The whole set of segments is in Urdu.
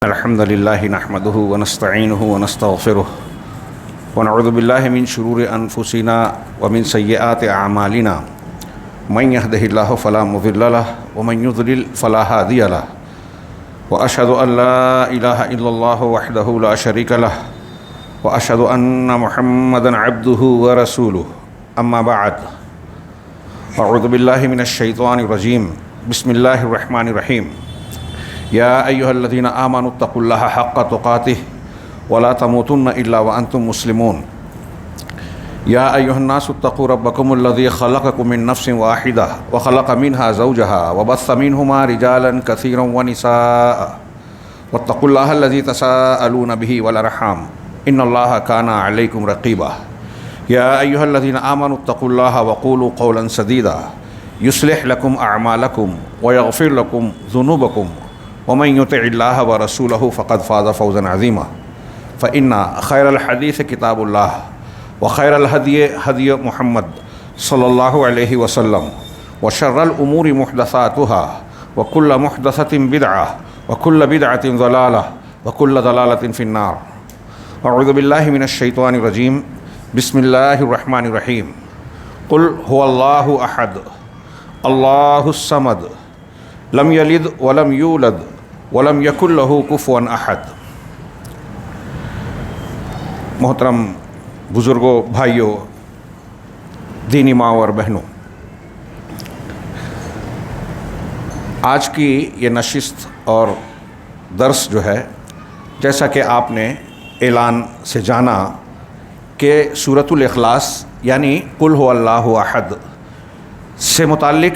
الحمد لله نحمده ونستعينه ونستغفره ونعوذ بالله من شرور أنفسنا ومن سيئات أعمالنا من يهده الله فلا مضل له ومن يضلل فلا هادي له وأشهد أن لا إله إلا الله وحده لا شريك له وأشهد أن محمدا عبده ورسوله أما بعد أعوذ بالله من الشيطان الرجيم بسم الله الرحمن الرحيم يا أيها الذين آمنوا اتقوا الله حق تقاته ولا تموتن إلا وأنتم مسلمون يا أيها الناس اتقوا ربكم الذي خلقكم من نفس واحدة وخلق منها زوجها وبث منهما رجالا كثيرا ونساء واتقوا الله الذي تساءلون به والأرحام إن الله كان عليكم رقيبا يا أيها الذين آمنوا اتقوا الله وقولوا قولا سديدا يصلح لكم أعمالكم ويغفر لكم ذنوبكم ومن يطع الله ورسوله فقد فاز فوزا عظيما فإن خير الحديث كتاب الله وخير الهدي هدي محمد صلى الله عليه وسلم وشر الأمور محدثاتها وكل محدثة بدعة وكل بدعة ضلالة وكل ضلالة في النار أعوذ بالله من الشيطان الرجيم بسم الله الرحمن الرحيم قل هو الله أحد الله الصمد لم يلد ولم يولد ولم يكن له كفوا احد۔ محترم بزرگوں، بھائیوں، دینی ماں اور بہنوں، آج کی یہ نشست اور درس جو ہے، جیسا کہ آپ نے اعلان سے جانا کہ سورۃ الاخلاص یعنی قل هو اللہ احد سے متعلق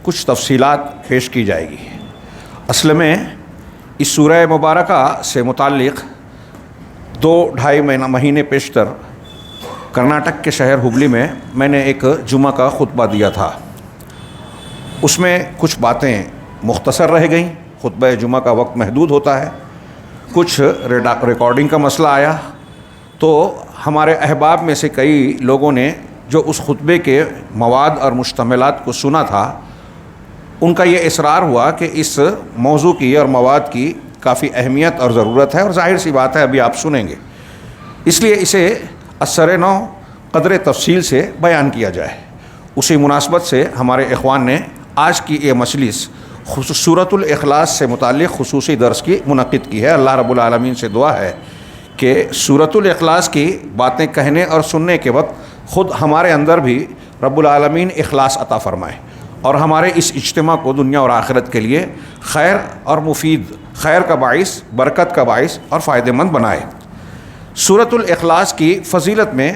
کچھ تفصیلات پیش کی جائے گی۔ اصل میں اس سورہ مبارکہ سے متعلق 2-2.5 مہینے پیشتر کرناٹک کے شہر ہبلی میں نے ایک جمعہ کا خطبہ دیا تھا۔ اس میں کچھ باتیں مختصر رہ گئیں، خطبہ جمعہ کا وقت محدود ہوتا ہے، کچھ ریکارڈنگ کا مسئلہ آیا، تو ہمارے احباب میں سے کئی لوگوں نے جو اس خطبے کے مواد اور مشتملات کو سنا تھا، ان کا یہ اصرار ہوا کہ اس موضوع کی اور مواد کی کافی اہمیت اور ضرورت ہے، اور ظاہر سی بات ہے ابھی آپ سنیں گے، اس لیے اسے اثر نو قدر تفصیل سے بیان کیا جائے۔ اسی مناسبت سے ہمارے اخوان نے آج کی یہ مجلس سورۃ الاخلاص سے متعلق خصوصی درس کی منعقد کی ہے۔ اللہ رب العالمین سے دعا ہے کہ سورۃ الاخلاص کی باتیں کہنے اور سننے کے وقت خود ہمارے اندر بھی رب العالمین اخلاص عطا فرمائے، اور ہمارے اس اجتماع کو دنیا اور آخرت کے لیے خیر اور مفید، خیر کا باعث، برکت کا باعث اور فائدہ مند بنائے۔ سورۃ الاخلاص کی فضیلت میں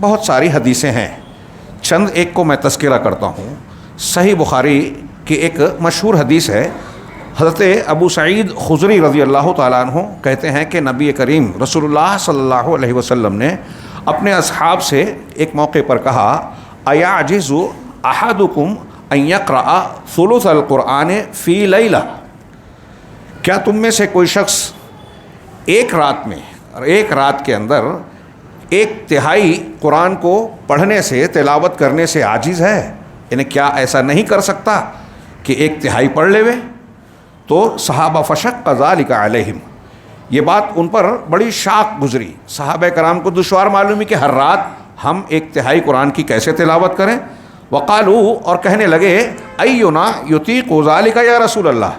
بہت ساری حدیثیں ہیں، چند ایک کو میں تذکرہ کرتا ہوں۔ صحیح بخاری کی ایک مشہور حدیث ہے، حضرت ابو سعید خضری رضی اللہ تعالیٰ عنہ کہتے ہیں کہ نبی کریم رسول اللہ صلی اللہ علیہ وسلم نے اپنے اصحاب سے ایک موقع پر کہا، ایعجز احدکم ان یقرأ ثلث القرآن فی لیلہ، کیا تم میں سے کوئی شخص ایک رات میں اور ایک رات کے اندر 1/3 قرآن کو پڑھنے سے، تلاوت کرنے سے عاجز ہے؟ یعنی کیا ایسا نہیں کر سکتا کہ 1/3 پڑھ لے وے؟ تو صحابہ فشق ذلک علیہم، یہ بات ان پر بڑی شاق گزری، صحابہ کرام کو دشوار معلوم ہے کہ ہر رات ہم 1/3 قرآن کی کیسے تلاوت کریں۔ وقالو، اور کہنے لگے، اینا یطیق ذلک یا رسول اللہ،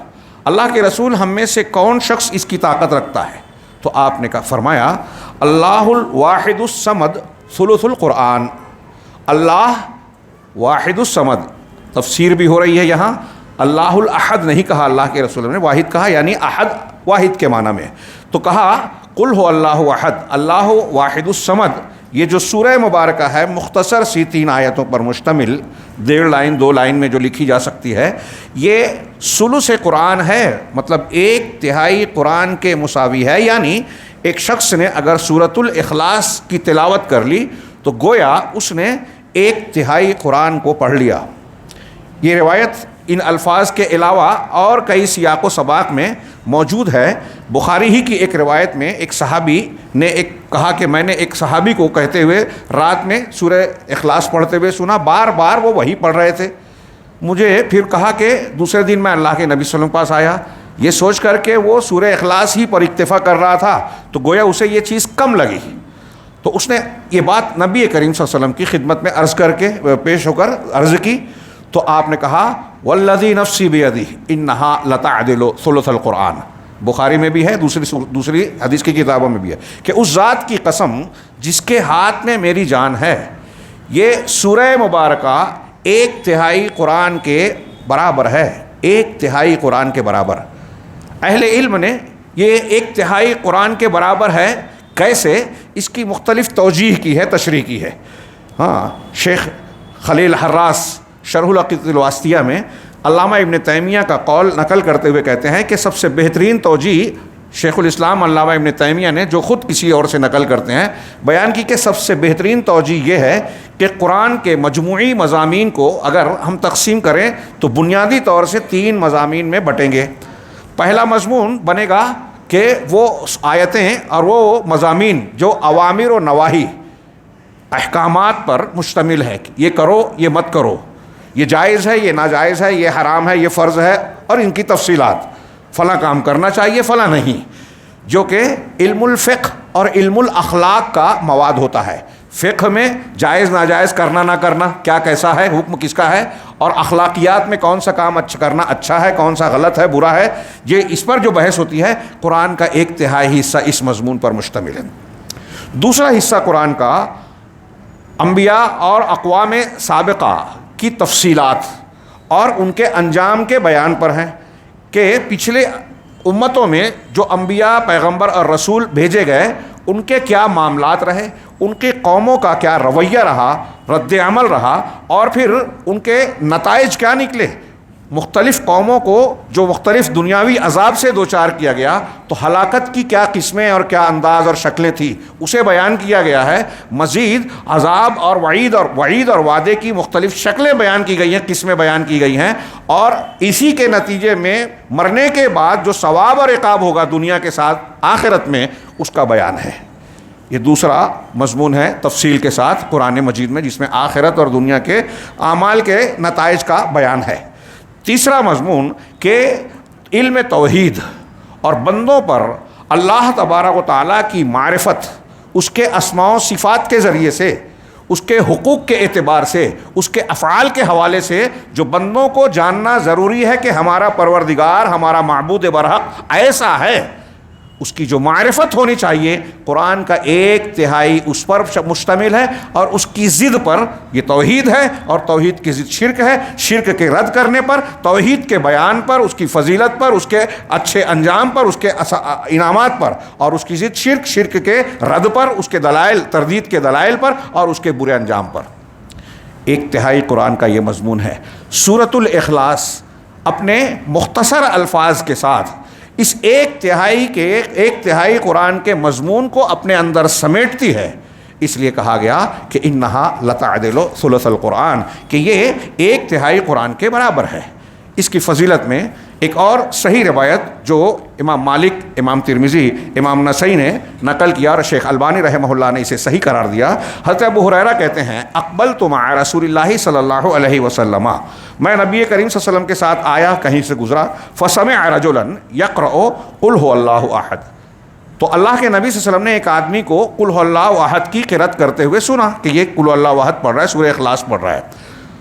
اللہ کے رسول ہم میں سے کون شخص اس کی طاقت رکھتا ہے؟ تو آپ نے فرمایا، اللہ الواحد الصمد ثلث القرآن، اللہ واحد الصمد، تفسیر بھی ہو رہی ہے یہاں، اللہ الاحد نہیں کہا اللہ کے رسول نے، واحد کہا، یعنی احد واحد کے معنی میں، تو کہا قل هو اللہ احد، اللہ واحد الصمد۔ یہ جو سورہ مبارکہ ہے، مختصر سی 3 آیتوں پر مشتمل، 1.5 لائن 2 لائن میں جو لکھی جا سکتی ہے، یہ ثلث قرآن ہے، مطلب 1/3 قرآن کے مساوی ہے۔ یعنی ایک شخص نے اگر سورۃ الاخلاص کی تلاوت کر لی تو گویا اس نے 1/3 قرآن کو پڑھ لیا۔ یہ روایت ان الفاظ کے علاوہ اور کئی سیاق و سباق میں موجود ہے۔ بخاری ہی کی ایک روایت میں ایک صحابی نے کہا کہ میں نے ایک صحابی کو کہتے ہوئے رات میں سورہ اخلاص پڑھتے ہوئے سنا، بار بار وہ وہی پڑھ رہے تھے۔ مجھے پھر کہا کہ دوسرے دن میں اللہ کے نبی صلی اللہ علیہ وسلم کے پاس آیا، یہ سوچ کر کے وہ سورہ اخلاص ہی پر اکتفا کر رہا تھا، تو گویا اسے یہ چیز کم لگی، تو اس نے یہ بات نبی کریم صلی اللہ علیہ وسلم کی خدمت میں عرض کر کے پیش ہو کر عرض کی، تو آپ نے کہا والذی نفسی بیدہ انہا لتعدل ثلث القرآن، بخاری میں بھی ہے، دوسری حدیث کی کتابوں میں بھی ہے، کہ اس ذات کی قسم جس کے ہاتھ میں میری جان ہے، یہ سورہ مبارکہ 1/3 قرآن کے برابر ہے، 1/3 قرآن کے برابر۔ اہل علم نے یہ 1/3 قرآن کے برابر ہے کیسے، اس کی مختلف توجیہ کی ہے، تشریح کی ہے۔ ہاں، شیخ خلیل حراس شرح العقیدۃ الواسطیہ میں علامہ ابن تیمیہ کا قول نقل کرتے ہوئے کہتے ہیں کہ سب سے بہترین توجیہ شیخ الاسلام علامہ ابن تیمیہ نے، جو خود کسی اور سے نقل کرتے ہیں، بیان کی کہ سب سے بہترین توجیہ یہ ہے کہ قرآن کے مجموعی مضامین کو اگر ہم تقسیم کریں تو بنیادی طور سے 3 مضامین میں بٹیں گے۔ پہلا مضمون بنے گا کہ وہ آیتیں اور وہ مضامین جو اوامر و نواہی احکامات پر مشتمل ہے، یہ کرو یہ مت کرو، یہ جائز ہے یہ ناجائز ہے، یہ حرام ہے یہ فرض ہے، اور ان کی تفصیلات، فلاں کام کرنا چاہیے فلاں نہیں، جو کہ علم الفقہ اور علم الاخلاق کا مواد ہوتا ہے۔ فقہ میں جائز ناجائز کرنا نہ کرنا، کیا کیسا ہے، حکم کس کا ہے، اور اخلاقیات میں کون سا کام کرنا اچھا ہے، کون سا غلط ہے برا ہے، یہ اس پر جو بحث ہوتی ہے، قرآن کا 1/3 حصہ اس مضمون پر مشتمل ہے۔ دوسرا حصہ قرآن کا انبیاء اور اقوام سابقہ کی تفصیلات اور ان کے انجام کے بیان پر ہیں، کہ پچھلے امتوں میں جو انبیاء پیغمبر اور رسول بھیجے گئے ان کے کیا معاملات رہے، ان کی قوموں کا کیا رویہ رہا، رد عمل رہا، اور پھر ان کے نتائج کیا نکلے۔ مختلف قوموں کو جو مختلف دنیاوی عذاب سے دوچار کیا گیا، تو ہلاکت کی کیا قسمیں اور کیا انداز اور شکلیں تھیں، اسے بیان کیا گیا ہے۔ مزید عذاب اور وعید اور وعدے کی مختلف شکلیں بیان کی گئی ہیں، قسمیں بیان کی گئی ہیں، اور اسی کے نتیجے میں مرنے کے بعد جو ثواب اور عقاب ہوگا دنیا کے ساتھ آخرت میں، اس کا بیان ہے۔ یہ دوسرا مضمون ہے تفصیل کے ساتھ قرآن مجید میں، جس میں آخرت اور دنیا کے اعمال کے نتائج کا بیان ہے۔ تیسرا مضمون کہ علم توحید اور بندوں پر اللہ تبارک و تعالیٰ کی معرفت، اس کے اسماء و صفات کے ذریعے سے، اس کے حقوق کے اعتبار سے، اس کے افعال کے حوالے سے جو بندوں کو جاننا ضروری ہے کہ ہمارا پروردگار، ہمارا معبود برحق ایسا ہے، اس کی جو معرفت ہونی چاہیے، قرآن کا 1/3 اس پر مشتمل ہے، اور اس کی ضد پر یہ توحید ہے، اور توحید کی ضد شرک ہے، شرک کے رد کرنے پر، توحید کے بیان پر، اس کی فضیلت پر، اس کے اچھے انجام پر، اس کے انعامات پر، اور اس کی ضد شرک کے رد پر، اس کے دلائل، تردید کے دلائل پر، اور اس کے برے انجام پر۔ 1/3 قرآن کا یہ مضمون ہے۔ سورۃ الاخلاص اپنے مختصر الفاظ کے ساتھ اس 1/3 قرآن کے مضمون کو اپنے اندر سمیٹتی ہے، اس لیے کہا گیا کہ انہا لتعدل ثلث القرآن، کہ یہ 1/3 قرآن کے برابر ہے۔ اس کی فضیلت میں ایک اور صحیح روایت جو امام مالک، امام ترمذی، امام نسائی نے نقل کیا اور شیخ البانی رحمہ اللہ نے اسے صحیح قرار دیا، حضرت ابو ہریرہ کہتے ہیں اقبلت مع رسول اللہ صلی اللہ علیہ وسلم، میں نبی کریم صلی اللہ علیہ وسلم کے ساتھ آیا، کہیں سے گزرا، فسمع رجلا یقرأ قل هو اللہ احد، تو اللہ کے نبی صلی اللہ علیہ وسلم نے ایک آدمی کو قل هو اللہ احد کی قرأت کرتے ہوئے سنا کہ یہ قل هو اللہ احد پڑھ رہا ہے، سورہ اخلاص پڑھ رہا ہے،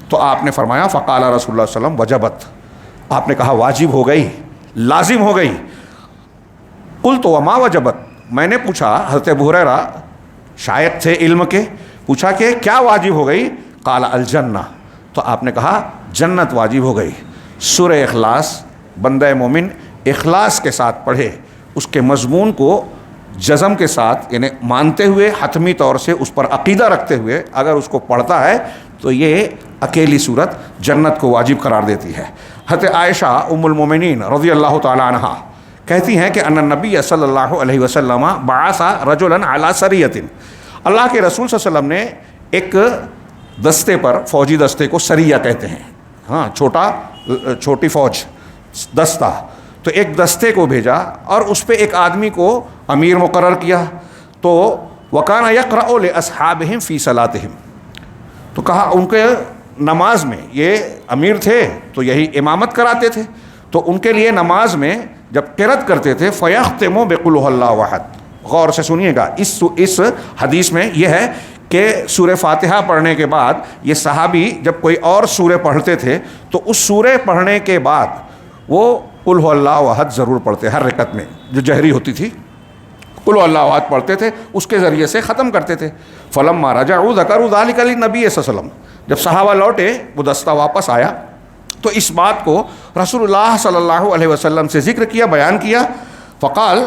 تو آپ نے فرمایا فقال رسول اللہ صلی اللہ علیہ وسلم وجبت، آپ نے کہا واجب ہو گئی، لازم ہو گئی۔ قلت وما وجبت، میں نے پوچھا، حضرت ابو ہریرہ شاید تھے علم کے، پوچھا کہ کیا واجب ہو گئی؟ قال الجنہ، تو آپ نے کہا جنت واجب ہو گئی۔ سورہ اخلاص بندہ مومن اخلاص کے ساتھ پڑھے، اس کے مضمون کو جزم کے ساتھ یعنی مانتے ہوئے، حتمی طور سے اس پر عقیدہ رکھتے ہوئے اگر اس کو پڑھتا ہے تو یہ اکیلی صورت جنت کو واجب قرار دیتی ہے۔ حضرت عائشہ ام المومنین رضی اللہ تعالی عنہا کہتی ہیں کہ ان النبی صلی اللہ علیہ وسلم بعث رجلا علی سریۃ، اللہ کے رسول صلی اللہ علیہ وسلم نے ایک دستے پر، فوجی دستے کو سریہ کہتے ہیں، ہاں چھوٹی فوج، دستہ، تو ایک دستے کو بھیجا اور اس پہ ایک آدمی کو امیر مقرر کیا، تو وکان یقرأ لاصحابہم فی صلاتہم، تو کہا ان کے نماز میں، یہ امیر تھے تو یہی امامت کراتے تھے، تو ان کے لیے نماز میں جب قرأت کرتے تھے فَيَخْتِمُ بِقُلْ هُوَ اللَّهُ أَحَدٌ. غور سے سنیے گا، اس حدیث میں یہ ہے کہ سورہ فاتحہ پڑھنے کے بعد یہ صحابی جب کوئی اور سورہ پڑھتے تھے تو اس سورہ پڑھنے کے بعد وہ قُلْ هُوَ اللَّهُ أَحَدٌ ضرور پڑھتے، ہر رکعت میں جو جہری ہوتی تھی قُلْ هُوَ اللَّهُ أَحَدٌ پڑھتے تھے، اس کے ذریعے سے ختم کرتے تھے. فَلَمَّا رَجَعُوا ذَكَرُوا ذَلِكَ لِلنَّبِيِّ صلی اللہ علیہ وسلم. جب صحابہ لوٹے، وہ دستہ واپس آیا تو اس بات کو رسول اللہ صلی اللہ علیہ وسلم سے ذکر کیا، بیان کیا. فقال،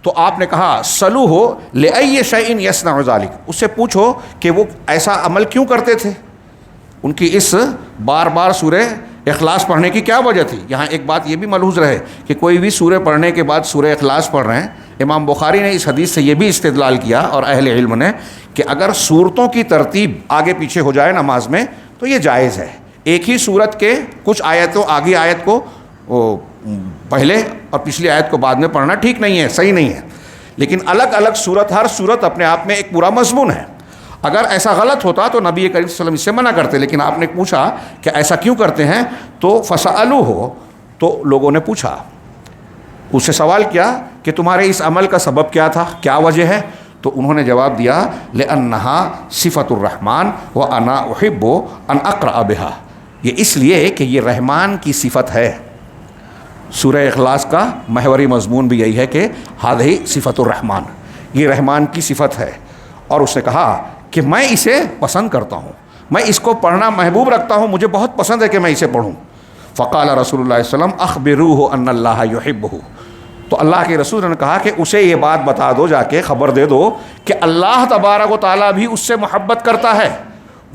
تو آپ نے کہا سَلُوهُ لِأَيِّ شَيْءٍ يَصْنَعُ ذَلِكَ، اس سے پوچھو کہ وہ ایسا عمل کیوں کرتے تھے، ان کی اس بار بار سورہ اخلاص پڑھنے کی کیا وجہ تھی. یہاں ایک بات یہ بھی ملحوظ رہے کہ کوئی بھی سورہ پڑھنے کے بعد سورہ اخلاص پڑھ رہے ہیں. امام بخاری نے اس حدیث سے یہ بھی استدلال کیا اور اہل علم نے کہ اگر صورتوں کی ترتیب آگے پیچھے ہو جائے نماز میں تو یہ جائز ہے. ایک ہی صورت کے کچھ آیتوں آگے آیت کو پہلے اور پچھلی آیت کو بعد میں پڑھنا ٹھیک نہیں ہے، صحیح نہیں ہے. لیکن الگ الگ صورت، ہر صورت اپنے آپ میں ایک پورا مضمون ہے. اگر ایسا غلط ہوتا تو نبی کریم صلی اللہ علیہ وسلم اس سے منع کرتے، لیکن آپ نے پوچھا کہ ایسا کیوں کرتے ہیں تو فَسَأَلُوهُ، تو لوگوں نے پوچھا، اس سے سوال کیا کہ تمہارے اس عمل کا سبب کیا تھا، کیا وجہ ہے. تو انہوں نے جواب دیا لِأَنَّهَا صِفَةُ الرَّحْمَنِ وَأَنَا أُحِبُّ أَنْ أَقْرَأَ بِهَا، یہ اس لیے کہ یہ رحمان کی صفت ہے. سورہ اخلاص کا محوری مضمون بھی یہی ہے کہ ہذہ صفت الرحمن، یہ رحمان کی صفت ہے. اور اس نے کہا کہ میں اسے پسند کرتا ہوں، میں اس کو پڑھنا محبوب رکھتا ہوں، مجھے بہت پسند ہے کہ میں اسے پڑھوں. فقال رسول اللہ صلی اللہ علیہ وسلم اخبروہ ان اللہ یحبہ، تو اللہ کے رسول نے کہا کہ اسے یہ بات بتا دو، جا کے خبر دے دو کہ اللہ تبارک و تعالیٰ بھی اس سے محبت کرتا ہے،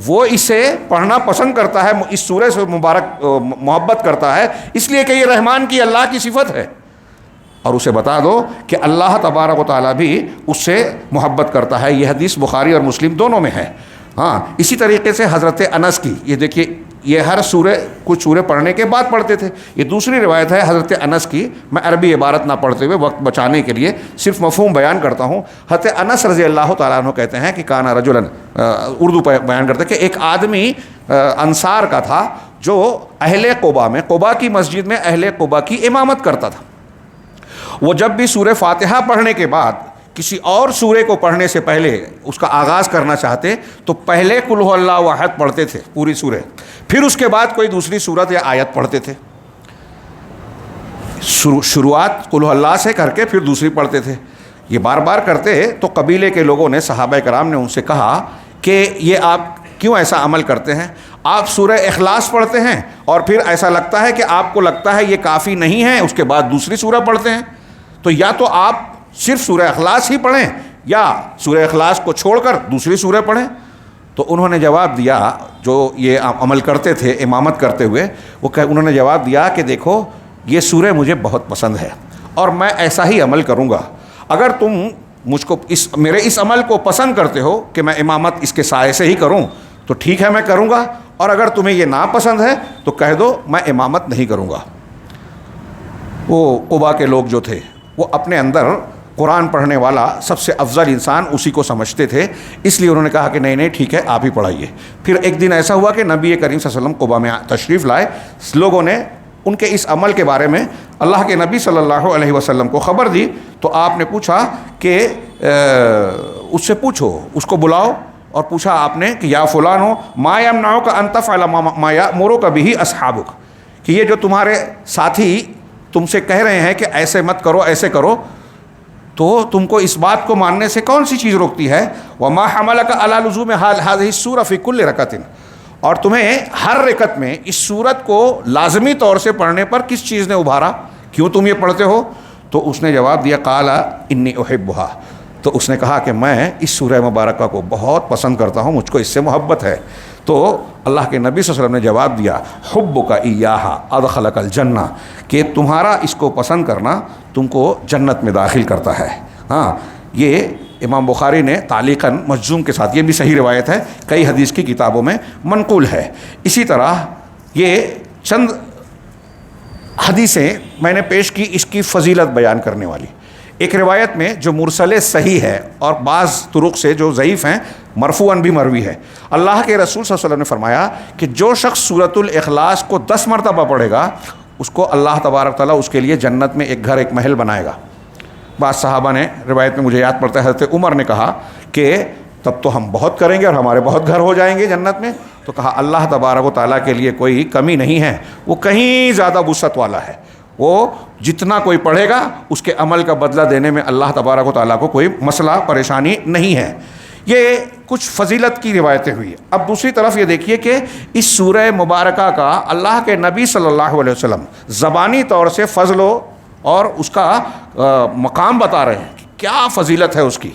وہ اسے پڑھنا پسند کرتا ہے، اس سورہ سے مبارک محبت کرتا ہے، اس لیے کہ یہ رحمان کی اللہ کی صفت ہے. اور اسے بتا دو کہ اللہ تبارک و تعالیٰ بھی اس سے محبت کرتا ہے. یہ حدیث بخاری اور مسلم دونوں میں ہے. ہاں، اسی طریقے سے حضرت انس کی، یہ دیکھیے یہ ہر سورہ کچھ سورہ پڑھنے کے بعد پڑھتے تھے. یہ دوسری روایت ہے حضرت انس کی. میں عربی عبارت نہ پڑھتے ہوئے وقت بچانے کے لیے صرف مفہوم بیان کرتا ہوں. حضرت انس رضی اللہ تعالیٰ عنہ کہتے ہیں کہ کانا رجلا، اردو بیان کرتے ہیں کہ ایک آدمی انصار کا تھا جو اہل قباء میں، قباء کی مسجد میں اہل قباء کی امامت کرتا تھا. وہ جب بھی سورہ فاتحہ پڑھنے کے بعد کسی اور سورے کو پڑھنے سے پہلے اس کا آغاز کرنا چاہتے تو پہلے قل هو اللہ احد پڑھتے تھے پوری سورہ، پھر اس کے بعد کوئی دوسری سورت یا آیت پڑھتے تھے. شروعات قل هو اللہ سے کر کے پھر دوسری پڑھتے تھے. یہ بار بار کرتے تو قبیلے کے لوگوں نے، صحابہ کرام نے ان سے کہا کہ یہ آپ کیوں ایسا عمل کرتے ہیں؟ آپ سورہ اخلاص پڑھتے ہیں اور پھر ایسا لگتا ہے کہ آپ کو لگتا ہے یہ کافی نہیں ہے، اس کے بعد دوسری سورہ پڑھتے ہیں. تو یا تو آپ صرف سورہ اخلاص ہی پڑھیں یا سورہ اخلاص کو چھوڑ کر دوسری سورہ پڑھیں. تو انہوں نے جواب دیا، جو یہ عمل کرتے تھے امامت کرتے ہوئے، انہوں نے جواب دیا کہ دیکھو یہ سورہ مجھے بہت پسند ہے اور میں ایسا ہی عمل کروں گا. اگر تم مجھ کو میرے اس عمل کو پسند کرتے ہو کہ میں امامت اس کے سائے سے ہی کروں تو ٹھیک ہے، میں کروں گا. اور اگر تمہیں یہ ناپسند ہے تو کہہ دو میں امامت نہیں کروں گا. وہ قباء کے لوگ جو تھے وہ اپنے اندر قرآن پڑھنے والا سب سے افضل انسان اسی کو سمجھتے تھے، اس لیے انہوں نے کہا کہ نہیں نہیں ٹھیک ہے آپ ہی پڑھائیے. پھر ایک دن ایسا ہوا کہ نبی کریم صلی اللہ علیہ وسلم قباء میں تشریف لائے. لوگوں نے ان کے اس عمل کے بارے میں اللہ کے نبی صلی اللہ علیہ وسلم کو خبر دی. تو آپ نے پوچھا کہ اس سے پوچھو، اس کو بلاؤ. اور پوچھا آپ نے کہ یا فلانو ما یمنعک ان تفعل ما یأمرک بہ اصحابک، کہ یہ جو تمہارے ساتھی تم سے کہہ رہے ہیں کہ ایسے مت کرو ایسے کرو، تو تم کو اس بات کو ماننے سے کون سی چیز روکتی ہے؟ وما حملک علی لزوم هذه السورۃ فی کل رکعۃ، اور تمہیں ہر رکعت میں اس سورت کو لازمی طور سے پڑھنے پر کس چیز نے ابھارا، کیوں تم یہ پڑھتے ہو؟ تو اس نے جواب دیا قال انی احبها، تو اس نے کہا کہ میں اس سورہ مبارکہ کو بہت پسند کرتا ہوں، مجھ کو اس سے محبت ہے. تو اللہ کے نبی صلی اللہ علیہ وسلم نے جواب دیا حبک ایہا ادخلک الجنہ، کہ تمہارا اس کو پسند کرنا تم کو جنت میں داخل کرتا ہے. ہاں، یہ امام بخاری نے تعلیقاً مجزوم کے ساتھ، یہ بھی صحیح روایت ہے، کئی حدیث کی کتابوں میں منقول ہے. اسی طرح یہ چند حدیثیں میں نے پیش کی اس کی فضیلت بیان کرنے والی. ایک روایت میں جو مرسل صحیح ہے اور بعض طرق سے جو ضعیف ہیں، مرفوعاً بھی مروی ہے، اللہ کے رسول صلی اللہ علیہ وسلم نے فرمایا کہ جو شخص سورۃ الاخلاص کو 10 مرتبہ پڑھے گا اس کو اللہ تبارک تعالیٰ اس کے لیے جنت میں ایک گھر ایک محل بنائے گا۔ بعض صحابہ نے روایت میں مجھے یاد پڑتا ہے حضرت عمر نے کہا کہ تب تو ہم بہت کریں گے اور ہمارے بہت گھر ہو جائیں گے جنت میں، تو کہا اللہ تبارک و تعالیٰ کے لیے کوئی کمی نہیں ہے، وہ کہیں زیادہ وسعت والا ہے، وہ جتنا کوئی پڑھے گا اس کے عمل کا بدلہ دینے میں اللہ تبارک و تعالیٰ کو کوئی مسئلہ پریشانی نہیں ہے۔ یہ کچھ فضیلت کی روایتیں ہوئی۔ اب دوسری طرف یہ دیکھیے کہ اس سورہ مبارکہ کا اللہ کے نبی صلی اللہ علیہ وسلم زبانی طور سے فضل اور اس کا مقام بتا رہے ہیں کہ کیا فضیلت ہے اس کی۔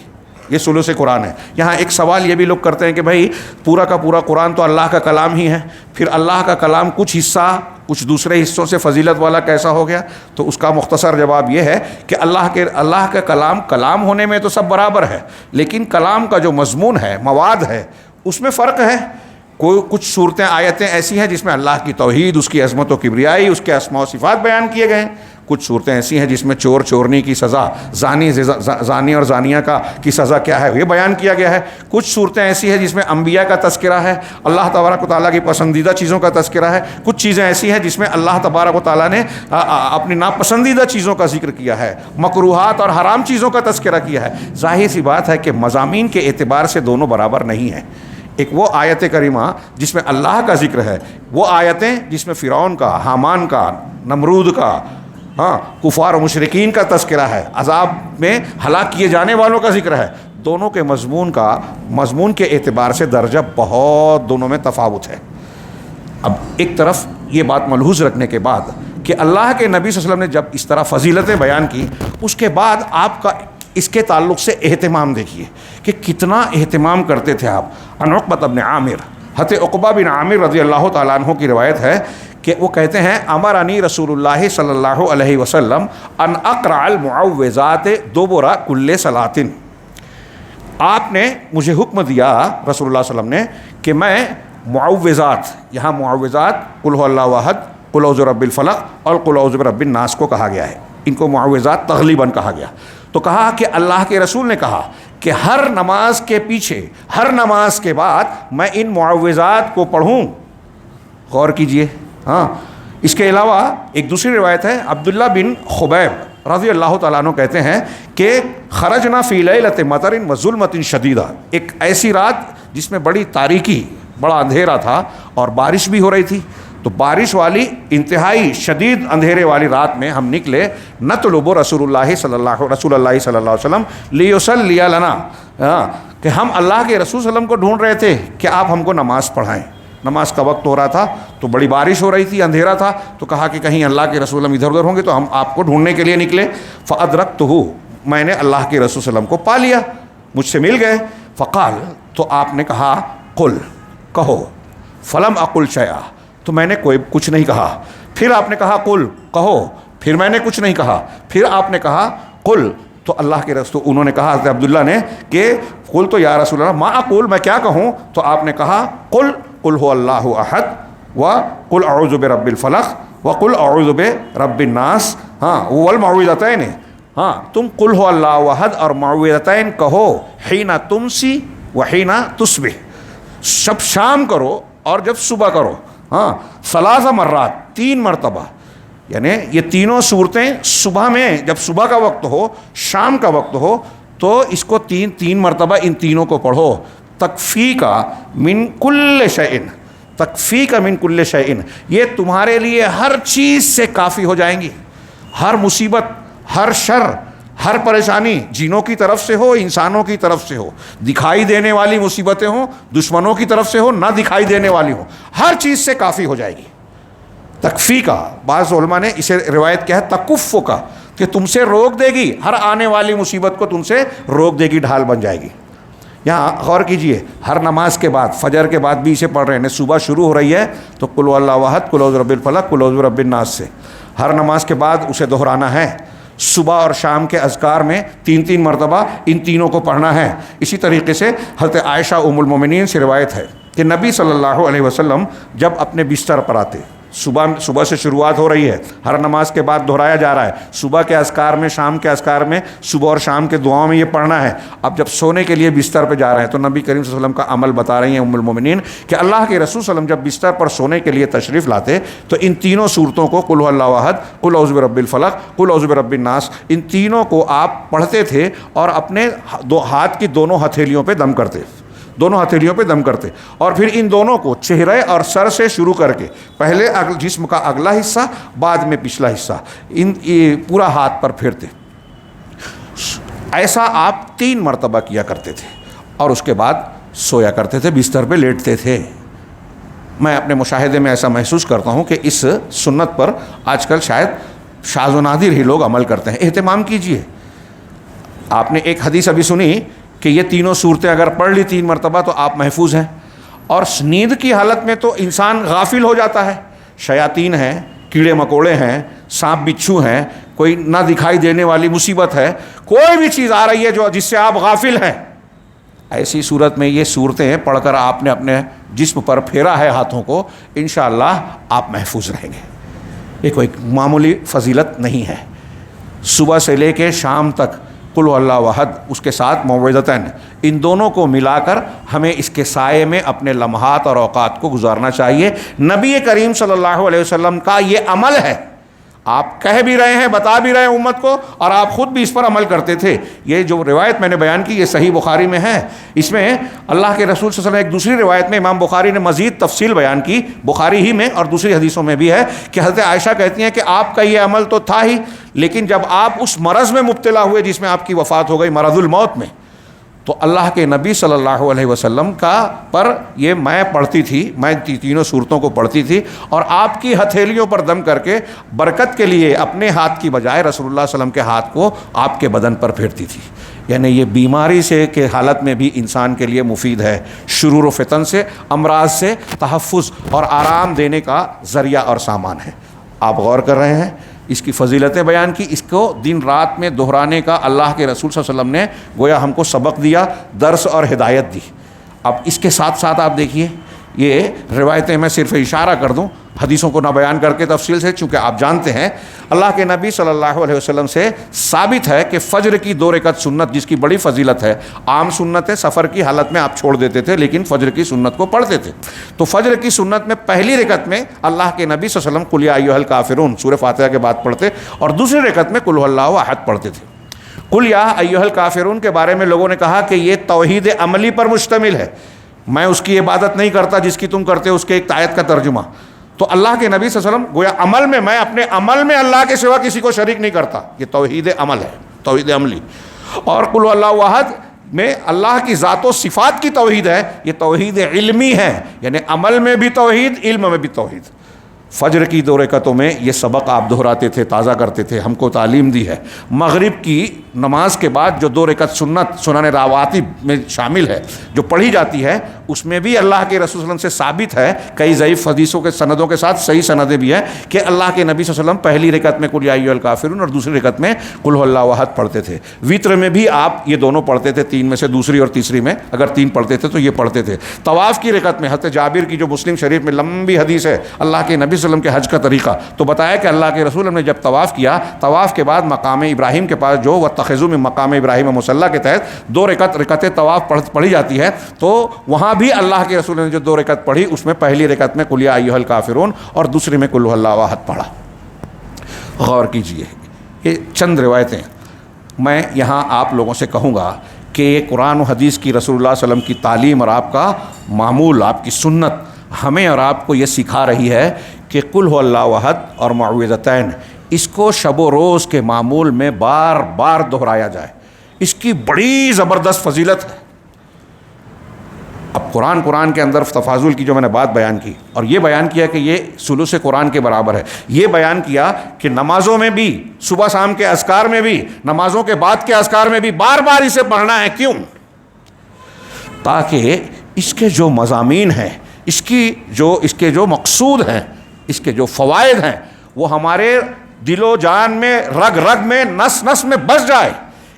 یہ ثلث قرآن ہے۔ یہاں ایک سوال یہ بھی لوگ کرتے ہیں کہ بھائی پورا کا پورا قرآن تو اللہ کا کلام ہی ہے، پھر اللہ کا کلام کچھ حصہ کچھ دوسرے حصوں سے فضیلت والا کیسا ہو گیا؟ تو اس کا مختصر جواب یہ ہے کہ اللہ کا کلام ہونے میں تو سب برابر ہے، لیکن کلام کا جو مضمون ہے، مواد ہے، اس میں فرق ہے۔ کچھ صورتیں آیتیں ایسی ہیں جس میں اللہ کی توحید، اس کی عظمت و کبریائی، اس کے اسماء و صفات بیان کیے گئے ہیں۔ کچھ صورتیں ایسی ہیں جس میں چور چورنی کی سزا، زانی اور زانیہ کی سزا کیا ہے یہ بیان کیا گیا ہے۔ کچھ صورتیں ایسی ہیں جس میں انبیاء کا تذکرہ ہے، اللہ تبارک و تعالیٰ کی پسندیدہ چیزوں کا تذکرہ ہے۔ کچھ چیزیں ایسی ہیں جس میں اللہ تبارک و تعالیٰ نے اپنی ناپسندیدہ چیزوں کا ذکر کیا ہے، مکروہات اور حرام چیزوں کا تذکرہ کیا ہے۔ ظاہر سی بات ہے کہ مضامین کے اعتبار سے دونوں برابر نہیں ہیں۔ ایک وہ آیت کریمہ جس میں اللہ کا ذکر ہے، وہ آیتیں جس میں فرعون کا، حامان کا، نمرود کا، کفار و مشرکین کا تذکرہ ہے، عذاب میں ہلاک کیے جانے والوں کا ذکر ہے۔ دونوں کے مضمون کے اعتبار سے درجہ بہت دونوں میں تفاوت ہے۔ اب ایک طرف یہ بات ملحوظ رکھنے کے بعد کہ اللہ کے نبی صلی اللہ علیہ وسلم نے جب اس طرح فضیلتیں بیان کی، اس کے بعد آپ کا اس کے تعلق سے اہتمام دیکھیے کہ کتنا اہتمام کرتے تھے آپ۔ عن عقبہ بن عامر، حضرت عقبہ بن عامر رضی اللہ تعالیٰ عنہ کی روایت ہے کہ وہ کہتے ہیں امرنی رسول اللہ صلی اللہ علیہ وسلم ان اقرأ المعوذات دبر کل صلاۃ، آپ نے مجھے حکم دیا رسول اللہ صلی اللہ علیہ وسلم نے کہ میں معوذات، یہاں معوذات قل هو اللہ احد، قل اعوذ برب الفلق اور قل اعوذ برب الناس کو کہا گیا ہے، ان کو معوذات تغلیباً کہا گیا۔ تو کہا کہ اللہ کے رسول نے کہا کہ ہر نماز کے پیچھے، ہر نماز کے بعد میں ان معوذات کو پڑھوں۔ غور کیجئے۔ اس کے علاوہ ایک دوسری روایت ہے، عبداللہ بن خبیب رضی اللہ تعالیٰ عنہ کہتے ہیں کہ خرجنا فی لیلۃ مطر و ظلمۃ شدیدہ، ایک ایسی رات جس میں بڑی تاریکی، بڑا اندھیرا تھا اور بارش بھی ہو رہی تھی۔ تو بارش والی انتہائی شدید اندھیرے والی رات میں ہم نکلے، نطلب رسول اللہ صلی اللہ علیہ وسلم لیصلی لنا، کہ ہم اللہ کے رسول صلی اللہ علیہ وسلم کو ڈھونڈ رہے تھے کہ آپ ہم کو نماز پڑھائیں۔ نماز کا وقت ہو رہا تھا تو بڑی بارش ہو رہی تھی، اندھیرا تھا، تو کہا کہ کہیں اللہ کے رسول ہم ادھر ادھر ہوں گے تو ہم آپ کو ڈھونڈنے کے لیے نکلے۔ فادرکتہ، میں نے اللہ کے رسول صلی اللہ علیہ وسلم کو پا لیا، مجھ سے مل گئے۔ فقال، تو آپ نے کہا قل، کہو۔ فلم اقل شیئا، تو میں نے کچھ نہیں کہا۔ پھر آپ نے کہا قل، کہو، پھر میں نے کچھ نہیں کہا۔ پھر آپ نے کہا قل، تو اللہ کے رسول، انہوں نے کہا حضرت عبداللہ نے کہ قل تو یا رسول اللہ ما اقول، میں کیا کہوں؟ تو آپ نے کہا قل قل هو اللہ احد وقل اعوذ برب الفلق وقل اعوذ برب الناس، والمعوذتین، تم قل هو اللہ احد اور معوذتین کہو، حین تمسی وحین تصبح، جب شام کرو اور جب صبح کرو، ثلاث مرات، 3 مرتبہ، یعنی یہ تینوں صورتیں صبح میں، جب صبح کا وقت ہو، شام کا وقت ہو، تو اس کو تین مرتبہ ان تینوں کو پڑھو۔ تکفیک من کل شیء، تکفیک من کل شیء، یہ تمہارے لیے ہر چیز سے کافی ہو جائیں گی، ہر مصیبت، ہر شر، ہر پریشانی، جنوں کی طرف سے ہو، انسانوں کی طرف سے ہو، دکھائی دینے والی مصیبتیں ہوں، دشمنوں کی طرف سے ہو، نہ دکھائی دینے والی ہو، ہر چیز سے کافی ہو جائے گی۔ تکفی کا بعض علماء نے اسے روایت کیا ہے تکف کا، کہ تم سے روک دے گی، ہر آنے والی مصیبت کو تم سے روک دے گی، ڈھال بن جائے گی۔ یہاں غور کیجئے، ہر نماز کے بعد، فجر کے بعد بھی اسے پڑھ رہے ہیں، صبح شروع ہو رہی ہے تو قل هو اللہ احد، قل اعوذ برب الفلق، قل اعوذ برب الناس سے، ہر نماز کے بعد اسے دہرانا ہے۔ صبح اور شام کے اذکار میں 3 مرتبہ ان تینوں کو پڑھنا ہے۔ اسی طریقے سے حضرت عائشہ ام المومنین سے روایت ہے کہ نبی صلی اللہ علیہ وسلم جب اپنے بستر پر آتے، صبح سے شروعات ہو رہی ہے، ہر نماز کے بعد دہرایا جا رہا ہے، صبح کے اذکار میں، شام کے اذکار میں، صبح اور شام کے دعاؤں میں یہ پڑھنا ہے۔ اب جب سونے کے لیے بستر پہ جا رہے ہیں تو نبی کریم صلی اللہ علیہ وسلم کا عمل بتا رہی ہیں ام المومنین کہ اللہ کے رسول صلی اللہ علیہ وسلم جب بستر پر سونے کے لیے تشریف لاتے تو ان تینوں صورتوں کو، قل هو اللہ احد، قل اعوذ برب الفلق، قل اعوذ برب الناس، ان تینوں کو آپ پڑھتے تھے اور اپنے ہاتھ کی دونوں ہتھیلیوں پہ دم کرتے، دونوں ہتھیلیوں پہ دم کرتے، اور پھر ان دونوں کو چہرے اور سر سے شروع کر کے پہلے جسم کا اگلا حصہ، بعد میں پچھلا حصہ، یہ پورا ہاتھ پر پھیرتے۔ ایسا آپ 3 مرتبہ کیا کرتے تھے اور اس کے بعد سویا کرتے تھے، بستر پہ لیٹتے تھے۔ میں اپنے مشاہدے میں ایسا محسوس کرتا ہوں کہ اس سنت پر آج کل شاید شاذ و نادر ہی لوگ عمل کرتے ہیں۔ اہتمام کیجئے۔ آپ نے ایک حدیث ابھی سنی کہ یہ تینوں صورتیں اگر پڑھ لی 3 مرتبہ تو آپ محفوظ ہیں، اور نیند کی حالت میں تو انسان غافل ہو جاتا ہے، شیاطین ہیں، کیڑے مکوڑے ہیں، سانپ بچھو ہیں، کوئی نہ دکھائی دینے والی مصیبت ہے، کوئی بھی چیز آ رہی ہے جس سے آپ غافل ہیں۔ ایسی صورت میں یہ صورتیں پڑھ کر آپ نے اپنے جسم پر پھیرا ہے ہاتھوں کو، انشاءاللہ آپ محفوظ رہیں گے۔ یہ کوئی معمولی فضیلت نہیں ہے۔ صبح سے لے کے شام تک قل هو اللہ احد، اس کے ساتھ معوذتین، ان دونوں کو ملا کر ہمیں اس کے سائے میں اپنے لمحات اور اوقات کو گزارنا چاہیے۔ نبی کریم صلی اللہ علیہ وسلم کا یہ عمل ہے، آپ کہہ بھی رہے ہیں، بتا بھی رہے ہیں امت کو، اور آپ خود بھی اس پر عمل کرتے تھے۔ یہ جو روایت میں نے بیان کی یہ صحیح بخاری میں ہے، اس میں اللہ کے رسول صلی اللہ علیہ وسلم ایک دوسری روایت میں امام بخاری نے مزید تفصیل بیان کی، بخاری ہی میں اور دوسری حدیثوں میں بھی ہے، کہ حضرت عائشہ کہتی ہیں کہ آپ کا یہ عمل تو تھا ہی، لیکن جب آپ اس مرض میں مبتلا ہوئے جس میں آپ کی وفات ہو گئی، مرض الموت میں، تو اللہ کے نبی صلی اللہ علیہ وسلم کا پر یہ میں پڑھتی تھی، میں تینوں صورتوں کو پڑھتی تھی، اور آپ کی ہتھیلیوں پر دم کر کے برکت کے لیے اپنے ہاتھ کی بجائے رسول اللہ صلی اللہ علیہ وسلم کے ہاتھ کو آپ کے بدن پر پھیرتی تھی۔ یعنی یہ بیماری سے کے حالت میں بھی انسان کے لیے مفید ہے، شرور و فتن سے، امراض سے تحفظ اور آرام دینے کا ذریعہ اور سامان ہے۔ آپ غور کر رہے ہیں، اس کی فضیلتیں بیان کی، اس کو دن رات میں دہرانے کا اللہ کے رسول صلی اللہ علیہ وسلم نے گویا ہم کو سبق دیا، درس اور ہدایت دی۔ اب اس کے ساتھ ساتھ آپ دیکھیے، یہ روایتیں میں صرف اشارہ کر دوں، حدیثوں کو نہ بیان کر کے تفصیل سے، چونکہ آپ جانتے ہیں اللہ کے نبی صلی اللہ علیہ وسلم سے ثابت ہے کہ فجر کی 2 رکعت سنت، جس کی بڑی فضیلت ہے، عام سنت ہے، سفر کی حالت میں آپ چھوڑ دیتے تھے لیکن فجر کی سنت کو پڑھتے تھے، تو فجر کی سنت میں پہلی رکعت میں اللہ کے نبی صلی اللہ علیہ وسلم قل یا ایھا الکافرون سورہ فاتحہ کے بعد پڑھتے، اور دوسری رکعت میں قل ھو اللہ احد پڑھتے تھے۔ قل یا ایھا الکافرون کے بارے میں لوگوں نے کہا کہ یہ توحید عملی پر مشتمل ہے، میں اس کی عبادت نہیں کرتا جس کی تم کرتے، اس کے ایک آیت کا ترجمہ۔ تو اللہ کے نبی صلی اللہ علیہ وسلم گویا عمل میں، میں اپنے عمل میں اللہ کے سوا کسی کو شریک نہیں کرتا، یہ توحید عمل ہے، توحید عملی۔ اور قل اللہ احد میں اللہ کی ذات و صفات کی توحید ہے، یہ توحید علمی ہے، یعنی عمل میں بھی توحید، علم میں بھی توحید۔ فجر کی 2 رکعتوں میں یہ سبق آپ دہراتے تھے، تازہ کرتے تھے، ہم کو تعلیم دی ہے۔ مغرب کی نماز کے بعد جو 2 رکعت سنت سنن رواتب میں شامل ہے، جو پڑھی جاتی ہے، اس میں بھی اللہ کے رسول صلی اللہ علیہ وسلم سے ثابت ہے، کئی ضعیف حدیثوں کے سندوں کے ساتھ صحیح سندیں بھی ہیں، کہ اللہ کے نبی صلی اللہ علیہ وسلم پہلی رکعت میں قل یا ایھا الکافرون اور دوسری رکعت میں قل ھو اللہ احد پڑھتے تھے۔ وتر میں بھی آپ یہ دونوں پڑھتے تھے، 3 میں سے دوسری اور تیسری میں اگر 3 پڑھتے تھے تو یہ پڑھتے تھے۔ طواف کی رکعت میں حضرت جابر کی جو مسلم شریف میں لمبی حدیث ہے اللہ کے نبی صلی اللہ علیہ وسلم کے حج کا طریقہ، تو بتایا کہ اللہ کے رسول نے جب طواف کیا، طواف کے بعد مقام ابراہیم کے پاس جو واتخذوا من مقام ابراہیم مصلی کے تحت 2 رکعتیں طواف پڑھی جاتی ہے، تو وہاں بھی اللہ کے رسول نے جو 2 رکعت پڑھی، اس میں پہلی رکعت میں قل یا ایھا الکافرون اور دوسری میں قل ھو اللہ احد پڑھا۔ غور کیجئے، یہ چند روایتیں میں یہاں آپ لوگوں سے کہوں گا کہ یہ قرآن و حدیث کی رسول اللہ صلی اللہ علیہ وسلم کی تعلیم اور آپ کا معمول، آپ کی سنت ہمیں اور آپ کو یہ سکھا رہی ہے کہ قل ھو اللہ احد اور معوذتین، اس کو شب و روز کے معمول میں بار بار دہرایا جائے، اس کی بڑی زبردست فضیلت ہے۔ اب قرآن کے اندر تفاضل کی جو میں نے بات بیان کی، اور یہ بیان کیا کہ یہ ثلث قرآن کے برابر ہے، یہ بیان کیا کہ نمازوں میں بھی، صبح شام کے اذکار میں بھی، نمازوں کے بعد کے اذکار میں بھی بار بار اسے پڑھنا ہے۔ کیوں؟ تاکہ اس کے جو مضامین ہیں، اس کے جو مقصود ہیں، اس کے جو فوائد ہیں، وہ ہمارے دل و جان میں، رگ رگ میں، نس نس میں بس جائے،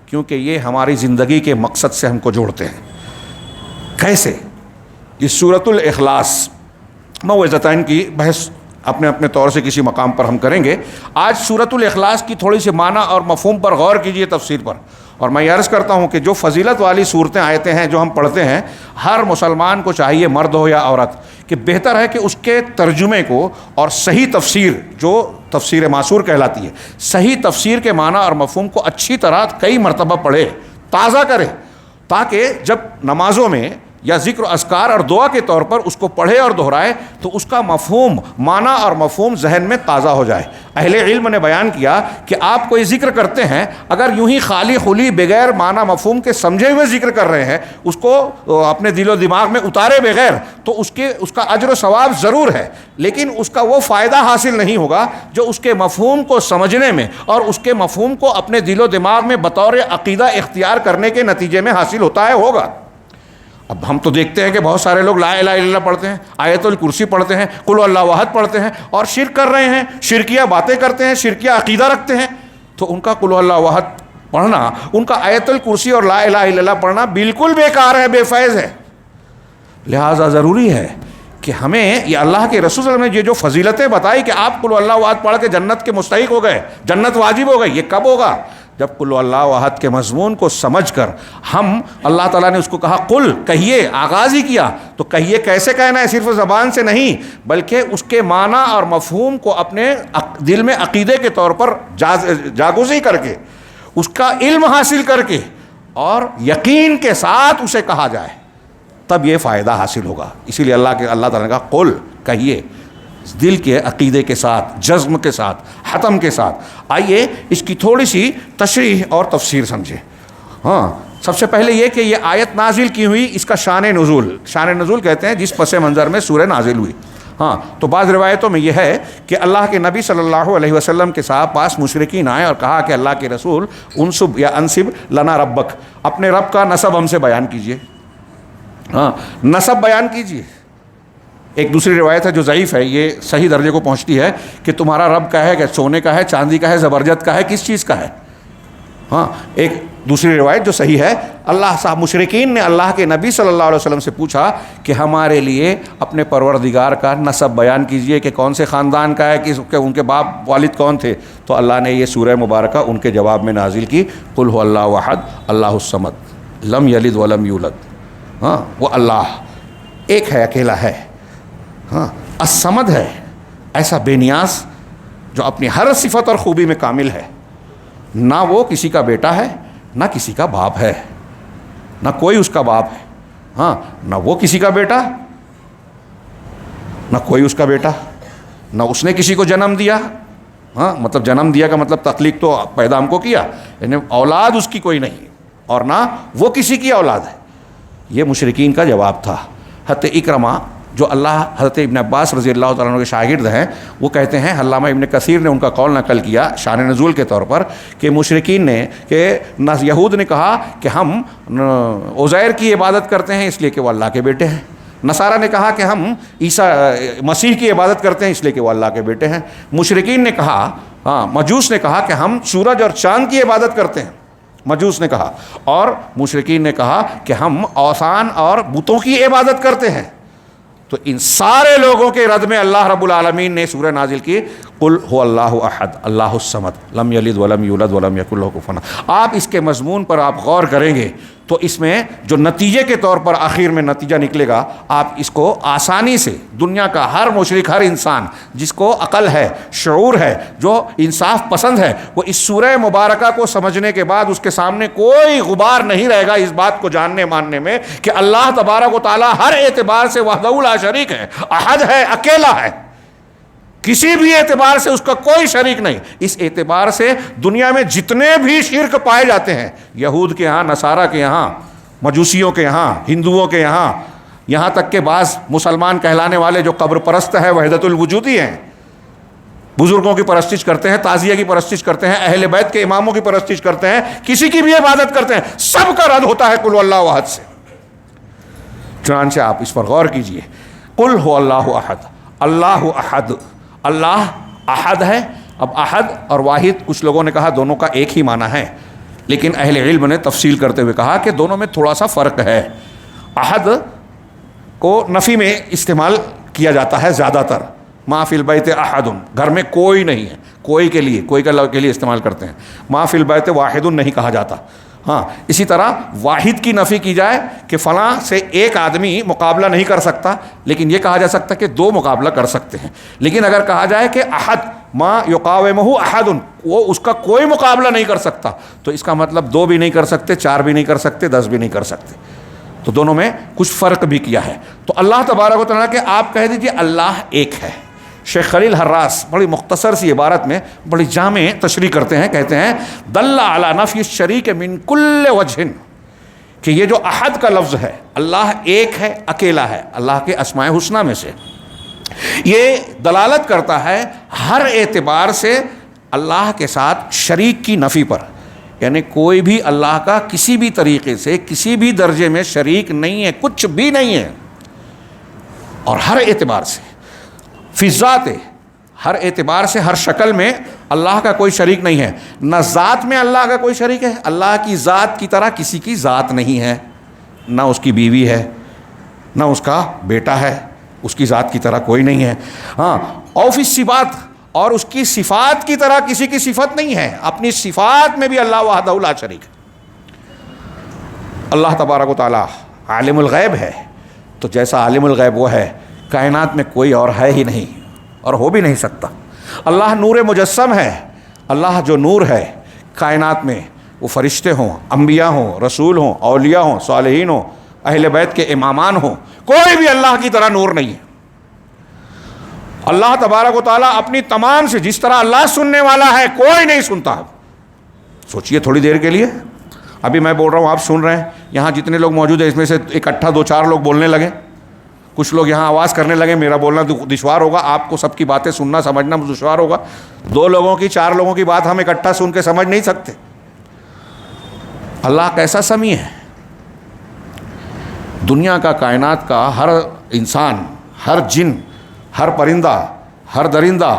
کیونکہ یہ ہماری زندگی کے مقصد سے ہم کو جوڑتے ہیں۔ کیسے؟ یہ سورۃ الاخلاص، موعظتین کی بحث اپنے اپنے طور سے کسی مقام پر ہم کریں گے. آج سورۃ الاخلاص کی تھوڑی سی معنی اور مفہوم پر غور کیجئے, تفسیر پر. اور میں یہ عرض کرتا ہوں کہ جو فضیلت والی صورتیں آیتیں ہیں جو ہم پڑھتے ہیں, ہر مسلمان کو چاہیے, مرد ہو یا عورت, کہ بہتر ہے کہ اس کے ترجمے کو اور صحیح تفسیر, جو تفسیر معصور کہلاتی ہے, صحیح تفسیر کے معنی اور مفہوم کو اچھی طرح کئی مرتبہ پڑھے, تازہ کرے, تاکہ جب نمازوں میں یا ذکر و اذکار اور دعا کے طور پر اس کو پڑھے اور دہرائے تو اس کا مفہوم, معنی اور مفہوم ذہن میں تازہ ہو جائے. اہل علم نے بیان کیا کہ آپ کوئی ذکر کرتے ہیں, اگر یوں ہی خالی خلی بغیر معنی مفہوم کے سمجھے ہوئے ذکر کر رہے ہیں, اس کو اپنے دل و دماغ میں اتارے بغیر, تو اس کا اجر و ثواب ضرور ہے, لیکن اس کا وہ فائدہ حاصل نہیں ہوگا جو اس کے مفہوم کو سمجھنے میں اور اس کے مفہوم کو اپنے دل و دماغ میں بطور عقیدہ اختیار کرنے کے نتیجے میں حاصل ہوتا ہے ہوگا. اب ہم تو دیکھتے ہیں کہ بہت سارے لوگ لا الہ الا اللہ پڑھتے ہیں, آیت الکرسی پڑھتے ہیں, قل اللہ احد پڑھتے ہیں, اور شرک کر رہے ہیں, شرکیہ باتیں کرتے ہیں, شرکیہ عقیدہ رکھتے ہیں. تو ان کا قل اللہ احد پڑھنا, ان کا آیت الکرسی اور لا الہ الا اللہ پڑھنا بالکل بیکار ہے, بے فیض ہے. لہٰذا ضروری ہے کہ ہمیں یہ اللہ کے رسول صلی اللہ علیہ وسلم نے یہ جو فضیلتیں بتائی کہ آپ قل اللہ احد پڑھ کے جنت کے مستحق ہو گئے, جنت واجب ہو گئی, یہ کب ہوگا؟ جب قل اللہ احد کے مضمون کو سمجھ کر ہم, اللہ تعالیٰ نے اس کو کہا قل, کہیے, آغاز ہی کیا, تو کہیے کیسے کہنا ہے, صرف زبان سے نہیں بلکہ اس کے معنی اور مفہوم کو اپنے دل میں عقیدے کے طور پر جاگوزی کر کے, اس کا علم حاصل کر کے اور یقین کے ساتھ اسے کہا جائے, تب یہ فائدہ حاصل ہوگا. اسی لیے اللہ تعالیٰ نے کہا قل, کہیے, دل کے عقیدے کے ساتھ, جزم کے ساتھ, حتم کے ساتھ. آئیے اس کی تھوڑی سی تشریح اور تفسیر سمجھیں. ہاں, سب سے پہلے یہ کہ یہ آیت نازل کی ہوئی, اس کا شان نزول کہتے ہیں جس پس منظر میں سورہ نازل ہوئی. ہاں, تو بعض روایتوں میں یہ ہے کہ اللہ کے نبی صلی اللہ علیہ وسلم کے پاس مشرکین آئے اور کہا کہ اللہ کے رسول انسب یا انسب لنا ربک, اپنے رب کا نسب ہم سے بیان کیجئے. ہاں, نسب بیان کیجئے. ایک دوسری روایت ہے جو ضعیف ہے, یہ صحیح درجے کو پہنچتی ہے کہ تمہارا رب کا ہے, کہ سونے کا ہے, چاندی کا ہے, زبرجد کا ہے, کس چیز کا ہے. ہاں, ایک دوسری روایت جو صحیح ہے, مشرکین نے اللہ کے نبی صلی اللہ علیہ وسلم سے پوچھا کہ ہمارے لیے اپنے پروردگار کا نسب بیان کیجئے کہ کون سے خاندان کا ہے, کہ ان کے باپ والد کون تھے. تو اللہ نے یہ سورہ مبارکہ ان کے جواب میں نازل کی, قل هو اللہ احد اللہ الصمد لم یلد ولم یولد. ہاں, وہ اللہ ایک ہے, اکیلا ہے. ہاں, الصمد ہے, ایسا بے نیاز جو اپنی ہر صفت اور خوبی میں کامل ہے. نہ وہ کسی کا بیٹا ہے, نہ کسی کا باپ ہے, نہ کوئی اس کا باپ ہے. ہاں, نہ وہ کسی کا بیٹا, نہ کوئی اس کا بیٹا, نہ اس نے کسی کو جنم دیا. ہاں, مطلب جنم دیا کا مطلب تخلیق تو پیدا ہم کو کیا, یعنی اولاد اس کی کوئی نہیں, اور نہ وہ کسی کی اولاد ہے. یہ مشرکین کا جواب تھا. حضرت اکرمہ جو حضرت ابن عباس رضی اللہ تعالیٰ عنہ کے شاگرد ہیں, وہ کہتے ہیں, علامہ ابن کثیر نے ان کا قول نقل کیا شان نزول کے طور پر, کہ مشرکین نے, کہ یہود نے کہا کہ ہم عزیر کی عبادت کرتے ہیں اس لیے کہ وہ اللہ کے بیٹے ہیں. نصارہ نے کہا کہ ہم عیسیٰ مسیح کی عبادت کرتے ہیں اس لیے کہ وہ اللہ کے بیٹے ہیں. مشرکین نے کہا, مجوس نے کہا کہ ہم سورج اور چاند کی عبادت کرتے ہیں, مجوس نے کہا. اور مشرکین نے کہا کہ ہم اوثان اور بتوں کی عبادت کرتے ہیں. تو ان سارے لوگوں کے رد میں اللہ رب العالمین نے سورہ نازل کی, قل هو اللہ احد اللہ الصمد لم یلد ولم یولد ولم یکن لہ کفوا احد. آپ اس کے مضمون پر آپ غور کریں گے تو اس میں جو نتیجے کے طور پر آخر میں نتیجہ نکلے گا, آپ اس کو آسانی سے, دنیا کا ہر مشرک, ہر انسان جس کو عقل ہے, شعور ہے, جو انصاف پسند ہے, وہ اس سورہ مبارکہ کو سمجھنے کے بعد اس کے سامنے کوئی غبار نہیں رہے گا اس بات کو جاننے ماننے میں کہ اللہ تبارک و تعالیٰ ہر اعتبار سے وحدہ لا شریک ہے, احد ہے, اکیلا ہے, کسی بھی اعتبار سے اس کا کوئی شریک نہیں. اس اعتبار سے دنیا میں جتنے بھی شرک پائے جاتے ہیں, یہود کے یہاں, نصارہ کے یہاں, مجوسیوں کے یہاں, ہندوؤں کے یہاں, یہاں تک کہ بعض مسلمان کہلانے والے جو قبر پرست ہے, وحدت الوجودی ہیں, بزرگوں کی پرستش کرتے ہیں, تعزیہ کی پرستش کرتے ہیں, اہل بیت کے اماموں کی پرستش کرتے ہیں, کسی کی بھی عبادت کرتے ہیں, سب کا رد ہوتا ہے قل اللہ احد سے. چنانچہ آپ اس پر غور کیجئے, قل هو اللہ احد اللہ احد, اللہ احد ہے. اب احد اور واحد کچھ لوگوں نے کہا دونوں کا ایک ہی معنی ہے, لیکن اہل علم نے تفصیل کرتے ہوئے کہا کہ دونوں میں تھوڑا سا فرق ہے. احد کو نفی میں استعمال کیا جاتا ہے زیادہ تر, ما فی البیت احد، گھر میں کوئی نہیں ہے، کوئی کے لیے، کوئی کے لیے استعمال کرتے ہیں. ما فی البیت واحد نہیں کہا جاتا. ہاں اسی طرح واحد کی نفی کی جائے کہ فلاں سے ایک آدمی مقابلہ نہیں کر سکتا، لیکن یہ کہا جا سکتا کہ دو مقابلہ کر سکتے ہیں. لیکن اگر کہا جائے کہ احد ما یقاومہ احد، وہ اس کا کوئی مقابلہ نہیں کر سکتا، تو اس کا مطلب 2 بھی نہیں کر سکتے، 4 بھی نہیں کر سکتے، 10 بھی نہیں کر سکتے. تو دونوں میں کچھ فرق بھی کیا ہے. تو اللہ تبارک و تعالیٰ کہ آپ کہہ دیجئے اللہ ایک ہے. شیخ خلیل حراس بڑی مختصر سی عبارت میں بڑی جامع تشریح کرتے ہیں، کہتے ہیں دل علی نفی الشریک من کل وجہ، کہ یہ جو احد کا لفظ ہے، اللہ ایک ہے، اکیلا ہے، اللہ کے اسماء حسنہ میں سے، یہ دلالت کرتا ہے ہر اعتبار سے اللہ کے ساتھ شریک کی نفی پر. یعنی کوئی بھی اللہ کا کسی بھی طریقے سے کسی بھی درجے میں شریک نہیں ہے، کچھ بھی نہیں ہے. اور ہر اعتبار سے فی ذات، ہر اعتبار سے ہر شکل میں اللہ کا کوئی شریک نہیں ہے. نہ ذات میں اللہ کا کوئی شریک ہے، اللہ کی ذات کی طرح کسی کی ذات نہیں ہے، نہ اس کی بیوی ہے، نہ اس کا بیٹا ہے، اس کی ذات کی طرح کوئی نہیں ہے. ہاں اور فی الصفات، اور اس کی صفات کی طرح کسی کی صفت نہیں ہے، اپنی صفات میں بھی اللہ وحدہ لا شریک ہے. اللہ تبارک و تعالی عالم الغیب ہے، تو جیسا عالم الغیب وہ ہے، کائنات میں کوئی اور ہے ہی نہیں اور ہو بھی نہیں سکتا. اللہ نور مجسم ہے، اللہ جو نور ہے کائنات میں، وہ فرشتے ہوں، انبیاء ہوں، رسول ہوں، اولیاء ہوں، صالحین ہوں، اہل بیت کے امامان ہوں، کوئی بھی اللہ کی طرح نور نہیں ہے. اللہ تبارک و تعالیٰ اپنی تمام سے، جس طرح اللہ سننے والا ہے کوئی نہیں سنتا. سوچئے تھوڑی دیر کے لیے، ابھی میں بول رہا ہوں، آپ سن رہے ہیں، یہاں جتنے لوگ موجود ہیں اس میں سے اکٹھا 2-4 لوگ بولنے لگے، کچھ لوگ یہاں آواز کرنے لگے، میرا بولنا دشوار ہوگا، آپ کو سب کی باتیں سننا سمجھنا دشوار ہوگا. 2 لوگوں کی 4 لوگوں کی بات ہم اکٹھا سن کے سمجھ نہیں سکتے. اللہ کیسا سمیع ہے. دنیا کا، کائنات کا ہر انسان، ہر جن، ہر پرندہ، ہر درندہ،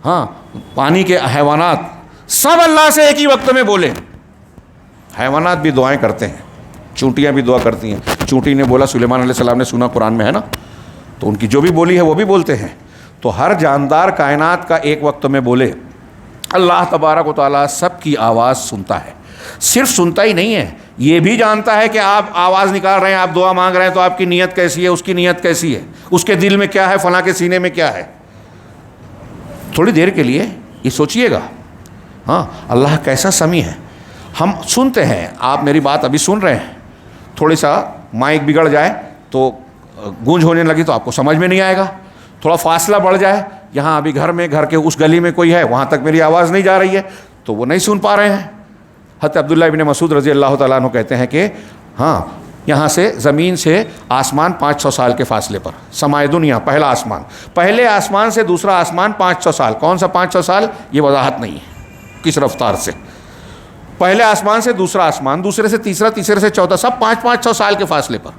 ہاں پانی کے حیوانات، سب اللہ سے ایک ہی وقت میں بولے. حیوانات بھی دعائیں کرتے ہیں، چونٹیاں بھی دعا کرتی ہیں. چونٹی نے بولا، سلیمان علیہ السلام نے سنا قرآن میں ہے نا، تو ان کی جو بھی بولی ہے وہ بھی بولتے ہیں. تو ہر جاندار کائنات کا ایک وقت میں بولے. اللہ تبارک و تعالیٰ سب کی آواز سنتا ہے. صرف سنتا ہی نہیں ہے، یہ بھی جانتا ہے کہ آپ آواز نکال رہے ہیں، آپ دعا مانگ رہے ہیں، تو آپ کی نیت کیسی ہے، اس کی نیت کیسی ہے، اس کے دل میں کیا ہے، فلاں کے سینے میں کیا ہے. تھوڑی دیر کے لیے یہ سوچئے گا، ہاں اللہ کیسا سمیع ہے. ہم سنتے ہیں، آپ میری بات ابھی سن رہے ہیں، تھوڑی سا مائک بگڑ جائے تو گونج ہونے لگی تو آپ کو سمجھ میں نہیں آئے گا. تھوڑا فاصلہ بڑھ جائے، یہاں ابھی گھر کے اس گلی میں کوئی ہے، وہاں تک میری آواز نہیں جا رہی ہے، تو وہ نہیں سن پا رہے ہیں. حضرت عبداللہ ابن مسعود رضی اللہ تعالیٰ عنہ کہتے ہیں کہ ہاں یہاں سے زمین سے آسمان 500 سال کے فاصلے پر، سمائے دنیا پہلا آسمان، پہلے آسمان سے دوسرا آسمان 500 سال. کون سا 500 سال، یہ وضاحت نہیں ہے کس رفتار سے. پہلے آسمان سے دوسرا آسمان، دوسرے سے تیسرا، تیسرے سے چوتھا، سب 500 سال کے فاصلے پر.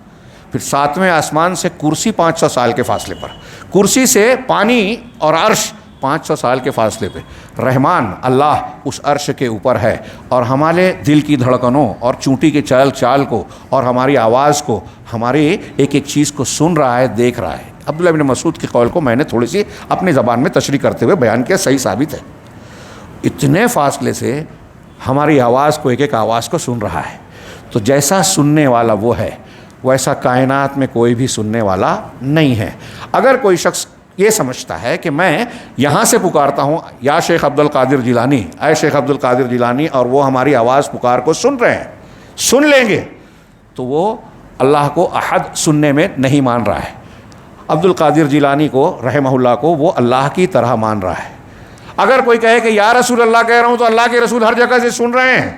پھر 7ویں آسمان سے کرسی 500 سال کے فاصلے پر، کرسی سے پانی اور عرش 500 سال کے فاصلے پہ. رحمان اللہ اس عرش کے اوپر ہے، اور ہمارے دل کی دھڑکنوں اور چونٹی کے چال کو اور ہماری آواز کو، ہماری ایک ایک چیز کو سن رہا ہے، دیکھ رہا ہے. عبداللہ ابن مسعود کے قول کو میں نے تھوڑی سی اپنی زبان میں تشریح کرتے ہوئے بیان کیا، صحیح ثابت ہے. اتنے فاصلے سے ہماری آواز کو، ایک ایک آواز کو سن رہا ہے. تو جیسا سننے والا وہ ہے، ویسا کائنات میں کوئی بھی سننے والا نہیں ہے. اگر کوئی شخص یہ سمجھتا ہے کہ میں یہاں سے پکارتا ہوں، یا شیخ عبد القادر جیلانی، اے شیخ عبد القادر جیلانی، اور وہ ہماری آواز پکار کو سن رہے ہیں، سن لیں گے، تو وہ اللہ کو احد سننے میں نہیں مان رہا ہے. عبد القادر جیلانی کو رحمہ اللہ کو وہ اللہ کی طرح مان رہا ہے. اگر کوئی کہے کہ یا رسول اللہ کہہ رہا ہوں، تو اللہ کے رسول ہر جگہ سے سن رہے ہیں،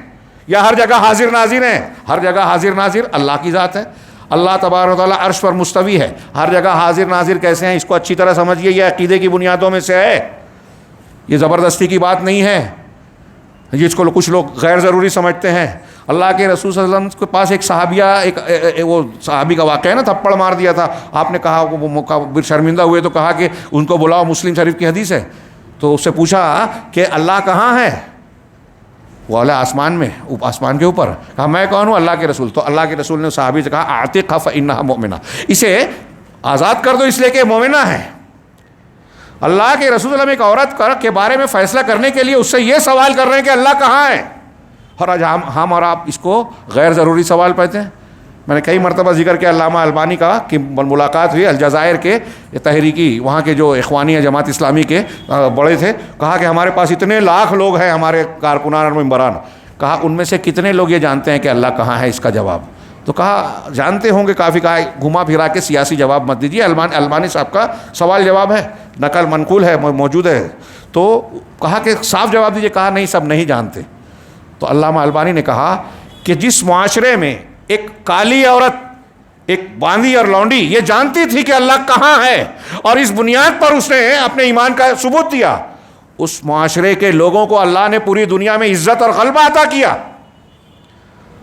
یا ہر جگہ حاضر ناظر ہیں. ہر جگہ حاضر ناظر اللہ کی ذات ہے. اللہ تبارک و تعالیٰ عرش پر مستوی ہے. ہر جگہ حاضر ناظر کیسے ہیں، اس کو اچھی طرح سمجھیے، یہ عقیدے کی بنیادوں میں سے ہے، یہ زبردستی کی بات نہیں ہے جس کو کچھ لوگ غیر ضروری سمجھتے ہیں. اللہ کے رسول صلی اللہ علیہ وسلم کے پاس ایک صحابیہ، وہ صحابی کا واقعہ ہے نا، تھپڑ مار دیا تھا. آپ نے کہا، وہ شرمندہ ہوئے تو کہا کہ ان کو بلاؤ، مسلم شریف کی حدیث ہے. تو اس سے پوچھا کہ اللہ کہاں ہے؟ وہ اعلیٰ آسمان میں، آسمان کے اوپر. کہا میں کون ہوں؟ اللہ کے رسول. تو اللہ کے رسول نے صحابی سے کہا اعتقها فانها مؤمنہ، اسے آزاد کر دو اس لیے کہ مومنہ ہے. اللہ کے رسول اللہ ایک عورت کے بارے میں فیصلہ کرنے کے لیے اس سے یہ سوال کر رہے ہیں کہ اللہ کہاں ہے، اور آج ہم اور آپ اس کو غیر ضروری سوال پاتے ہیں۔ میں نے کئی مرتبہ ذکر کیا علامہ البانی کا کہ ملاقات ہوئی الجزائر کے تحریکی، وہاں کے جو اخوانی جماعت اسلامی کے بڑے تھے، کہا کہ ہمارے پاس اتنے لاکھ لوگ ہیں ہمارے کارکنان اور ممبران، کہا ان میں سے کتنے لوگ یہ جانتے ہیں کہ اللہ کہاں ہے؟ اس کا جواب تو کہا جانتے ہوں گے کافی، کہا گھما پھرا کے سیاسی جواب مت دیجیے، البانی صاحب کا سوال جواب ہے، نقل منقول ہے، موجود ہے، تو کہا کہ صاف جواب دیجیے، کہا نہیں سب نہیں جانتے۔ تو علامہ البانی نے کہا کہ جس معاشرے میں ایک کالی عورت، ایک باندھی اور لونڈی یہ جانتی تھی کہ اللہ کہاں ہے اور اس بنیاد پر اس نے اپنے ایمان کا ثبوت دیا، اس معاشرے کے لوگوں کو اللہ نے پوری دنیا میں عزت اور غلبہ عطا کیا۔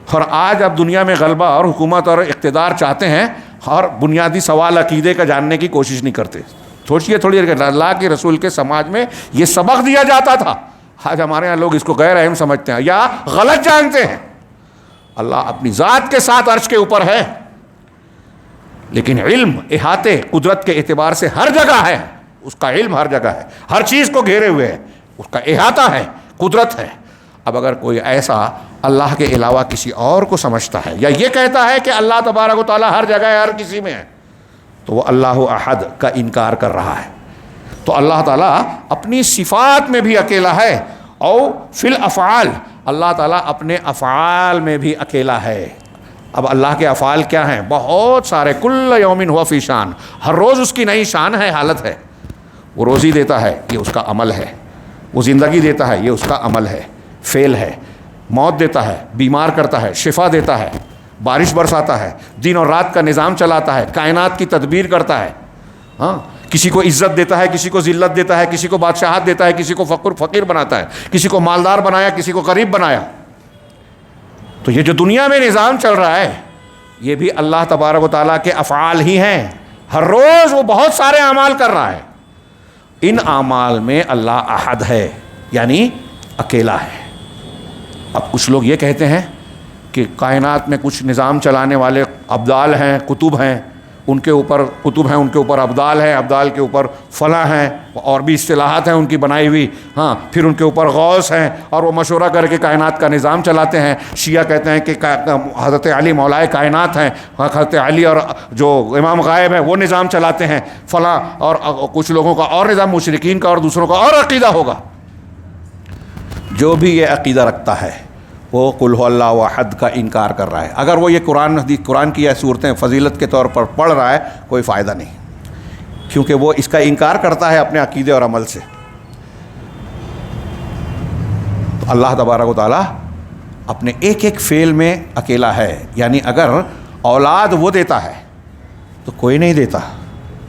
اور آج اب دنیا میں غلبہ اور حکومت اور اقتدار چاہتے ہیں اور بنیادی سوال عقیدے کا جاننے کی کوشش نہیں کرتے۔ سوچئے تھوڑی دیر، اللہ کے رسول کے سماج میں یہ سبق دیا جاتا تھا، آج ہمارے ہاں لوگ اس کو غیر اہم سمجھتے ہیں یا غلط جانتے ہیں۔ اللہ اپنی ذات کے ساتھ عرش کے اوپر ہے، لیکن علم احاطے قدرت کے اعتبار سے ہر جگہ ہے، اس کا علم ہر جگہ ہے، ہر چیز کو گھیرے ہوئے ہے، اس کا احاطہ ہے، قدرت ہے۔ اب اگر کوئی ایسا اللہ کے علاوہ کسی اور کو سمجھتا ہے یا یہ کہتا ہے کہ اللہ تبارک و تعالیٰ ہر جگہ ہے، ہر کسی میں ہے، تو وہ اللہ احد کا انکار کر رہا ہے۔ تو اللہ تعالیٰ اپنی صفات میں بھی اکیلا ہے، اور فی الافعال اللہ تعالیٰ اپنے افعال میں بھی اکیلا ہے۔ اب اللہ کے افعال کیا ہیں؟ بہت سارے، کل یوم ہوا فی شان، ہر روز اس کی نئی شان ہے، حالت ہے۔ وہ روزی دیتا ہے، یہ اس کا عمل ہے، وہ زندگی دیتا ہے، یہ اس کا عمل ہے، فعل ہے، موت دیتا ہے، بیمار کرتا ہے، شفا دیتا ہے، بارش برساتا ہے، دن اور رات کا نظام چلاتا ہے، کائنات کی تدبیر کرتا ہے، ہاں، کسی کو عزت دیتا ہے، کسی کو ذلت دیتا ہے، کسی کو بادشاہت دیتا ہے، کسی کو فقیر بناتا ہے، کسی کو مالدار بنایا، کسی کو غریب بنایا۔ تو یہ جو دنیا میں نظام چل رہا ہے یہ بھی اللہ تبارک و تعالیٰ کے افعال ہی ہیں، ہر روز وہ بہت سارے اعمال کر رہا ہے۔ ان اعمال میں اللہ احد ہے، یعنی اکیلا ہے۔ اب کچھ لوگ یہ کہتے ہیں کہ کائنات میں کچھ نظام چلانے والے ابدال ہیں، کتب ہیں، ان کے اوپر کتب ہیں، ان کے اوپر ابدال ہیں، ابدال کے اوپر فلاں ہیں، اور بھی اصطلاحات ہیں ان کی بنائی ہوئی، ہاں، پھر ان کے اوپر غوث ہیں، اور وہ مشورہ کر کے کائنات کا نظام چلاتے ہیں۔ شیعہ کہتے ہیں کہ حضرت علی مولائے کائنات ہیں، حضرت علی اور جو امام غائب ہیں وہ نظام چلاتے ہیں فلاں، اور کچھ لوگوں کا اور نظام، مشرکین کا اور دوسروں کا اور عقیدہ ہوگا۔ جو بھی یہ عقیدہ رکھتا ہے وہ قل هو اللہ احد کا انکار کر رہا ہے۔ اگر وہ یہ قرآن کی یہ صورتیں فضیلت کے طور پر پڑھ رہا ہے کوئی فائدہ نہیں، کیونکہ وہ اس کا انکار کرتا ہے اپنے عقیدے اور عمل سے۔ تو اللہ تبارک و تعالیٰ اپنے ایک ایک فعل میں اکیلا ہے، یعنی اگر اولاد وہ دیتا ہے تو کوئی نہیں دیتا۔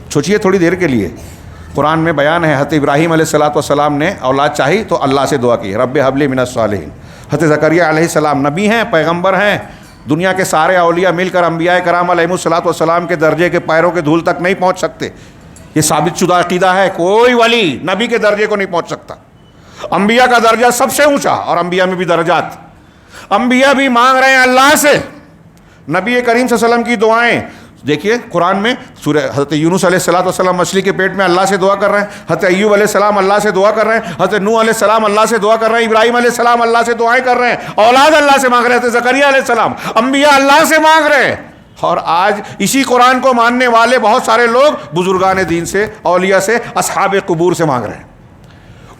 سوچئے تھوڑی دیر کے لیے، قرآن میں بیان ہے حضرت ابراہیم علیہ السلام نے اولاد چاہی تو اللہ سے دعا کی، رب ہب لی من الصالحین۔ حضرت زکریا علیہ السلام نبی ہیں، پیغمبر ہیں، دنیا کے سارے اولیاء مل کر انبیاء کرام علیہ السلام کے درجے کے پیروں کے دھول تک نہیں پہنچ سکتے۔ یہ ثابت شدہ عقیدہ ہے، کوئی ولی نبی کے درجے کو نہیں پہنچ سکتا۔ انبیاء کا درجہ سب سے اونچا، اور انبیاء میں بھی درجات، انبیاء بھی مانگ رہے ہیں اللہ سے۔ نبی کریم صلی اللہ علیہ وسلم کی دعائیں دیکھیے قرآن میں، سورہ حضرت یونس علیہ السلام مچھلی کے پیٹ میں اللہ سے دعا کر رہے ہیں، حضرت ایوب علیہ السلام اللہ سے دعا کر رہے ہیں، حضرت نوح علیہ السلام اللہ سے دعا کر رہے ہیں، ابراہیم علیہ السلام اللہ سے دعائیں کر رہے ہیں، اولاد اللہ سے مانگ رہے ہیں، حضرت زکریا علیہ السلام، انبیاء اللہ سے مانگ رہے ہیں۔ اور آج اسی قرآن کو ماننے والے بہت سارے لوگ بزرگان دین سے، اولیاء سے، اصحاب قبور سے مانگ رہے ہیں،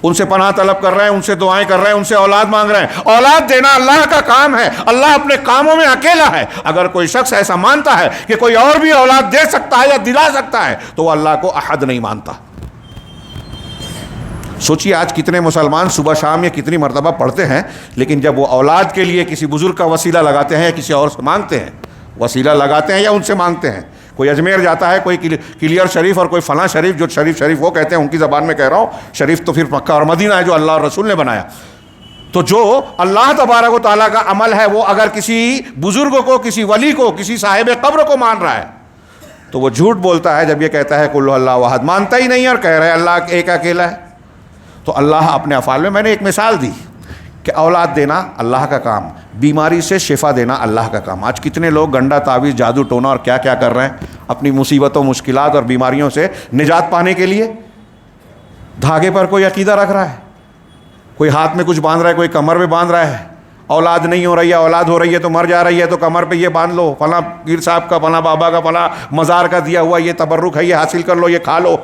ان سے پناہ طلب کر رہے ہیں، ان سے دعائیں کر رہے ہیں، ان سے اولاد مانگ رہے ہیں۔ اولاد دینا اللہ کا کام ہے، اللہ اپنے کاموں میں اکیلا ہے۔ اگر کوئی شخص ایسا مانتا ہے کہ کوئی اور بھی اولاد دے سکتا ہے یا دلا سکتا ہے تو وہ اللہ کو احد نہیں مانتا۔ سوچیے آج کتنے مسلمان صبح شام یہ کتنی مرتبہ پڑھتے ہیں، لیکن جب وہ اولاد کے لیے کسی بزرگ کا وسیلہ لگاتے ہیں یا کسی اور سے مانگتے ہیں، وسیلہ لگاتے ہیں یا ان سے مانگتے ہیں، کوئی اجمیر جاتا ہے، کوئی کلیئر شریف اور کوئی فلاں شریف، جو شریف وہ کہتے ہیں، ان کی زبان میں کہہ رہا ہوں، شریف تو پھر مکہ اور مدینہ ہے جو اللہ اور رسول نے بنایا۔ تو جو اللہ تبارک و تعالیٰ کا عمل ہے وہ اگر کسی بزرگ کو، کسی ولی کو، کسی صاحب قبر کو مان رہا ہے تو وہ جھوٹ بولتا ہے جب یہ کہتا ہے قل اللہ احد، مانتا ہی نہیں اور کہہ رہا ہے اللہ ایک اکیلا ہے۔ تو اللہ اپنے افعال میں نے ایک مثال دی کہ اولاد دینا اللہ کا کام، بیماری سے شفا دینا اللہ کا کام۔ آج کتنے لوگ گنڈا تعویذ، جادو ٹونا اور کیا کیا کر رہے ہیں اپنی مصیبتوں، مشکلات اور بیماریوں سے نجات پانے کے لیے۔ دھاگے پر کوئی عقیدہ رکھ رہا ہے، کوئی ہاتھ میں کچھ باندھ رہا ہے، کوئی کمر میں باندھ رہا ہے، اولاد نہیں ہو رہی ہے، اولاد ہو رہی ہے تو مر جا رہی ہے تو کمر پہ یہ باندھ لو، فلاں پیر صاحب کا، فلاں بابا کا، فلاں مزار کا دیا ہوا یہ تبرک ہے، یہ حاصل کر لو، یہ کھا لو۔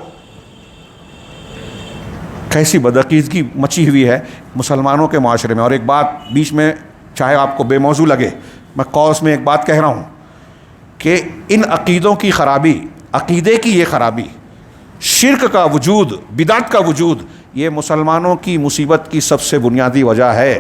کیسی بدعقیدگی مچی ہوئی ہے مسلمانوں کے معاشرے میں۔ اور ایک بات بیچ میں، چاہے آپ کو بے موضوع لگے، میں قوس میں ایک بات کہہ رہا ہوں کہ ان عقیدوں کی خرابی، عقیدے کی یہ خرابی، شرک کا وجود، بدعت کا وجود، یہ مسلمانوں کی مصیبت کی سب سے بنیادی وجہ ہے۔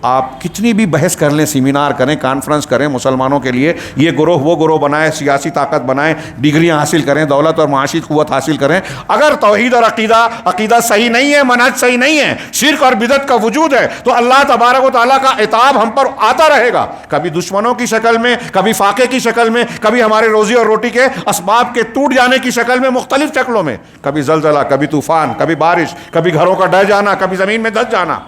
آپ کتنی بھی بحث کر لیں، سیمینار کریں، کانفرنس کریں مسلمانوں کے لیے، یہ گروہ وہ گروہ بنائیں، سیاسی طاقت بنائیں، ڈگریاں حاصل کریں، دولت اور معاشی قوت حاصل کریں، اگر توحید اور عقیدہ صحیح نہیں ہے، منہج صحیح نہیں ہے، شرک اور بدعت کا وجود ہے، تو اللہ تبارک و تعالیٰ کا عتاب ہم پر آتا رہے گا، کبھی دشمنوں کی شکل میں، کبھی فاقے کی شکل میں، کبھی ہمارے روزی اور روٹی کے اسباب کے ٹوٹ جانے کی شکل میں، مختلف شکلوں میں، کبھی زلزلہ، کبھی طوفان، کبھی بارش، کبھی گھروں کا ڈہ جانا، کبھی زمین میں دھس جانا۔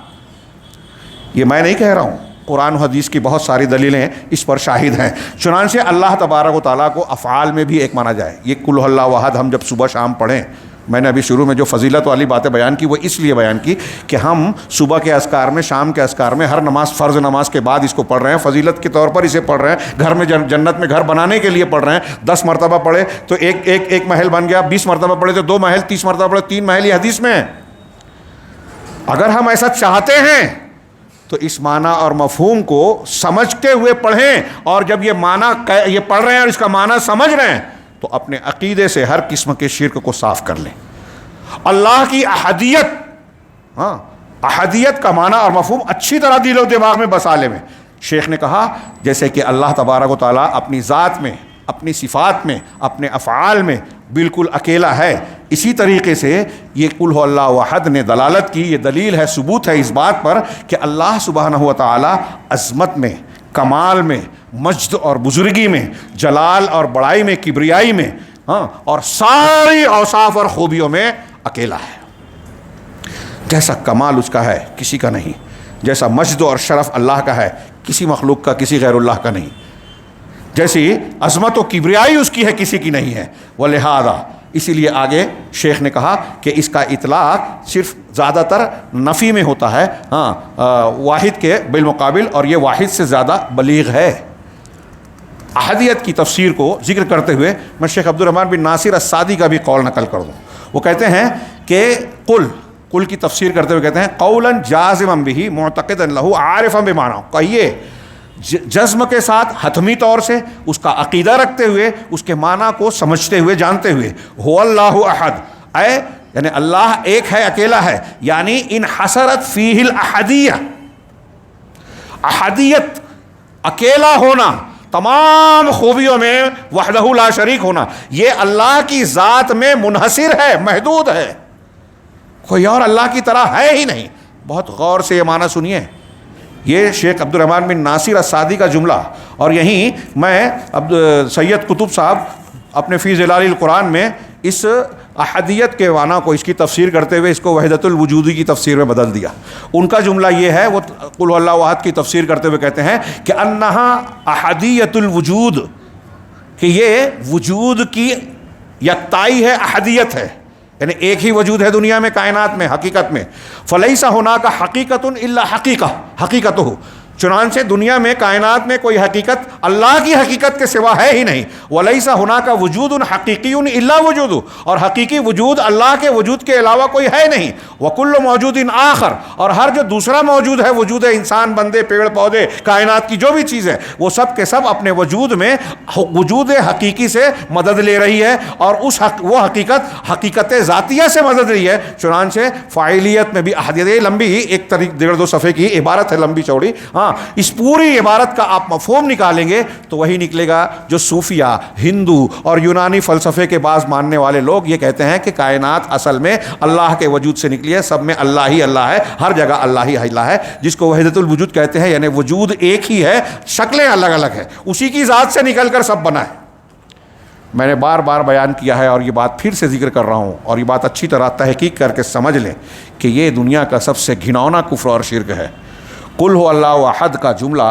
یہ میں نہیں کہہ رہا ہوں، قرآن و حدیث کی بہت ساری دلیلیں اس پر شاہد ہیں۔ چنانچہ اللہ تبارک و تعالیٰ کو افعال میں بھی ایک مانا جائے۔ یہ قل هو اللہ احد ہم جب صبح شام پڑھیں، میں نے ابھی شروع میں جو فضیلت والی باتیں بیان کی وہ اس لیے بیان کی کہ ہم صبح کے اذکار میں، شام کے اذکار میں، ہر نماز، فرض نماز کے بعد اس کو پڑھ رہے ہیں، فضیلت کے طور پر اسے پڑھ رہے ہیں، گھر میں جنت میں گھر بنانے کے لیے پڑھ رہے ہیں۔ 10 مرتبہ پڑھے تو ایک محل بن گیا، 20 مرتبہ پڑھے تو 2 محل، 30 مرتبہ پڑھے 3 محل، یہ حدیث میں ہے۔ اگر ہم ایسا چاہتے ہیں تو اس معنی اور مفہوم کو سمجھتے ہوئے پڑھیں، اور جب یہ معنی یہ پڑھ رہے ہیں اور اس کا معنی سمجھ رہے ہیں تو اپنے عقیدے سے ہر قسم کے شرک کو صاف کر لیں۔ اللہ کی احدیت، احدیت کا معنی اور مفہوم اچھی طرح دل و دماغ میں بسا لیں۔ میں شیخ نے کہا جیسے کہ اللہ تبارک و تعالیٰ اپنی ذات میں، اپنی صفات میں، اپنے افعال میں بالکل اکیلا ہے، اسی طریقے سے یہ قل هو اللہ احد نے دلالت کی، یہ دلیل ہے، ثبوت ہے اس بات پر کہ اللہ سبحانہ و تعالی عظمت میں، کمال میں، مجد اور بزرگی میں، جلال اور بڑائی میں، کبریائی میں، اور ساری اوصاف اور خوبیوں میں اکیلا ہے۔ جیسا کمال اس کا ہے کسی کا نہیں، جیسا مجد اور شرف اللہ کا ہے کسی مخلوق کا، کسی غیر اللہ کا نہیں، جیسی عظمت و کبریائی اس کی ہے کسی کی نہیں ہے۔ ولہذا اسی لیے آگے شیخ نے کہا کہ اس کا اطلاق صرف زیادہ تر نفی میں ہوتا ہے، واحد کے بالمقابل، اور یہ واحد سے زیادہ بلیغ ہے۔ احدیت کی تفسیر کو ذکر کرتے ہوئے میں شیخ عبد الرحمن بن ناصر السعدی کا بھی قول نقل کر دوں۔ وہ کہتے ہیں کہ قل کی تفسیر کرتے ہوئے کہتے ہیں قولا جازما به معتقدا له عارفا بمعنى، کہیے جزم کے ساتھ، حتمی طور سے اس کا عقیدہ رکھتے ہوئے، اس کے معنی کو سمجھتے ہوئے، جانتے ہوئے، هو اللہ احد، یعنی اللہ ایک ہے، اکیلا ہے، یعنی انحصرت فیہ الاحدیہ، احدیت، اکیلا ہونا، تمام خوبیوں میں وحدہ لا شریک ہونا، یہ اللہ کی ذات میں منحصر ہے، محدود ہے، کوئی اور اللہ کی طرح ہے ہی نہیں۔ بہت غور سے یہ معنی سنیے، یہ شیخ عبد الرحمن بن ناصر السعدی کا جملہ، اور یہیں میں سید قطب صاحب اپنے فی ظلال القرآن میں اس احدیت کے معنی کو، اس کی تفسیر کرتے ہوئے اس کو وحدت الوجودی کی تفسیر میں بدل دیا۔ ان کا جملہ یہ ہے، وہ قل اللہ احد کی تفسیر کرتے ہوئے کہتے ہیں کہ انہا احدیت الوجود، کہ یہ وجود کی یکتائی ہے، احدیت ہے، یعنی ایک ہی وجود ہے دنیا میں، کائنات میں، حقیقت میں۔ فلیس ہناک حقیقت الا حقیقہ حقیقتہ، چنانچہ دنیا میں، کائنات میں کوئی حقیقت اللہ کی حقیقت کے سوا ہے ہی نہیں۔ ولیس ہناک وجود حقیقی الا وجود، اور حقیقی وجود اللہ کے وجود کے علاوہ کوئی ہے نہیں۔ وکل موجود آخر، اور ہر جو دوسرا موجود ہے، وجود انسان، بندے، پیڑ پودے، کائنات کی جو بھی چیز ہے، وہ سب کے سب اپنے وجود میں وجود حقیقی سے مدد لے رہی ہے، اور وہ حقیقت ذاتیہ سے مدد رہی ہے۔ چنانچہ فاعلیت میں بھی احدیت، لمبی ایک 1.5-2 صفحے کی عبارت ہے، لمبی چوڑی، اس پوری عبارت کا آپ مفہوم نکالیں گے تو وہی نکلے گا جو صوفیہ، ہندو اور یونانی فلسفے کے بعض ماننے والے لوگ یہ کہتے ہیں کہ کائنات اصل میں اللہ کے وجود سے نکلی ہے، سب میں اللہ ہی اللہ ہے، ہر جگہ اللہ ہی اللہ ہے، جس کو وحدت الوجود کہتے ہیں، یعنی وجود ایک ہی ہے، شکلیں الگ الگ ہیں، اسی کی ذات سے نکل کر سب بنا ہے۔ میں نے بار بار بیان کیا ہے اور یہ بات پھر سے ذکر کر رہا ہوں، اور یہ بات اچھی طرح تحقیق کر کے سمجھ لیں کہ یہ دنیا کا سب سے گھناؤنا کفر اور شرک ہے۔ قل هو اللہ احد کا جملہ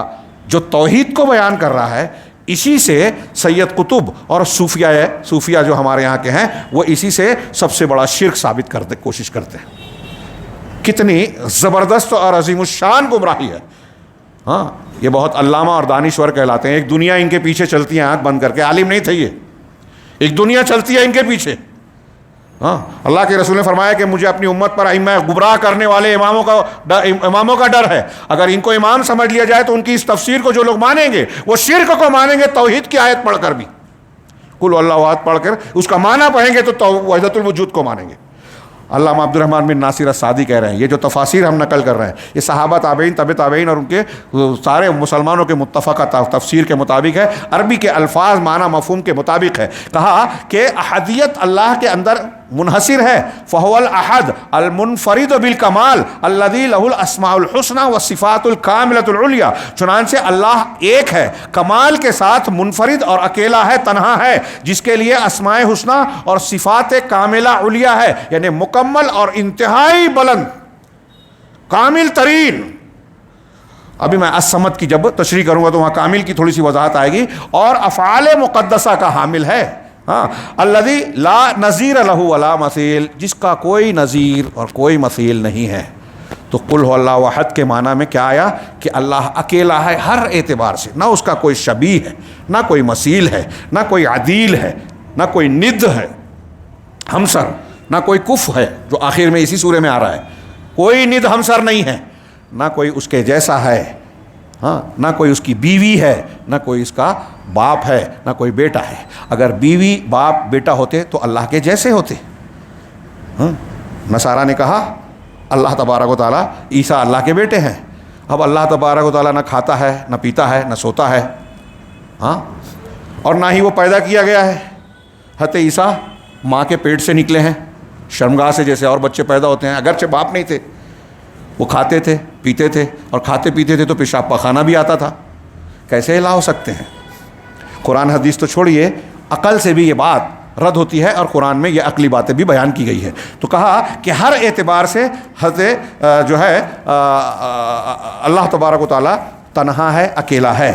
جو توحید کو بیان کر رہا ہے، اسی سے سید قطب اور صوفیہ جو ہمارے یہاں کے ہیں وہ اسی سے سب سے بڑا شرک ثابت کرتے کوشش کرتے ہیں. کتنی زبردست اور عظیم الشان گمراہی ہے. ہاں یہ بہت علامہ اور دانشور کہلاتے ہیں. ایک دنیا ان کے پیچھے چلتی ہے آنکھ بند کر کے. عالم نہیں تھے یہ, ایک دنیا چلتی ہے ان کے پیچھے. ہاں اللہ کے رسول نے فرمایا کہ مجھے اپنی امت پر ائمہ گمراہ کرنے والے اماموں کا ڈر ہے. اگر ان کو امام سمجھ لیا جائے تو ان کی اس تفسیر کو جو لوگ مانیں گے وہ شرک کو مانیں گے, توحید کی آیت پڑھ کر بھی, قل اللہ احد پڑھ کر اس کا معنی پڑھیں گے تو وحدت الوجود کو مانیں گے. علامہ عبد الرحمن بن ناصر السعدی کہہ رہے ہیں, یہ جو تفاسیر ہم نقل کر رہے ہیں یہ صحابہ تابعین طب تابعین اور ان کے سارے مسلمانوں کے متفقہ تفسیر کے مطابق ہے, عربی کے الفاظ معنی مفہوم کے مطابق ہے. کہا کہ احدیت اللہ کے اندر منحصر ہے, فہو الاحد المنفرد بالکمال الذی لہ الاسماء الحسنى والصفات الکاملۃ العلیٰ. چنانچہ اللہ ایک ہے, کمال کے ساتھ منفرد اور اکیلا ہے, تنہا ہے, جس کے لیے اسماء حسنہ اور صفات کاملہ علیٰ ہے, یعنی مکمل اور انتہائی بلند کامل ترین. ابھی میں الصمد کی جب تشریح کروں گا تو وہاں کامل کی تھوڑی سی وضاحت آئے گی. اور افعال مقدسہ کا حامل ہے. ہاں الذی لا نظیر لہ ولا مثیل, جس کا کوئی نظیر اور کوئی مثیل نہیں ہے. تو قل هو اللہ احد کے معنی میں کیا آیا کہ اللہ اکیلا ہے ہر اعتبار سے, نہ اس کا کوئی شبیہ ہے, نہ کوئی مثیل ہے, نہ کوئی عدیل ہے, نہ کوئی ند ہے ہمسر, نہ کوئی کف ہے جو آخر میں اسی سورے میں آ رہا ہے. کوئی ند ہمسر نہیں ہے, نہ کوئی اس کے جیسا ہے, ہاں نہ کوئی اس کی بیوی ہے, نہ کوئی اس کا باپ ہے, نہ کوئی بیٹا ہے. اگر بیوی باپ بیٹا ہوتے تو اللہ کے جیسے ہوتے. نصارہ نے کہا اللہ تبارک و تعالیٰ عیسیٰ اللہ کے بیٹے ہیں. اب اللہ تبارک و تعالیٰ نہ کھاتا ہے, نہ پیتا ہے, نہ سوتا ہے, ہاں اور نہ ہی وہ پیدا کیا گیا ہے. حضرت عیسیٰ ماں کے پیٹ سے نکلے ہیں, شرمگاہ سے, جیسے اور بچے پیدا ہوتے ہیں. اگرچہ باپ نہیں تھے, وہ کھاتے تھے, پیتے تھے, اور کھاتے پیتے تھے تو پیشاب پخانہ بھی آتا تھا. کیسے الہ ہو سکتے ہیں؟ قرآن حدیث تو چھوڑیے, عقل سے بھی یہ بات رد ہوتی ہے, اور قرآن میں یہ عقلی باتیں بھی بیان کی گئی ہے. تو کہا کہ ہر اعتبار سے حضرت جو ہے اللہ تبارک و تعالیٰ تنہا ہے, اکیلا ہے.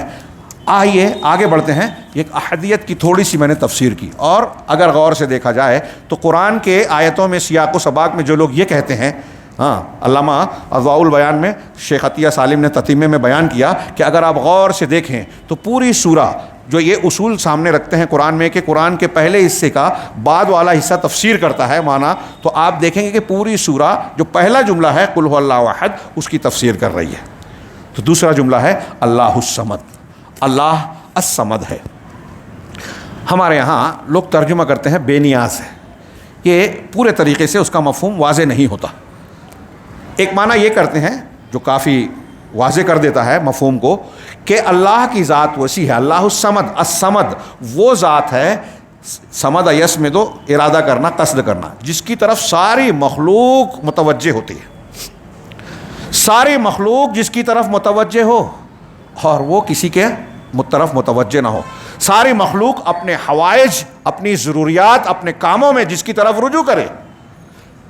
آئیے آگے بڑھتے ہیں. ایک احدیت کی تھوڑی سی میں نے تفسیر کی, اور اگر غور سے دیکھا جائے تو قرآن کے آیتوں میں سیاق و سباق میں جو لوگ یہ کہتے ہیں, ہاں علامہ اضواء البیان میں شیخ عطیہ سالم نے تتمہ میں بیان کیا کہ اگر آپ غور سے دیکھیں تو پوری سورہ جو یہ اصول سامنے رکھتے ہیں قرآن میں کہ قرآن کے پہلے حصے کا بعد والا حصہ تفسیر کرتا ہے معنی, تو آپ دیکھیں گے کہ پوری سورہ جو پہلا جملہ ہے قل هو اللہ احد, اس کی تفسیر کر رہی ہے. تو دوسرا جملہ ہے اللہ الصمد, اللہ الصمد ہے. ہمارے یہاں لوگ ترجمہ کرتے ہیں بے نیاز ہے. یہ پورے طریقے سے اس کا مفہوم واضح نہیں ہوتا. ایک معنی یہ کرتے ہیں جو کافی واضح کر دیتا ہے مفہوم کو, کہ اللہ کی ذات وسیع ہے. اللہ الصمد, الصمد وہ ذات ہے, صمد یس میں تو ارادہ کرنا, قصد کرنا, جس کی طرف ساری مخلوق متوجہ ہوتی ہے. ساری مخلوق جس کی طرف متوجہ ہو اور وہ کسی کے طرف متوجہ نہ ہو. ساری مخلوق اپنے حوائج, اپنی ضروریات, اپنے کاموں میں جس کی طرف رجوع کرے,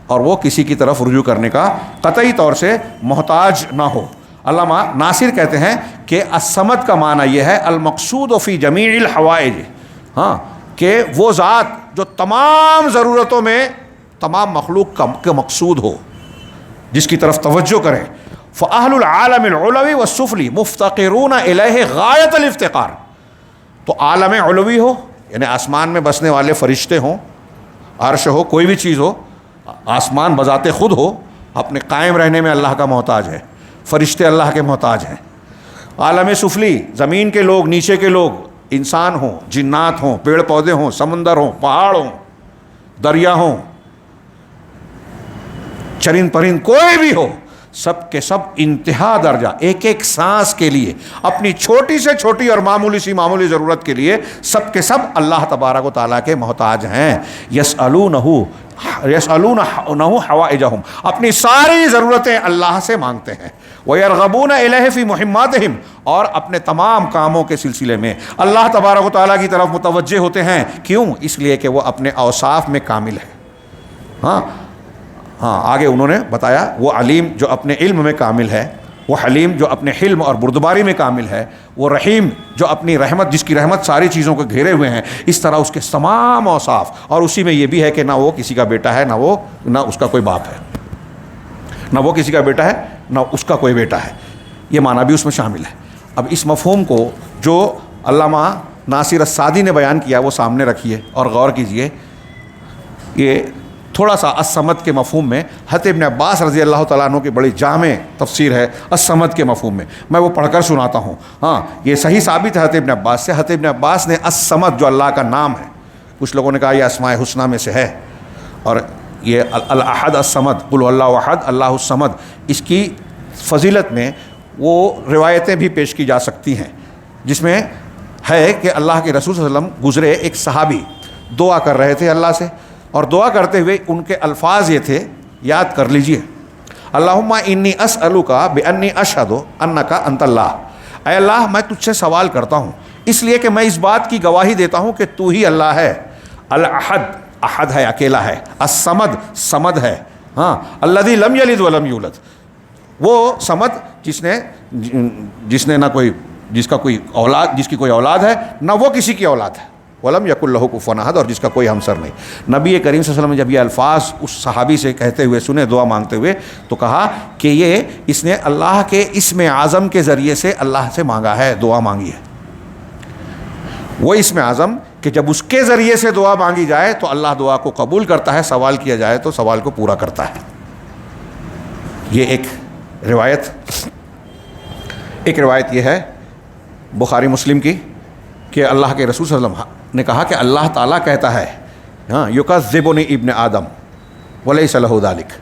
اور وہ کسی کی طرف رجوع کرنے کا قطعی طور سے محتاج نہ ہو. علامہ ناصر کہتے ہیں کہ الصمد کا معنی یہ ہے المقصود فی جمیع الحوائج, ہاں کہ وہ ذات جو تمام ضرورتوں میں تمام مخلوق کا مقصود ہو, جس کی طرف توجہ کریں. فاہل العالم العلوی والسفلی مفتقرون الیہ غایت الافتقار. تو عالم علوی ہو یعنی آسمان میں بسنے والے فرشتے ہوں, عرش ہو, کوئی بھی چیز ہو, آسمان بذات خود ہو, اپنے قائم رہنے میں اللہ کا محتاج ہے, فرشتے اللہ کے محتاج ہیں. عالم سفلی زمین کے لوگ, نیچے کے لوگ, انسان ہوں, جنات ہوں, پیڑ پودے ہوں, سمندر ہوں, پہاڑ ہوں, دریا ہوں, چرند پرند کوئی بھی ہو, سب کے سب انتہا درجہ ایک ایک سانس کے لیے, اپنی چھوٹی سے چھوٹی اور معمولی سی معمولی ضرورت کے لیے سب کے سب اللہ تبارک و تعالیٰ کے محتاج ہیں. یسألونہ حوائجہم, اپنی ساری ضرورتیں اللہ سے مانگتے ہیں. وَيَرْغَبُونَ إِلَيْهِ فِي مُحِمَّاتِهِمْ, اور اپنے تمام کاموں کے سلسلے میں اللہ تبارک و تعالیٰ کی طرف متوجہ ہوتے ہیں. کیوں؟ اس لیے کہ وہ اپنے اوصاف میں کامل ہے. ہاں آگے انہوں نے بتایا وہ علیم جو اپنے علم میں کامل ہے, وہ حلیم جو اپنے حلم اور بردباری میں کامل ہے، وہ رحیم جو اپنی رحمت، جس کی رحمت ساری چیزوں کو گھیرے ہوئے ہیں، اس طرح اس کے تمام اوصاف، اور اسی میں یہ بھی ہے کہ نہ وہ کسی کا بیٹا ہے، نہ اس کا کوئی باپ ہے، نہ وہ کسی کا بیٹا ہے نہ اس کا کوئی بیٹا ہے، یہ معنی بھی اس میں شامل ہے۔ اب اس مفہوم کو جو علامہ ناصر السعدی نے بیان کیا وہ سامنے رکھیے اور غور کیجئے۔ یہ تھوڑا سا الصمد کے مفہوم میں حضرت ابن عباس رضی اللہ تعالیٰ عنہ کی بڑی جامع تفسیر ہے الصمد کے مفہوم میں وہ پڑھ کر سناتا ہوں۔ ہاں، یہ صحیح ثابت ہے حضرت ابن عباس سے۔ حضرت ابن عباس نے الصمد جو اللہ کا نام ہے، کچھ لوگوں نے کہا یہ اسماء حسنہ میں سے ہے، اور یہ الاحد الصمد، قل اللہ احد اللہ الصمد، اس کی فضیلت میں وہ روایتیں بھی پیش کی جا سکتی ہیں، جس میں ہے کہ اللہ کے رسول صلی اللہ علیہ وسلم گزرے، ایک صحابی دعا کر رہے تھے اللہ سے، اور دعا کرتے ہوئے ان کے الفاظ یہ تھے، یاد کر لیجئے، اللہم انی اسألک بانی اشہد انک انت اللہ، اے اللہ میں تجھ سے سوال کرتا ہوں اس لیے کہ میں اس بات کی گواہی دیتا ہوں کہ تو ہی اللہ ہے، الاحد، احد ہے، اکیلا ہے، الصمد، صمد ہے، ہاں، الذی لم یلد ولم یولد، وہ صمد جس نے نہ کوئی، جس کا کوئی اولاد، جس کی کوئی اولاد ہے نہ وہ کسی کی اولاد ہے، ولم یکن لہ کفوا احد، اور جس کا کوئی ہمسر نہیں۔ نبی کریم صلی اللہ علیہ وسلم نے جب یہ الفاظ اس صحابی سے کہتے ہوئے سنے، دعا مانگتے ہوئے، تو کہا کہ یہ اس نے اللہ کے اسم اعظم کے ذریعے سے اللہ سے مانگا ہے، دعا مانگی ہے۔ وہ اسم اعظم کہ جب اس کے ذریعے سے دعا مانگی جائے تو اللہ دعا کو قبول کرتا ہے، سوال کیا جائے تو سوال کو پورا کرتا ہے۔ یہ ایک روایت یہ ہے بخاری مسلم کی کہ اللہ کے رسول صلی اللہ علیہ وسلم نے کہا کہ اللہ تعالیٰ کہتا ہے، ہاں، یکذبنی ابن آدم ولیس لہ ذلک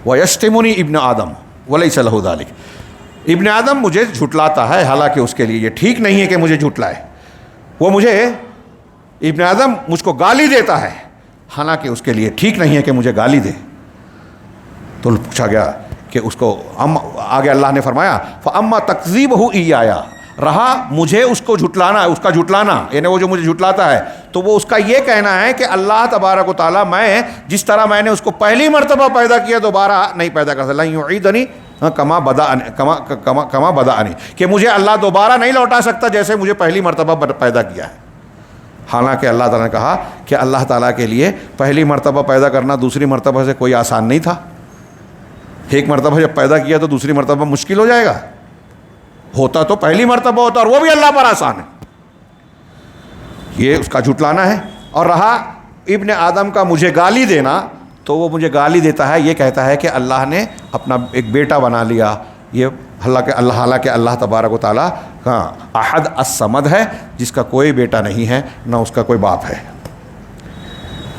ویشتمنی ابن آدم ولیس لہ ذلک، ابن آدم مجھے جھٹلاتا ہے حالانکہ اس کے لیے یہ ٹھیک نہیں ہے کہ مجھے جھٹلائے، ابن آدم مجھ کو گالی دیتا ہے حالانکہ اس کے لیے ٹھیک نہیں ہے کہ مجھے گالی دے۔ تو پوچھا گیا کہ اس کو آگے اللہ نے فرمایا فَأَمَّا تَكْذِيبُهُ إِيَّايَ، رہا مجھے اس کو جھٹلانا، اس کا جھٹلانا، یعنی وہ جو مجھے جھٹلاتا ہے، تو وہ اس کا یہ کہنا ہے کہ اللہ تبارک و تعالیٰ، میں جس طرح میں نے اس کو پہلی مرتبہ پیدا کیا دوبارہ نہیں پیدا کر سکتا، لن یعیدنی کما بدأنی، کہ مجھے اللہ دوبارہ نہیں لوٹا سکتا جیسے مجھے پہلی مرتبہ پیدا کیا ہے۔ حالانکہ اللہ تعالیٰ نے کہا کہ اللہ تعالیٰ کے لیے پہلی مرتبہ پیدا کرنا دوسری مرتبہ سے کوئی آسان نہیں تھا۔ ایک مرتبہ جب پیدا کیا تو دوسری مرتبہ مشکل ہو جائے گا، ہوتا تو پہلی مرتبہ ہوتا، اور وہ بھی اللہ پر آسان ہے۔ یہ اس کا جھٹلانا ہے۔ اور رہا ابن آدم کا مجھے گالی دینا، تو وہ مجھے گالی دیتا ہے، یہ کہتا ہے کہ اللہ نے اپنا ایک بیٹا بنا لیا۔ یہ حالانکہ اللہ تبارک و تعالیٰ کا احد الصمد ہے، جس کا کوئی بیٹا نہیں ہے نہ اس کا کوئی باپ ہے۔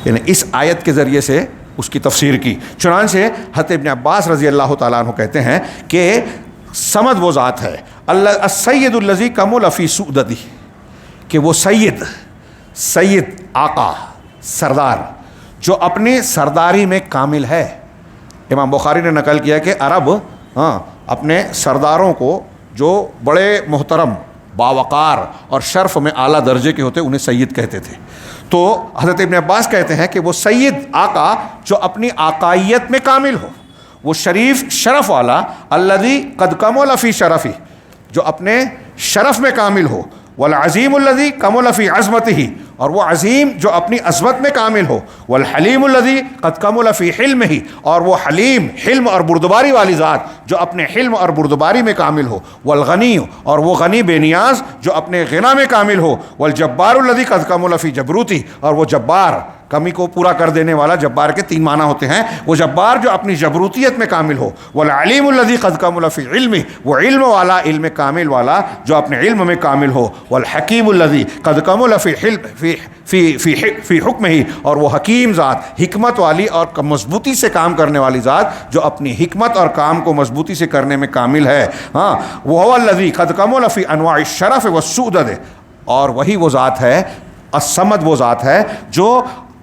یعنی اس آیت کے ذریعے سے اس کی تفسیر کی۔ چنانچہ حضرت ابن عباس رضی اللہ تعالیٰ عنہ کہتے ہیں کہ صمد وہ ذات ہے، السید الذی کمل فی سؤددہ، کہ وہ سید، آقا، سردار، جو اپنی سرداری میں کامل ہے۔ امام بخاری نے نقل کیا کہ عرب اپنے سرداروں کو جو بڑے محترم، باوقار اور شرف میں اعلیٰ درجے کے ہوتے انہیں سید کہتے تھے۔ تو حضرت ابن عباس کہتے ہیں کہ وہ سید، آقا، جو اپنی آقائیت میں کامل ہو، وہ شریف، شرف والا، الذی قد کمل فی شرفہ، جو اپنے شرف میں کامل ہو، والعظیم الذی کمل فی عظمتہ، اور وہ عظیم جو اپنی عظمت میں کامل ہو، والحلیم الذی قد کمل فی حلمہ، اور وہ حلیم، حلم اور بردباری والی ذات جو اپنے حلم اور بردباری میں کامل ہو، والغنی، اور وہ غنی بے نیاز جو اپنے غنا میں کامل ہو، والجبار الذی قد کمل فی جبروتہ، اور وہ جبار، کمی کو پورا کر دینے والا، جبار کے 3 معنی ہوتے ہیں، وہ جبار جو اپنی جبروتیت میں کامل ہو، والعلیم الذی قد کمل فی علمہ، وہ علم والا، علم کامل والا جو اپنے علم میں کامل ہو، والحکیم الذی قد کمل فی حکمہ، اور وہ حکیم ذات، حکمت والی اور مضبوطی سے کام کرنے والی ذات جو اپنی حکمت اور کام کو مضبوطی سے کرنے میں کامل ہے۔ ہاں، وہ الذی قد کمل فی انواع الشرف والسؤدد، اور وہی وہ ذات ہے، الصمد وہ ذات ہے جو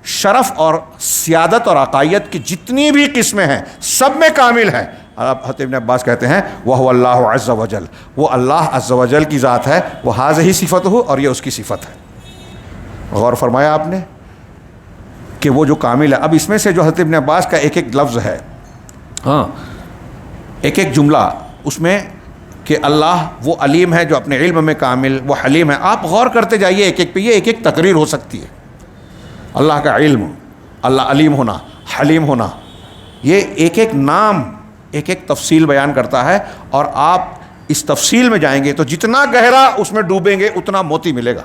شرف اور سیادت اور عقائیت کی جتنی بھی قسمیں ہیں سب میں کامل ہے۔ حضرت ابن عباس کہتے ہیں وہ اللہ عز وجل، وہ اللہ عز وجل کی ذات ہے، وہ ہذہ صفتہ، اور یہ اس کی صفت ہے۔ غور فرمایا آپ نے کہ وہ جو کامل ہے۔ اب اس میں سے جو حضرت ابن عباس کا ایک ایک لفظ ہے، ہاں، ایک ایک جملہ، اس میں کہ اللہ وہ علیم ہے جو اپنے علم میں کامل، وہ حلیم ہے. آپ غور کرتے جائیے ایک ایک پہ، یہ ایک ایک تقریر ہو سکتی ہے. اللہ کا علم، اللہ علیم ہونا، حلیم ہونا، یہ ایک ایک نام ایک ایک تفصیل بیان کرتا ہے. اور آپ اس تفصیل میں جائیں گے تو جتنا گہرا اس میں ڈوبیں گے اتنا موتی ملے گا.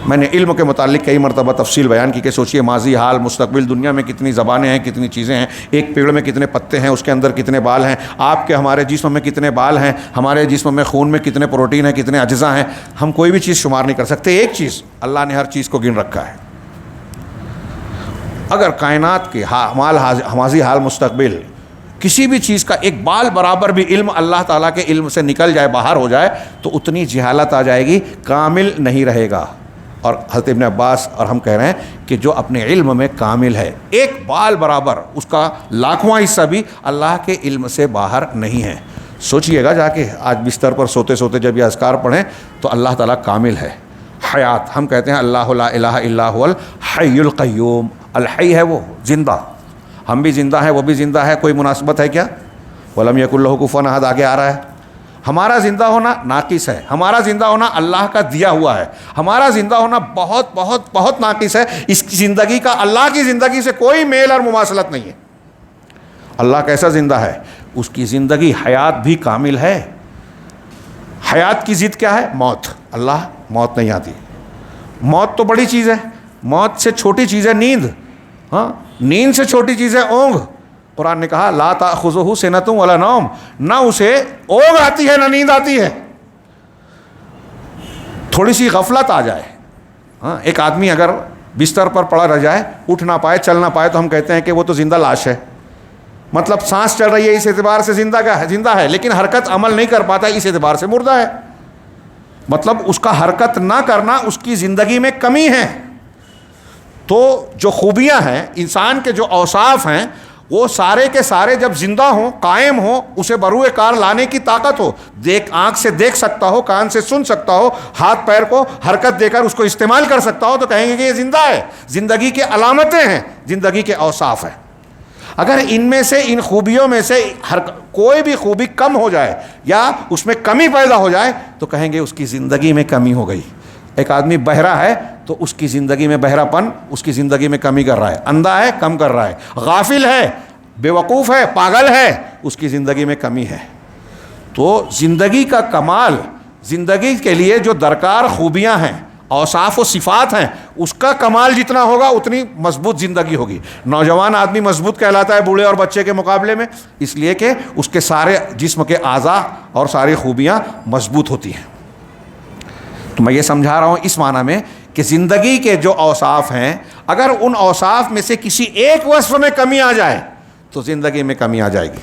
میں نے علم کے متعلق کئی مرتبہ تفصیل بیان کی کہ سوچئے ماضی، حال، مستقبل، دنیا میں کتنی زبانیں ہیں، کتنی چیزیں ہیں، ایک پیڑ میں کتنے پتے ہیں، اس کے اندر کتنے بال ہیں، آپ کے ہمارے جسم میں کتنے بال ہیں، ہمارے جسم میں خون میں کتنے پروٹین ہیں، کتنے اجزاء ہیں. ہم کوئی بھی چیز شمار نہیں کر سکتے. ایک چیز اللہ نے ہر چیز کو گن رکھا ہے. اگر کائنات کے ماضی، حال، مستقبل کسی بھی چیز کا ایک بال برابر بھی علم اللہ تعالیٰ کے علم سے نکل جائے، باہر ہو جائے، تو اتنی جہالت آ جائے گی، کامل نہیں رہے گا. اور حضرت ابن عباس اور ہم کہہ رہے ہیں کہ جو اپنے علم میں کامل ہے، ایک بال برابر اس کا لاکھواں حصہ بھی اللہ کے علم سے باہر نہیں ہے. سوچئے گا جا کے آج بستر پر سوتے سوتے جب یہ اذکار پڑھیں تو اللہ تعالیٰ کامل ہے. حیات، ہم کہتے ہیں اللہ لا الہ الا هو الحی القیوم. الحی ہے وہ زندہ، ہم بھی زندہ ہیں، وہ بھی زندہ ہے. کوئی مناسبت ہے کیا؟ ولم یکن لہ کفوا احد آگے آ رہا ہے. ہمارا زندہ ہونا ناقص ہے، ہمارا زندہ ہونا اللہ کا دیا ہوا ہے. ہمارا زندہ ہونا بہت بہت بہت ناقص ہے. اس کی زندگی کا اللہ کی زندگی سے کوئی میل اور مماثلت نہیں ہے. اللہ کیسا زندہ ہے؟ اس کی زندگی حیات بھی کامل ہے. حیات کی ضد کیا ہے؟ موت. اللہ موت نہیں آتی. موت تو بڑی چیز ہے، موت سے چھوٹی چیز ہے نیند. ہاں، نیند سے چھوٹی چیز ہے اونگ. قرآن نے کہا لا تأخذہ سنۃ ولا نوم، نہ اسے اونگ آتی ہے نہ نیند آتی ہے. تھوڑی سی غفلت آ جائے، ہاں، ایک آدمی اگر بستر پر پڑا رہ جائے، اٹھ نہ پائے، چل نہ پائے، تو ہم کہتے ہیں کہ وہ تو زندہ لاش ہے. مطلب سانس چل رہی ہے اس اعتبار سے زندہ ہے، لیکن حرکت عمل نہیں کر پاتا اس اعتبار سے مردہ ہے. مطلب اس کا حرکت نہ کرنا اس کی زندگی میں کمی ہے. تو جو خوبیاں ہیں انسان کے، جو اوصاف ہیں، وہ سارے کے سارے جب زندہ ہوں، قائم ہوں، اسے بروئے کار لانے کی طاقت ہو، آنکھ سے دیکھ سکتا ہو، کان سے سن سکتا ہو، ہاتھ پیر کو حرکت دے کر اس کو استعمال کر سکتا ہو، تو کہیں گے کہ یہ زندہ ہے. زندگی کے علامتیں ہیں، زندگی کے اوصاف ہیں. اگر ان میں سے، ان خوبیوں میں سے کوئی بھی خوبی کم ہو جائے یا اس میں کمی پیدا ہو جائے تو کہیں گے اس کی زندگی میں کمی ہو گئی. ایک آدمی بہرا ہے تو اس کی زندگی میں بہرا پن اس کی زندگی میں کمی کر رہا ہے. اندھا ہے، کم کر رہا ہے. غافل ہے، بے وقوف ہے، پاگل ہے، اس کی زندگی میں کمی ہے. تو زندگی کا کمال، زندگی کے لیے جو درکار خوبیاں ہیں، اوصاف و صفات ہیں، اس کا کمال جتنا ہوگا اتنی مضبوط زندگی ہوگی. نوجوان آدمی مضبوط کہلاتا ہے بوڑھے اور بچے کے مقابلے میں، اس لیے کہ اس کے سارے جسم کے اعضاء اور ساری خوبیاں مضبوط ہوتی ہیں. تو میں یہ سمجھا رہا ہوں اس معنی میں کہ زندگی کے جو اوصاف ہیں، اگر ان اوصاف میں سے کسی ایک وصف میں کمی آ جائے تو زندگی میں کمی آ جائے گی.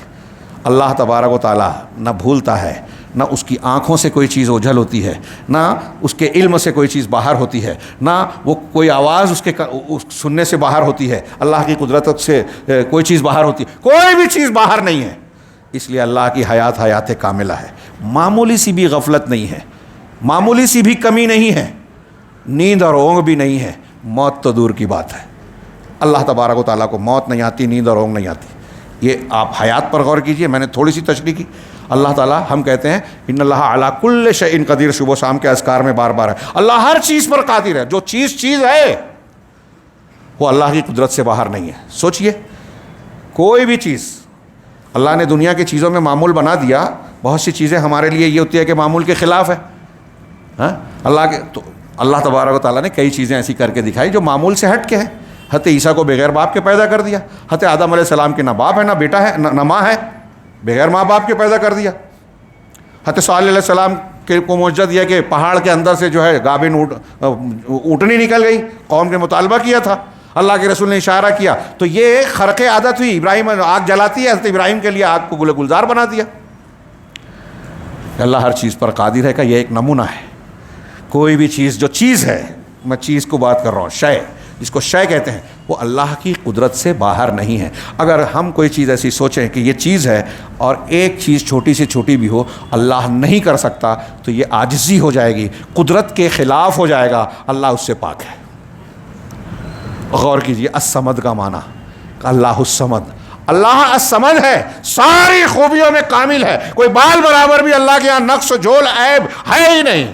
اللہ تبارک و تعالیٰ نہ بھولتا ہے، نہ اس کی آنکھوں سے کوئی چیز اوجھل ہوتی ہے، نہ اس کے علم سے کوئی چیز باہر ہوتی ہے، نہ وہ کوئی آواز اس کے سننے سے باہر ہوتی ہے، اللہ کی قدرت سے کوئی چیز باہر ہوتی ہے، کوئی بھی چیز باہر نہیں ہے. اس لیے اللہ کی حیات کاملہ ہے. معمولی سی بھی غفلت نہیں ہے، معمولی سی بھی کمی نہیں ہے، نیند اور اونگ بھی نہیں ہے. موت تو دور کی بات ہے. اللہ تبارک و تعالیٰ کو موت نہیں آتی، نیند اور اونگ نہیں آتی. یہ آپ حیات پر غور کیجئے. میں نے تھوڑی سی تشریح کی. اللہ تعالیٰ، ہم کہتے ہیں ان اللہ علی کل شیء قدیر، صبح و شام کے اذکار میں بار بار ہے. اللہ ہر چیز پر قادر ہے. جو چیز ہے وہ اللہ کی قدرت سے باہر نہیں ہے. سوچئے، کوئی بھی چیز اللہ نے دنیا کی چیزوں میں معمول بنا دیا. بہت سی چیزیں ہمارے لیے یہ ہوتی ہے کہ معمول کے خلاف ہے. اللہ تبارک و تعالیٰ نے کئی چیزیں ایسی کر کے دکھائی جو معمول سے ہٹ کے ہیں. حضرت عیسیٰ کو بغیر باپ کے پیدا کر دیا. حضرت آدم علیہ السلام کے نہ باپ ہے، نہ بیٹا ہے، نہ ماں ہے، بغیر ماں باپ کے پیدا کر دیا. حضرت صالح علیہ السلام کو معجزہ دیا کہ پہاڑ کے اندر سے جو ہے گابن اونٹنی نکل گئی. قوم نے مطالبہ کیا تھا، اللہ کے رسول نے اشارہ کیا تو یہ خرق عادت ہوئی. ابراہیم آگ جلاتی ہے، حضرت ابراہیم کے لیے آگ کو گل گلزار بنا دیا. اللہ ہر چیز پر قادر ہے کا یہ ایک نمونہ ہے. کوئی بھی چیز، جو چیز ہے، میں چیز کو بات کر رہا ہوں، شے، جس کو شے کہتے ہیں، وہ اللہ کی قدرت سے باہر نہیں ہے. اگر ہم کوئی چیز ایسی سوچیں کہ یہ چیز ہے اور ایک چیز چھوٹی سے چھوٹی بھی ہو اللہ نہیں کر سکتا تو یہ عاجزی ہو جائے گی، قدرت کے خلاف ہو جائے گا. اللہ اس سے پاک ہے. غور کیجیے، الصمد کا معنی، اللہ الصمد، اللہ الصمد ہے، ساری خوبیوں میں کامل ہے، کوئی بال برابر بھی اللہ کے یہاں نقص و جھول عیب ہے ہی نہیں۔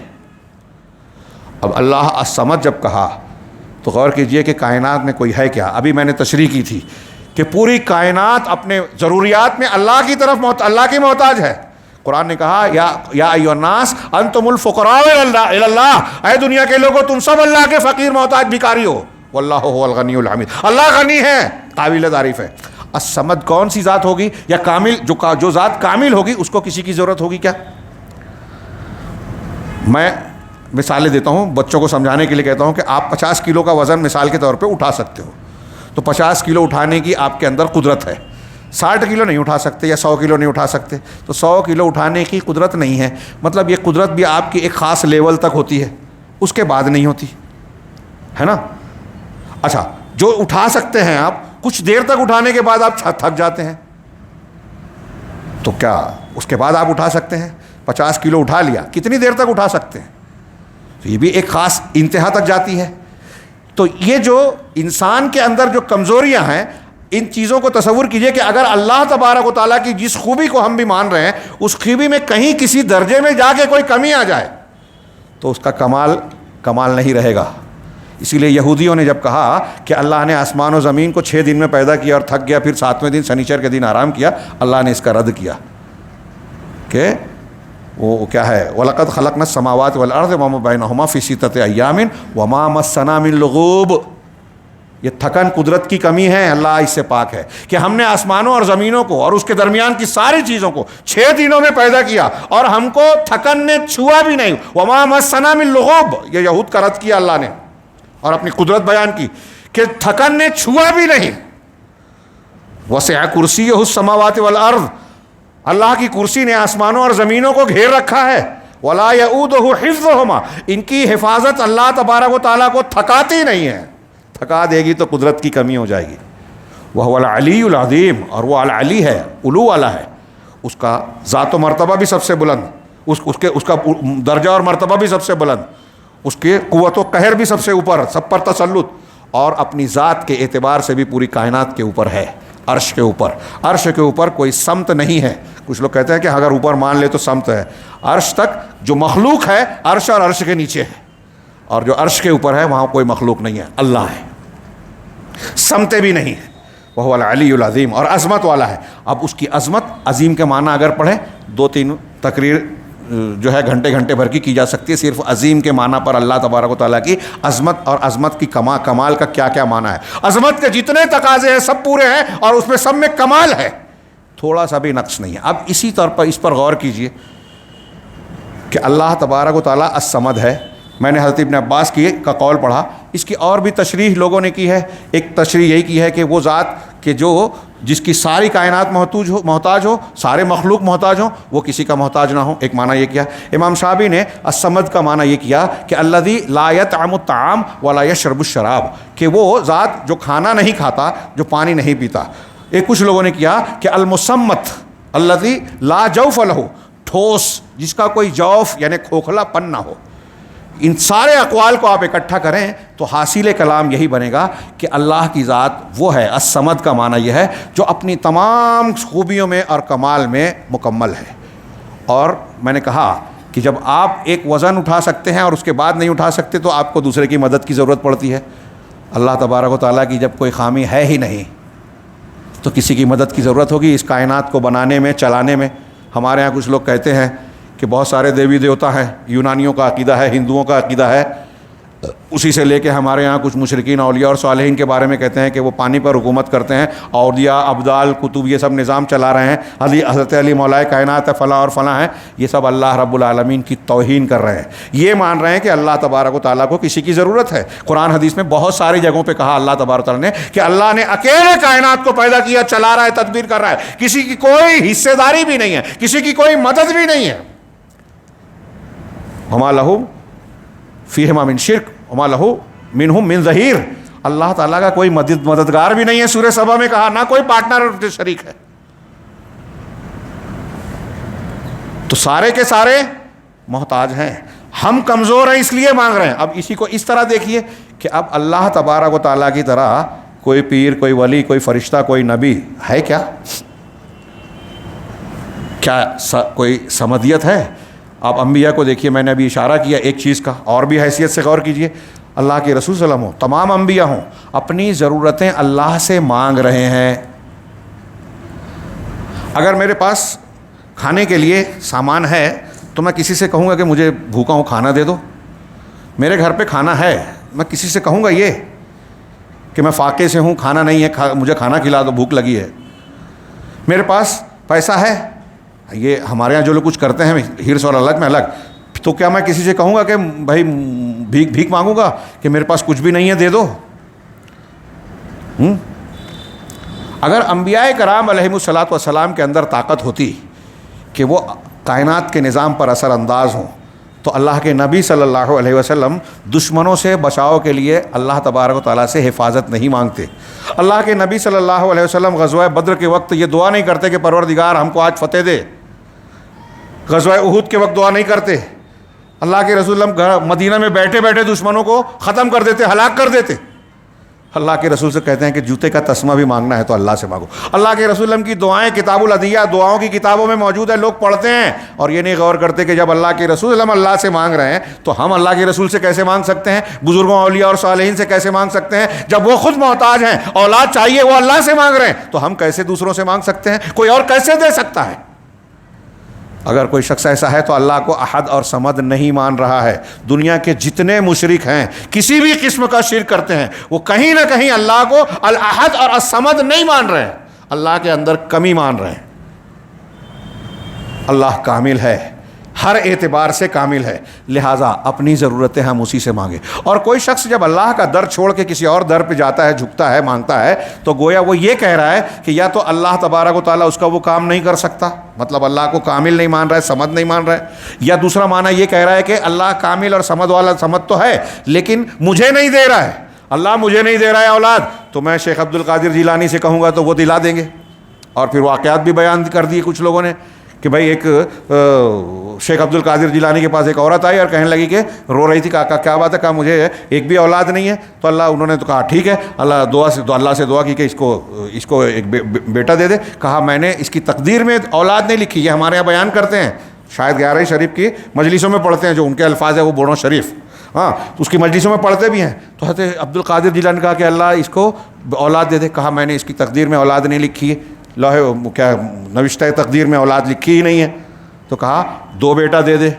اب اللہ الصمد جب کہا تو غور کیجئے کہ کائنات میں کوئی ہے کیا؟ ابھی میں نے تشریح کی تھی کہ پوری کائنات اپنے ضروریات میں اللہ کی طرف اللہ کی محتاج ہے۔ قرآن نے کہا یا ایھا الناس انتم الفقراء الی اللہ، اے دنیا کے لوگوں تم سب اللہ کے فقیر محتاج بھکاری ہو، واللہ هو الغنی الحمید، اللہ غنی ہے، قابل تعریف ہے۔ الصمد کون سی ذات ہوگی؟ یا کامل، جو ذات کامل ہوگی اس کو کسی کی ضرورت ہوگی کیا؟ میں مثالیں دیتا ہوں، بچوں کو سمجھانے کے لیے کہتا ہوں کہ آپ 50 کلو کا وزن مثال کے طور پہ اٹھا سکتے ہو، تو 50 کلو اٹھانے کی آپ کے اندر قدرت ہے، 60 کلو نہیں اٹھا سکتے یا 100 کلو نہیں اٹھا سکتے، تو 100 کلو اٹھانے کی قدرت نہیں ہے، مطلب یہ قدرت بھی آپ کی ایک خاص لیول تک ہوتی ہے، اس کے بعد نہیں ہوتی ہے نا۔ اچھا، جو اٹھا سکتے ہیں آپ، کچھ دیر تک اٹھانے کے بعد آپ تھک جاتے ہیں، تو کیا اس کے بعد آپ اٹھا سکتے ہیں؟ 50 کلو اٹھا لیا، کتنی دیر تک اٹھا سکتے ہیں؟ تو یہ بھی ایک خاص انتہا تک جاتی ہے۔ تو یہ جو انسان کے اندر جو کمزوریاں ہیں، ان چیزوں کو تصور کیجئے کہ اگر اللہ تبارک و تعالیٰ کی جس خوبی کو ہم بھی مان رہے ہیں، اس خوبی میں کہیں کسی درجے میں جا کے کوئی کمی آ جائے تو اس کا کمال نہیں رہے گا۔ اسی لیے یہودیوں نے جب کہا کہ اللہ نے آسمان و زمین کو 6 دن میں پیدا کیا اور تھک گیا، پھر 7ویں دن شنیچر کے دن آرام کیا، اللہ نے اس کا رد کیا کہ وہ کیا ہے، وَلَقَدْ خَلَقْنَا السَّمَاوَاتِ وَالْأَرْضَ وَمَا بَيْنَهُمَا فِي سِتَّةِ أَيَّامٍ وَمَا مَسَّنَا مِن لُغُوبٍ۔ یہ تھکن قدرت کی کمی ہے، اللہ اس سے پاک ہے کہ ہم نے آسمانوں اور زمینوں کو اور اس کے درمیان کی ساری چیزوں کو 6 دنوں میں پیدا کیا اور ہم کو تھکن نے چھوا بھی نہیں۔ وَمَا مَسَّنَا مِن لُغُوبٍ، یہ یہود کا رد کیا اللہ نے اور اپنی قدرت بیان کی کہ تھکن نے چھوا بھی نہیں۔ وَسِعَ كُرْسِيُّهُ السَّمَاوَاتِ وَالْأَرْضَ، اللہ کی کرسی نے آسمانوں اور زمینوں کو گھیر رکھا ہے۔ وَلَا يَئُودُهُ حِفْظُهُمَا، ان کی حفاظت اللہ تبارک و تعالیٰ کو تھکاتی نہیں ہے، تھکا دے گی تو قدرت کی کمی ہو جائے گی۔ وَهُوَ الْعَلِيُّ الْعَظِيمُ، اور وہ العلی ہے، علو والا ہے، اس کا ذات و مرتبہ بھی سب سے بلند، اس کا درجہ اور مرتبہ بھی سب سے بلند، اس کے قوت و قہر بھی سب سے اوپر، سب پر تسلط، اور اپنی ذات کے اعتبار سے بھی پوری کائنات کے اوپر ہے، عرش کے اوپر۔ عرش کے اوپر کوئی سمت نہیں ہے، کچھ لوگ کہتے ہیں کہ اگر اوپر مان لے تو سمت ہے، عرش تک جو مخلوق ہے عرش اور عرش کے نیچے ہے، اور جو عرش کے اوپر ہے وہاں کوئی مخلوق نہیں ہے، اللہ ہے، سمتے بھی نہیں ہے۔ وہ العلی العظیم، اور عظمت والا ہے۔ اب اس کی عظمت، عظیم کے معنی اگر پڑھیں 2-3 تقریر جو ہے گھنٹے بھر کی جا سکتی ہے صرف عظیم کے معنی پر، اللہ تبارک و تعالیٰ کی عظمت اور عظمت کی کمال کا کیا کیا معنی ہے۔ عظمت کے جتنے تقاضے ہیں سب پورے ہیں اور اس میں سب میں کمال ہے، تھوڑا سا بھی نقص نہیں ہے۔ اب اسی طور پر اس پر غور کیجئے کہ اللہ تبارک و تعالیٰ الصمد ہے۔ میں نے حضرت ابن عباس کا قول پڑھا، اس کی اور بھی تشریح لوگوں نے کی ہے۔ ایک تشریح یہی کی ہے کہ وہ ذات کہ جس کی ساری کائنات محتاج ہو، سارے مخلوق محتاج ہوں، وہ کسی کا محتاج نہ ہو، ایک معنی یہ کیا۔ امام شافعی نے الصمد کا معنی یہ کیا کہ الذی لا یطعم الطعام ولا یشرب الشراب، کہ وہ ذات جو کھانا نہیں کھاتا، جو پانی نہیں پیتا۔ ایک کچھ لوگوں نے کیا کہ المصمت الذی لا جوف لہ، ٹھوس، جس کا کوئی جوف یعنی کھوکھلا پن نہ ہو۔ ان سارے اقوال کو آپ اکٹھا کریں تو حاصل کلام یہی بنے گا کہ اللہ کی ذات وہ ہے، الصمد کا معنی یہ ہے جو اپنی تمام خوبیوں میں اور کمال میں مکمل ہے۔ اور میں نے کہا کہ جب آپ ایک وزن اٹھا سکتے ہیں اور اس کے بعد نہیں اٹھا سکتے تو آپ کو دوسرے کی مدد کی ضرورت پڑتی ہے۔ اللہ تبارک و تعالیٰ کی جب کوئی خامی ہے ہی نہیں تو کسی کی مدد کی ضرورت ہوگی اس کائنات کو بنانے میں، چلانے میں۔ ہمارے ہاں کچھ لوگ کہتے ہیں کہ بہت سارے دیوی دیوتا ہیں، یونانیوں کا عقیدہ ہے، ہندوؤں کا عقیدہ ہے، اسی سے لے کے ہمارے ہاں کچھ مشرکین اولیاء اور صالحین کے بارے میں کہتے ہیں کہ وہ پانی پر حکومت کرتے ہیں، اولیاء، ابدال، کتب، یہ سب نظام چلا رہے ہیں، حضرت علی مولا کائنات ہے، فلاں اور فلاں ہیں، یہ سب اللہ رب العالمین کی توہین کر رہے ہیں۔ یہ مان رہے ہیں کہ اللہ تبارک و تعالیٰ کو کسی کی ضرورت ہے۔ قرآن حدیث میں بہت ساری جگہوں پہ کہا اللہ تبارک و تعالیٰ نے کہ اللہ نے اکیلے کائنات کو پیدا کیا، چلا رہا ہے، تدبیر کر رہا ہے، کسی کی کوئی حصے داری بھی نہیں ہے، کسی کی کوئی مدد بھی نہیں ہے۔ وما لہ فیہما من شرک وما لہ منہم من ظہیر، اللہ تعالیٰ کا کوئی مددگار بھی نہیں ہے، سورہ سبا میں کہا، نہ کوئی پارٹنر شریک ہے۔ تو سارے کے سارے محتاج ہیں، ہم کمزور ہیں اس لیے مانگ رہے ہیں۔ اب اسی کو اس طرح دیکھیے کہ اب اللہ تبارک و تعالیٰ کی طرح کوئی پیر، کوئی ولی، کوئی فرشتہ، کوئی نبی ہے کیا؟ کوئی سمدیت ہے؟ آپ انبیاء کو دیکھیے، میں نے ابھی اشارہ کیا ایک چیز کا، اور بھی حیثیت سے غور کیجئے، اللہ کے رسول صلی اللہ علیہ وسلم ہوں، تمام انبیاء ہوں، اپنی ضرورتیں اللہ سے مانگ رہے ہیں۔ اگر میرے پاس کھانے کے لیے سامان ہے تو میں کسی سے کہوں گا کہ مجھے بھوکا ہوں کھانا دے دو؟ میرے گھر پہ کھانا ہے، میں کسی سے کہوں گا یہ کہ میں فاقے سے ہوں، کھانا نہیں ہے، مجھے کھانا کھلا دو، بھوک لگی ہے؟ میرے پاس پیسہ ہے، یہ ہمارے ہاں جو لوگ کچھ کرتے ہیں ہرس اور الگ میں الگ، تو کیا میں کسی سے کہوں گا کہ بھائی بھیک مانگوں گا کہ میرے پاس کچھ بھی نہیں ہے دے دو؟ اگر انبیاء کرام علیہم الصلاۃ والسلام کے اندر طاقت ہوتی کہ وہ کائنات کے نظام پر اثر انداز ہوں تو اللہ کے نبی صلی اللہ علیہ وسلم دشمنوں سے بچاؤ کے لیے اللہ تبارک و تعالیٰ سے حفاظت نہیں مانگتے۔ اللہ کے نبی صلی اللہ علیہ وسلم غزوہ بدر کے وقت یہ دعا نہیں کرتے کہ پروردگار ہم کو آج فتح دے، غزوہ احد کے وقت دعا نہیں کرتے، اللہ کے رسول مدینہ میں بیٹھے بیٹھے دشمنوں کو ختم کر دیتے، ہلاک کر دیتے۔ اللہ کے رسول سے کہتے ہیں کہ جوتے کا تسمہ بھی مانگنا ہے تو اللہ سے مانگو۔ اللہ کے رسول کی دعائیں کتاب العدیہ دعاؤں کی کتابوں میں موجود ہے، لوگ پڑھتے ہیں اور یہ نہیں غور کرتے کہ جب اللہ کے رسول اللہ سے مانگ رہے ہیں تو ہم اللہ کے رسول سے کیسے مانگ سکتے ہیں، بزرگوں اولیاء اور صالحین سے کیسے مانگ سکتے ہیں؟ جب وہ خود محتاج ہیں، اولاد چاہیے، وہ اللہ سے مانگ رہے ہیں تو ہم کیسے دوسروں سے مانگ سکتے ہیں؟ کوئی اور کیسے دے سکتا ہے؟ اگر کوئی شخص ایسا ہے تو اللہ کو احد اور صمد نہیں مان رہا ہے۔ دنیا کے جتنے مشرک ہیں کسی بھی قسم کا شرک کرتے ہیں وہ کہیں نہ کہیں اللہ کو الاحد اور الصمد نہیں مان رہے ہیں، اللہ کے اندر کمی مان رہے ہیں۔ اللہ کامل ہے، ہر اعتبار سے کامل ہے، لہٰذا اپنی ضرورتیں ہم اسی سے مانگیں۔ اور کوئی شخص جب اللہ کا در چھوڑ کے کسی اور در پہ جاتا ہے، جھکتا ہے، مانگتا ہے، تو گویا وہ یہ کہہ رہا ہے کہ یا تو اللہ تبارک و تعالیٰ اس کا وہ کام نہیں کر سکتا، مطلب اللہ کو کامل نہیں مان رہا ہے، صمد نہیں مان رہا ہے، یا دوسرا معنی یہ کہہ رہا ہے کہ اللہ کامل اور صمد والا، صمد تو ہے لیکن مجھے نہیں دے رہا ہے، اللہ مجھے نہیں دے رہا ہے اولاد، تو میں شیخ عبد القادر جیلانی سے کہوں گا تو وہ دلا دیں گے۔ اور پھر واقعات بھی بیان کر دیے کچھ لوگوں نے کہ بھائی ایک شیخ عبد القادر جیلانی کے پاس ایک عورت آئی اور کہنے لگی کہ رو رہی تھی، کہا کیا بات ہے؟ کہا مجھے ایک بھی اولاد نہیں ہے۔ تو انہوں نے تو کہا ٹھیک ہے، اللہ سے دعا کی کہ اس کو ایک بیٹا دے دے۔ کہا میں نے اس کی تقدیر میں اولاد نہیں لکھی، یہ ہمارے یہاں بیان کرتے ہیں، شاید 11 شریف کی مجلسوں میں پڑھتے ہیں، جو ان کے الفاظ ہے وہ بورڈو شریف، ہاں اس کی مجلسوں میں پڑھتے بھی ہیں۔ تو حضرت عبد القادر جیلانی نے کہا کہ اللہ اس کو اولاد دے دے۔ کہا میں نے اس کی تقدیر میں اولاد نہیں لکھی ہے، کیا نوشتہ تقدیر میں اولاد لکھی ہی نہیں ہے۔ تو کہا 2 بیٹا دے دے۔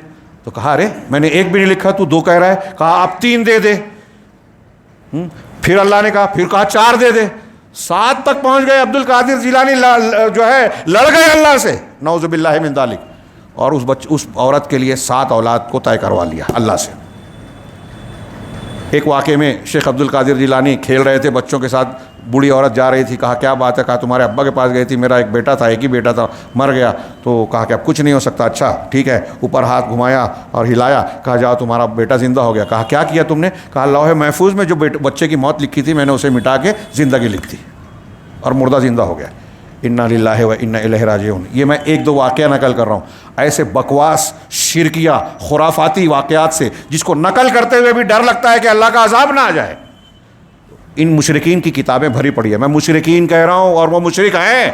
تو کہا ارے میں نے 1 بھی نہیں لکھا، تو 2 کہہ رہا ہے۔ کہا اب 3 دے دے۔ پھر اللہ نے کہا 4 دے دے۔ 7 تک پہنچ گئے۔ عبد القادر جیلانی جو ہے لڑ گئے اللہ سے، نعوذ باللہ من ذالک، اور اس عورت کے لیے 7 اولاد کو طے کروا لیا اللہ سے۔ ایک واقعے میں شیخ عبد القادر جیلانی کھیل رہے تھے بچوں کے ساتھ، بوڑھی عورت جا رہی تھی، کہا کیا بات ہے؟ کہا تمہارے ابا کے پاس گئی تھی، میرا ایک بیٹا تھا، ایک ہی بیٹا تھا، مر گیا۔ تو کہا کہ اب کچھ نہیں ہو سکتا۔ اچھا ٹھیک ہے، اوپر ہاتھ گھمایا اور ہلایا، کہا جاؤ تمہارا بیٹا زندہ ہو گیا۔ کہا کیا کیا تم نے؟ کہا لوح محفوظ میں جو بچے کی موت لکھی تھی میں نے اسے مٹا کے زندگی لکھ دی اور مردہ زندہ ہو گیا۔ انا للہ و انا الیہ راجعون۔ یہ میں 1-2 واقعہ نقل کر رہا ہوں ایسے بکواس شرکیہ خرافاتی واقعات سے جس کو نقل کرتے ہوئے بھی ڈر لگتا ہے کہ اللہ کا عذاب نہ آ جائے۔ ان مشرکین کی کتابیں بھری پڑی ہے، میں مشرکین کہہ رہا ہوں اور وہ مشرک ہیں۔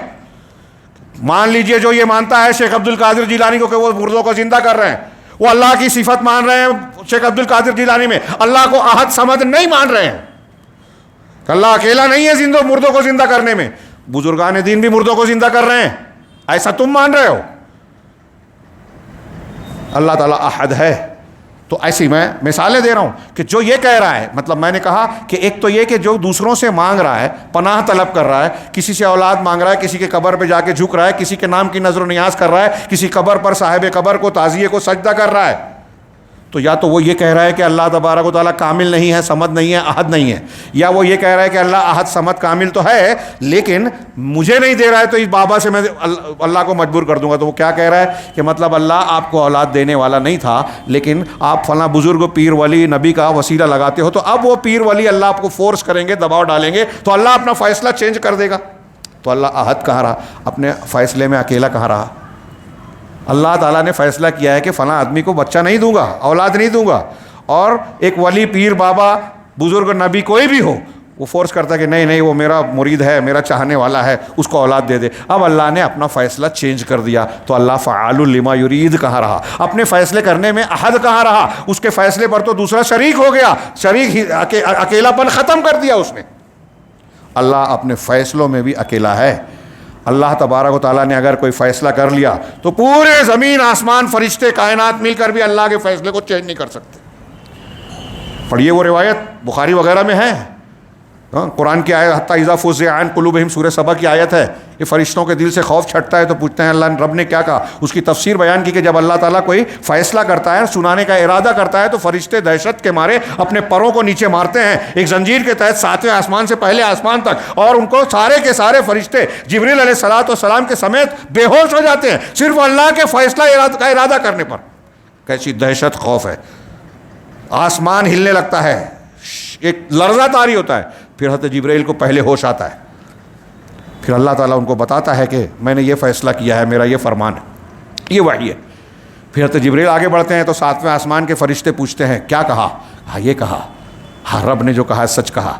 مان لیجئے جو یہ مانتا ہے شیخ عبد القادر جیلانی کو کہ وہ مردوں کو زندہ کر رہے ہیں، وہ اللہ کی صفت مان رہے ہیں شیخ عبد القادر جیلانی میں، اللہ کو احد صمد نہیں مان رہے ہیں، اللہ اکیلا نہیں ہے مردوں کو زندہ کرنے میں، بزرگان دین بھی مردوں کو زندہ کر رہے ہیں، ایسا تم مان رہے ہو؟ اللہ تعالیٰ احد ہے۔ تو ایسی میں مثالیں دے رہا ہوں کہ جو یہ کہہ رہا ہے، مطلب میں نے کہا کہ ایک تو یہ کہ جو دوسروں سے مانگ رہا ہے، پناہ طلب کر رہا ہے، کسی سے اولاد مانگ رہا ہے، کسی کے قبر پہ جا کے جھک رہا ہے، کسی کے نام کی نظر و نیاز کر رہا ہے، کسی قبر پر صاحب قبر کو تعزیے کو سجدہ کر رہا ہے، تو یا تو وہ یہ کہہ رہا ہے کہ اللہ تبارک و تعالیٰ کامل نہیں ہے، صمد نہیں ہے، احد نہیں ہے، یا وہ یہ کہہ رہا ہے کہ اللہ احد صمد کامل تو ہے لیکن مجھے نہیں دے رہا ہے تو اس بابا سے میں اللہ کو مجبور کر دوں گا۔ تو وہ کیا کہہ رہا ہے کہ مطلب اللہ آپ کو اولاد دینے والا نہیں تھا لیکن آپ فلاں بزرگ پیر ولی نبی کا وسیلہ لگاتے ہو، تو اب وہ پیر ولی اللہ آپ کو فورس کریں گے، دباؤ ڈالیں گے تو اللہ اپنا فیصلہ چینج کر دے گا۔ تو اللہ احد کہاں رہا؟ اپنے فیصلے میں اکیلا کہاں رہا؟ اللہ تعالیٰ نے فیصلہ کیا ہے کہ فلاں آدمی کو بچہ نہیں دوں گا، اولاد نہیں دوں گا، اور ایک ولی پیر بابا بزرگ نبی کوئی بھی ہو وہ فورس کرتا ہے کہ نہیں نہیں وہ میرا مرید ہے, میرا چاہنے والا ہے, اس کو اولاد دے دے. اب اللہ نے اپنا فیصلہ چینج کر دیا, تو اللہ فعال لما یرید کہاں رہا, اپنے فیصلے کرنے میں احد کہاں رہا, اس کے فیصلے پر تو دوسرا شریک ہو گیا, شریک ہی اکیلا پن ختم کر دیا اس نے. اللہ اپنے فیصلوں میں بھی اکیلا ہے. اللہ تبارک و تعالیٰ نے اگر کوئی فیصلہ کر لیا تو پورے زمین آسمان فرشتے کائنات مل کر بھی اللہ کے فیصلے کو چینج نہیں کر سکتے. پڑھیے وہ روایت بخاری وغیرہ میں ہے, قرآن کی آیت حتی اذا فزع عن قلوبہم سورہ سبا کی آیت ہے. یہ فرشتوں کے دل سے خوف چھٹتا ہے تو پوچھتے ہیں اللہ رب نے کیا کہا. اس کی تفسیر بیان کی کہ جب اللہ تعالیٰ کوئی فیصلہ کرتا ہے, سنانے کا ارادہ کرتا ہے, تو فرشتے دہشت کے مارے اپنے پروں کو نیچے مارتے ہیں ایک زنجیر کے تحت 7ویں آسمان سے پہلے آسمان تک, اور ان کو سارے کے سارے فرشتے جبریل علیہ السلام کے سمیت بے ہوش ہو جاتے ہیں صرف اللہ کے فیصلہ کا ارادہ کرنے پر. کیسی دہشت خوف ہے, آسمان ہلنے لگتا ہے, ایک لرزہ طاری ہوتا ہے. پھر حضرت جبرائیل کو پہلے ہوش آتا ہے, پھر اللہ تعالیٰ ان کو بتاتا ہے کہ میں نے یہ فیصلہ کیا ہے, میرا یہ فرمان ہے, یہ وحی ہے. پھر حضرت جبرائیل آگے بڑھتے ہیں تو 7ویں آسمان کے فرشتے پوچھتے ہیں کیا کہا. ہاں یہ کہا, ہاں رب نے جو کہا سچ کہا.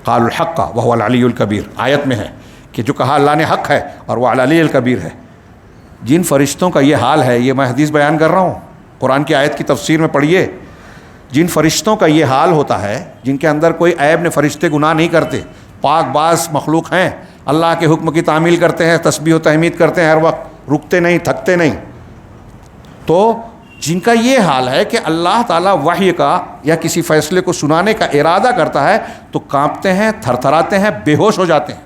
قالوا الحق وهو العلی الکبیر, آیت میں ہے کہ جو کہا اللہ نے حق ہے اور وہ العلی الکبیر ہے. جن فرشتوں کا یہ حال ہے, یہ میں حدیث بیان کر رہا ہوں, قرآن کی آیت کی تفسیر میں پڑھیے. جن فرشتوں کا یہ حال ہوتا ہے, جن کے اندر کوئی عیب نے, فرشتے گناہ نہیں کرتے, پاک باز مخلوق ہیں, اللہ کے حکم کی تعمیل کرتے ہیں, تسبیح و تحمید کرتے ہیں ہر وقت, رکتے نہیں, تھکتے نہیں, تو جن کا یہ حال ہے کہ اللہ تعالیٰ وحی کا یا کسی فیصلے کو سنانے کا ارادہ کرتا ہے تو کانپتے ہیں, تھر تھراتے ہیں, بے ہوش ہو جاتے ہیں,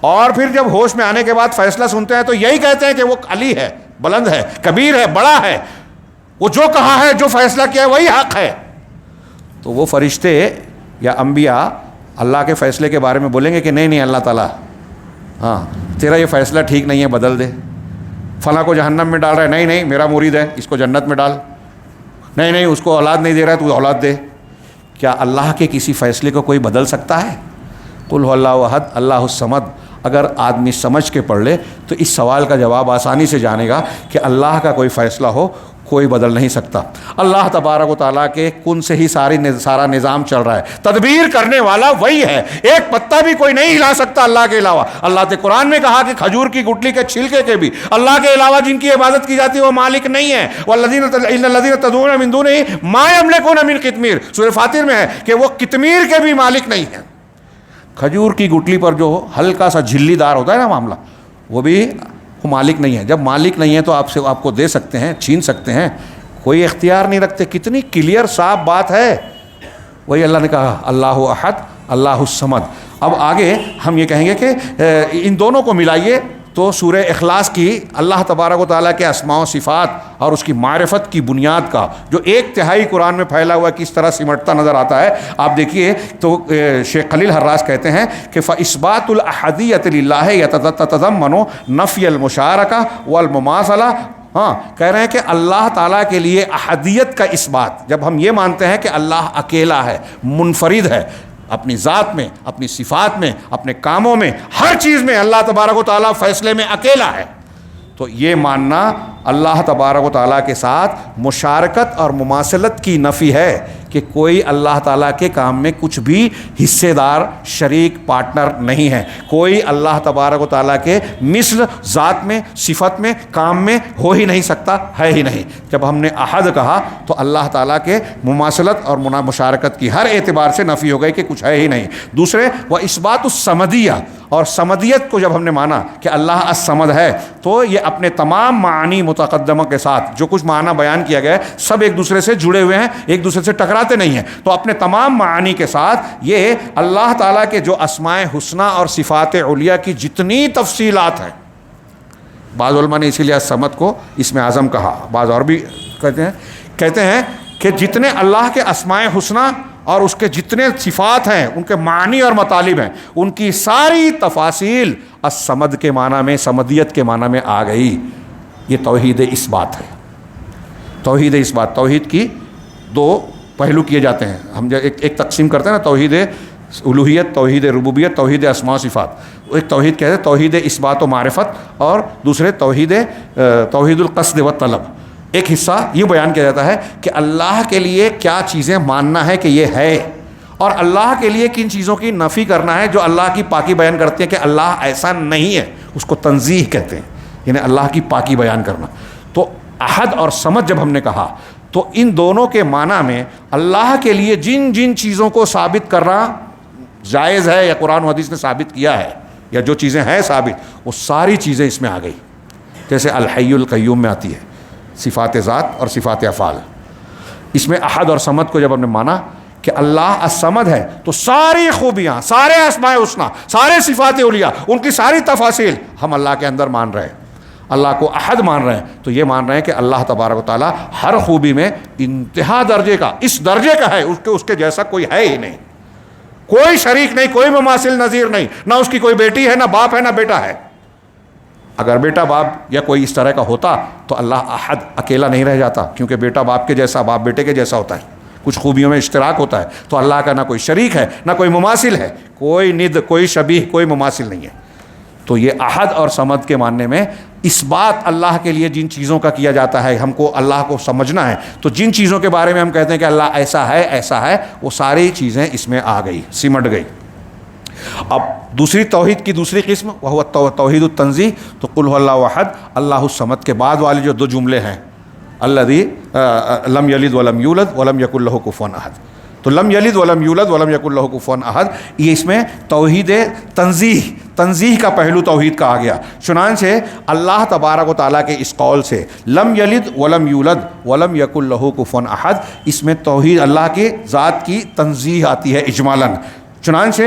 اور پھر جب ہوش میں آنے کے بعد فیصلہ سنتے ہیں تو یہی کہتے ہیں کہ وہ علی ہے, بلند ہے, کبیر ہے, بڑا ہے, وہ جو کہا ہے, جو فیصلہ کیا ہے وہی حق ہے. تو وہ فرشتے یا انبیاء اللہ کے فیصلے کے بارے میں بولیں گے کہ نہیں نہیں اللہ تعالیٰ, ہاں تیرا یہ فیصلہ ٹھیک نہیں ہے, بدل دے. فلاں کو جہنم میں ڈال رہا ہے, نہیں نہیں میرا مرید ہے, اس کو جنت میں ڈال. نہیں نہیں اس کو اولاد نہیں دے رہا ہے, تو اولاد دے. کیا اللہ کے کسی فیصلے کو کوئی بدل سکتا ہے؟ قل هو اللہ احد اللہ الصمد. اگر آدمی سمجھ کے پڑھ لے تو اس سوال کا جواب آسانی سے جانے گا کہ اللہ کا کوئی فیصلہ ہو کوئی بدل نہیں سکتا. اللہ تبارک و تعالیٰ کے کن سے ہی سارا نظام چل رہا ہے. تدبیر کرنے والا وہی ہے, ایک پتا بھی کوئی نہیں ہلا سکتا اللہ کے علاوہ. اللہ نے قرآن میں کہا کہ کھجور کی گٹلی کے چھلکے کے بھی اللہ کے علاوہ جن کی عبادت کی جاتی ہے وہ مالک نہیں ہے. والذین تدعون من دونہ ما یملکون من قطمیر, سورہ فاطر میں ہے کہ وہ قطمیر کے بھی مالک نہیں ہیں. کھجور کی گٹلی پر جو ہلکا سا جھلی دار ہوتا ہے نا معاملہ, وہ بھی وہ مالک نہیں ہے. جب مالک نہیں ہے تو آپ کو دے سکتے ہیں, چھین سکتے ہیں, کوئی اختیار نہیں رکھتے. کتنی کلیئر صاف بات ہے. وہی اللہ نے کہا اللہ احد اللہ الصمد. اب آگے ہم یہ کہیں گے کہ ان دونوں کو ملائیے تو سورہ اخلاص کی اللہ تبارک و تعالیٰ کے اسماء و صفات اور اس کی معرفت کی بنیاد کا جو 1/3 قرآن میں پھیلا ہوا کس طرح سمٹتا نظر آتا ہے. آپ دیکھیے تو شیخ خلیل حراس کہتے ہیں کہ فاثبات الاحدیۃ للہ یتضمن نفی المشارکہ والمماثلہ. ہاں کہہ رہے ہیں کہ اللہ تعالیٰ کے لیے احدیت کا اثبات, جب ہم یہ مانتے ہیں کہ اللہ اکیلا ہے, منفرد ہے, اپنی ذات میں, اپنی صفات میں, اپنے کاموں میں, ہر چیز میں اللہ تبارک و تعالیٰ فیصلے میں اکیلا ہے, تو یہ ماننا اللہ تبارک و تعالیٰ کے ساتھ مشارکت اور مماثلت کی نفی ہے کہ کوئی اللہ تعالیٰ کے کام میں کچھ بھی حصے دار, شریک, پارٹنر نہیں ہے. کوئی اللہ تبارک و تعالیٰ کے مثل ذات میں, صفت میں, کام میں ہو ہی نہیں سکتا, ہے ہی نہیں. جب ہم نے احد کہا تو اللہ تعالیٰ کے مماثلت اور مشارکت کی ہر اعتبار سے نفی ہو گئی کہ کچھ ہے ہی نہیں. دوسرے وہ اثبات الصمدیہ, اور صمدیت کو جب ہم نے مانا کہ اللہ الصمد ہے تو یہ اپنے تمام معانی متقدمہ کے ساتھ جو کچھ معنی بیان کیا گیا ہے سب ایک دوسرے سے جڑے ہوئے ہیں, ایک دوسرے سے ٹکراتے نہیں ہیں. تو اپنے تمام معانی کے ساتھ یہ اللہ تعالیٰ کے جو اسماء حسنہ اور صفات علیہ کی جتنی تفصیلات ہیں, بعض علماء نے اسی لیے الصمد کو اسم اعظم کہا, بعض اور بھی کہتے ہیں کہ جتنے اللہ کے اسماء حسنہ اور اس کے جتنے صفات ہیں, ان کے معنی اور مطالب ہیں, ان کی ساری تفاصیل الصمد کے معنی میں, صمدیت کے معنی میں آ گئی. یہ توحید اثبات ہے. توحید اثبات, توحید کی 2 پہلو کیے جاتے ہیں. ہم جو ایک تقسیم کرتے ہیں نا, توحید الوہیت, توحید ربوبیت, توحید اسماء و صفات. ایک توحید کہتے ہیں توحید اثبات و معرفت, اور دوسرے توحید القصد و طلب. ایک حصہ یہ بیان کیا جاتا ہے کہ اللہ کے لیے کیا چیزیں ماننا ہے کہ یہ ہے, اور اللہ کے لیے کن چیزوں کی نفی کرنا ہے جو اللہ کی پاکی بیان کرتے ہیں کہ اللہ ایسا نہیں ہے، اس کو تنزیہ کہتے ہیں، یعنی اللہ کی پاکی بیان کرنا۔ تو احد اور صمد جب ہم نے کہا تو ان دونوں کے معنی میں اللہ کے لیے جن جن چیزوں کو ثابت کرنا جائز ہے یا قرآن و حدیث نے ثابت کیا ہے یا جو چیزیں ہیں ثابت، وہ ساری چیزیں اس میں آ گئی۔ جیسے الحی القیوم میں آتی ہے صفات ذات اور صفات افعال، اس میں احد اور صمد کو جب ہم نے مانا کہ اللہ الصمد ہے تو ساری خوبیاں، سارے اسماء الحسنی، سارے صفات اولیاء، ان کی ساری تفاصیل ہم اللہ کے اندر مان رہے ہیں۔ اللہ کو احد مان رہے ہیں تو یہ مان رہے ہیں کہ اللہ تبارک و تعالیٰ ہر خوبی میں انتہا درجے کا، اس درجے کا ہے اس کے جیسا کوئی ہے ہی نہیں، کوئی شریک نہیں، کوئی مماثل نظیر نہیں، نہ اس کی کوئی بیٹی ہے، نہ باپ ہے، نہ بیٹا ہے۔ اگر بیٹا باپ یا کوئی اس طرح کا ہوتا تو اللہ احد اکیلا نہیں رہ جاتا، کیونکہ بیٹا باپ کے جیسا، باپ بیٹے کے جیسا ہوتا ہے، کچھ خوبیوں میں اشتراک ہوتا ہے۔ تو اللہ کا نہ کوئی شریک ہے، نہ کوئی مماثل ہے، کوئی ند، کوئی شبیہ، کوئی مماثل نہیں ہے۔ تو یہ احد اور صمد کے ماننے میں اس بات اللہ کے لیے جن چیزوں کا کیا جاتا ہے، ہم کو اللہ کو سمجھنا ہے، تو جن چیزوں کے بارے میں ہم کہتے ہیں کہ اللہ ایسا ہے، وہ ساری چیزیں اس میں آ گئی، سمٹ گئی۔ اب دوسری توحید کی دوسری قسم وہ توحید التنزیہ، تو قل هو اللہ احد اللہ الصمد کے بعد والے جو دو جملے ہیں، الذی لم یلد ولم یولد ولم یکن لہ کفوا احد، تو لم یلد ولم یولد ولم یکن لہ کفوا احد، یہ اس میں توحید تنزیہ کا پہلو توحید کا آ گیا۔ چنانچہ اللہ تبارک و تعالیٰ کے اس قول سے لم یلد ولم یولد ولم یکن لہ کفوا احد، اس میں توحید اللہ کی ذات کی تنزیہ آتی ہے اجمالاً۔ چنانچہ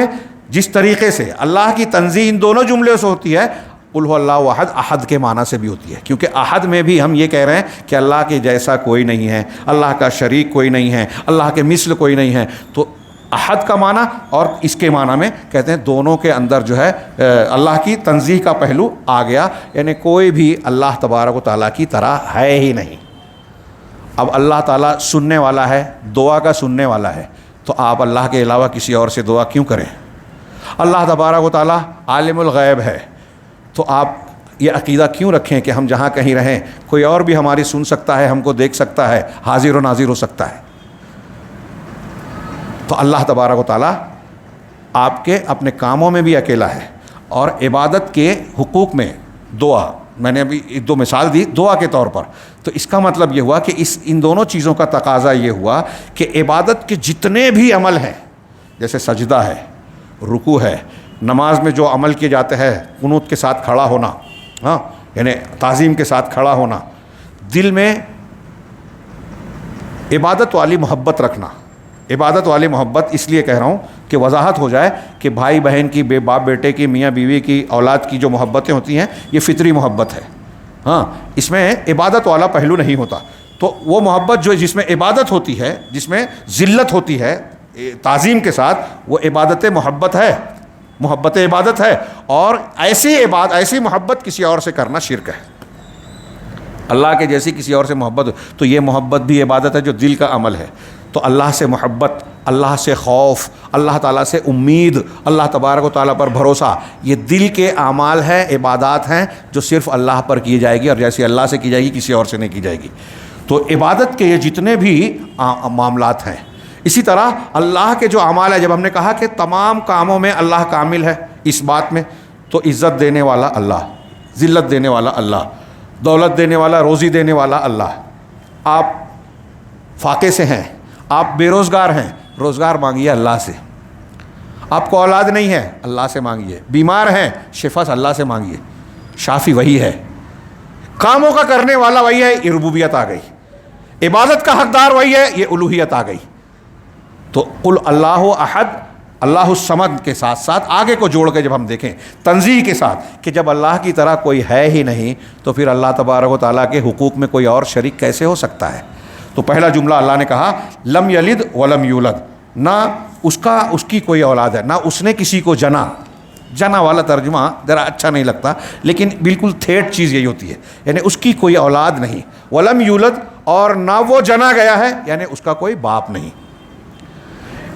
جس طریقے سے اللہ کی تنزیہ ان دونوں جملے سے ہوتی ہے، قل هو اللہ احد، احد کے معنی سے بھی ہوتی ہے، کیونکہ احد میں بھی ہم یہ کہہ رہے ہیں کہ اللہ کے جیسا کوئی نہیں ہے، اللہ کا شریک کوئی نہیں ہے، اللہ کے مثل کوئی نہیں ہے۔ تو احد کا معنی اور اس کے معنی میں کہتے ہیں دونوں کے اندر جو ہے اللہ کی تنزیہ کا پہلو آ گیا، یعنی کوئی بھی اللہ تبارک و تعالیٰ کی طرح ہے ہی نہیں۔ اب اللہ تعالیٰ سننے والا ہے، دعا کا سننے والا ہے، تو آپ اللہ کے علاوہ کسی اور سے دعا کیوں کریں؟ اللہ تبارک و تعالیٰ عالم الغیب ہے، تو آپ یہ عقیدہ کیوں رکھیں کہ ہم جہاں کہیں رہیں کوئی اور بھی ہماری سن سکتا ہے، ہم کو دیکھ سکتا ہے، حاضر و ناظر ہو سکتا ہے؟ تو اللہ تبارک و تعالیٰ آپ کے اپنے کاموں میں بھی اکیلا ہے، اور عبادت کے حقوق میں دعا، میں نے ابھی ایک دو مثال دی دعا کے طور پر، تو اس کا مطلب یہ ہوا کہ ان دونوں چیزوں کا تقاضا یہ ہوا کہ عبادت کے جتنے بھی عمل ہیں، جیسے سجدہ ہے، رکوع ہے، نماز میں جو عمل کیے جاتے ہیں، قنوت کے ساتھ کھڑا ہونا، ہاں یعنی تعظیم کے ساتھ کھڑا ہونا، دل میں عبادت والی محبت رکھنا۔ عبادت والی محبت اس لیے کہہ رہا ہوں کہ وضاحت ہو جائے کہ بھائی بہن کی، باپ بیٹے کی، میاں بیوی کی، اولاد کی جو محبتیں ہوتی ہیں یہ فطری محبت ہے، ہاں اس میں عبادت والا پہلو نہیں ہوتا۔ تو وہ محبت جو جس میں عبادت ہوتی ہے، جس میں ذلت ہوتی ہے تعظیم کے ساتھ، وہ عبادت محبت ہے، محبت عبادت ہے، اور ایسی محبت کسی اور سے کرنا شرک ہے۔ اللہ کے جیسی کسی اور سے محبت، تو یہ محبت بھی عبادت ہے جو دل کا عمل ہے۔ تو اللہ سے محبت، اللہ سے خوف، اللہ تعالیٰ سے امید، اللہ تبارک و تعالیٰ پر بھروسہ، یہ دل کے اعمال ہیں، عبادات ہیں جو صرف اللہ پر کی جائے گی، اور جیسی اللہ سے کی جائے گی کسی اور سے نہیں کی جائے گی۔ تو عبادت کے یہ جتنے بھی معاملات ہیں، اسی طرح اللہ کے جو اعمال ہے، جب ہم نے کہا کہ تمام کاموں میں اللہ کامل ہے اس بات میں، تو عزت دینے والا اللہ، ذلت دینے والا اللہ، دولت دینے والا، روزی دینے والا اللہ۔ آپ فاقے سے ہیں، آپ بے روزگار ہیں، روزگار مانگیے اللہ سے۔ آپ کو اولاد نہیں ہے، اللہ سے مانگیے۔ بیمار ہیں، شفا اللہ سے مانگیے، شافی وہی ہے۔ کاموں کا کرنے والا وہی ہے، یہ ربوبیت آ گئی۔ عبادت کا حقدار وہی ہے، یہ الوہیت آ گئی۔ تو قل اللہ احد اللہ الصمد کے ساتھ ساتھ آگے کو جوڑ کے جب ہم دیکھیں تنزیہ کے ساتھ کہ جب اللہ کی طرح کوئی ہے ہی نہیں، تو پھر اللہ تبارک و تعالیٰ کے حقوق میں کوئی اور شریک کیسے ہو سکتا ہے؟ تو پہلا جملہ اللہ نے کہا لم یلد ولم یولد، نہ اس کی کوئی اولاد ہے، نہ اس نے کسی کو جنا والا ترجمہ ذرا اچھا نہیں لگتا، لیکن بالکل تھیٹ چیز یہی ہوتی ہے، یعنی اس کی کوئی اولاد نہیں، ولم یولد، اور نہ وہ جنا گیا ہے، یعنی اس کا کوئی باپ نہیں۔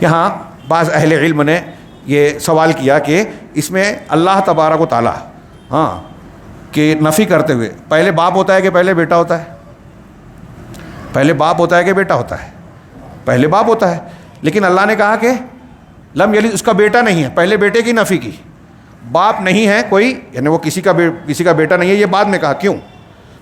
یہاں بعض اہل علم نے یہ سوال کیا کہ اس میں اللہ تبارک و تعالیٰ کہ نفی کرتے ہوئے پہلے باپ ہوتا ہے کہ پہلے بیٹا ہوتا ہے؟ پہلے باپ ہوتا ہے کہ بیٹا ہوتا ہے؟ پہلے باپ ہوتا ہے، لیکن اللہ نے کہا کہ لم یلد اس کا بیٹا نہیں ہے، پہلے بیٹے کی نفی کی، باپ نہیں ہے کوئی، یعنی وہ کسی کا بیٹا نہیں ہے، یہ بعد میں کہا کیوں؟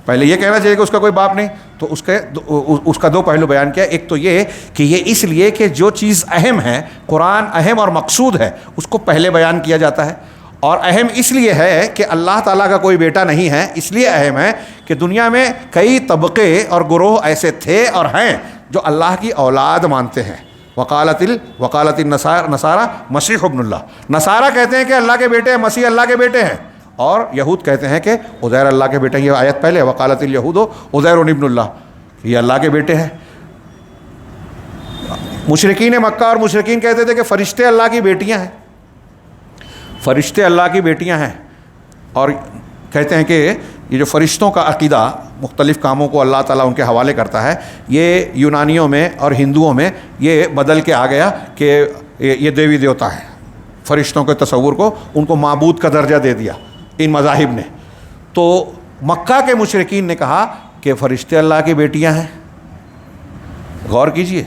پہلے یہ کہنا چاہیے کہ اس کا کوئی باپ نہیں. تو اس کا دو پہلو بیان کیا. ایک تو یہ کہ یہ اس لیے کہ جو چیز اہم ہے، قرآن اہم اور مقصود ہے، اس کو پہلے بیان کیا جاتا ہے. اور اہم اس لیے ہے کہ اللہ تعالیٰ کا کوئی بیٹا نہیں ہے، اس لیے اہم ہے کہ دنیا میں کئی طبقے اور گروہ ایسے تھے اور ہیں جو اللہ کی اولاد مانتے ہیں. وقالت النصارى مسیح ابن اللہ. نصارہ کہتے ہیں کہ اللہ کے بیٹے ہیں، مسیح اللہ کے بیٹے ہیں، اور یہود کہتے ہیں کہ عزیر اللہ کے بیٹے ہیں. یہ آیت پہلے وقالت الیہود عزیر ابن اللہ، یہ اللہ کے بیٹے ہیں. مشرکین مکہ اور مشرکین کہتے تھے کہ فرشتے اللہ کی بیٹیاں ہیں، فرشتے اللہ کی بیٹیاں ہیں. اور کہتے ہیں کہ یہ جو فرشتوں کا عقیدہ مختلف کاموں کو اللہ تعالیٰ ان کے حوالے کرتا ہے، یہ یونانیوں میں اور ہندوؤں میں یہ بدل کے آ گیا کہ یہ دیوی دیوتا ہے. فرشتوں کے تصور کو ان کو معبود کا درجہ دے دیا ان مذاہب نے. تو مکہ کے مشرکین نے کہا کہ فرشتے اللہ کی بیٹیاں ہیں. غور کیجئے،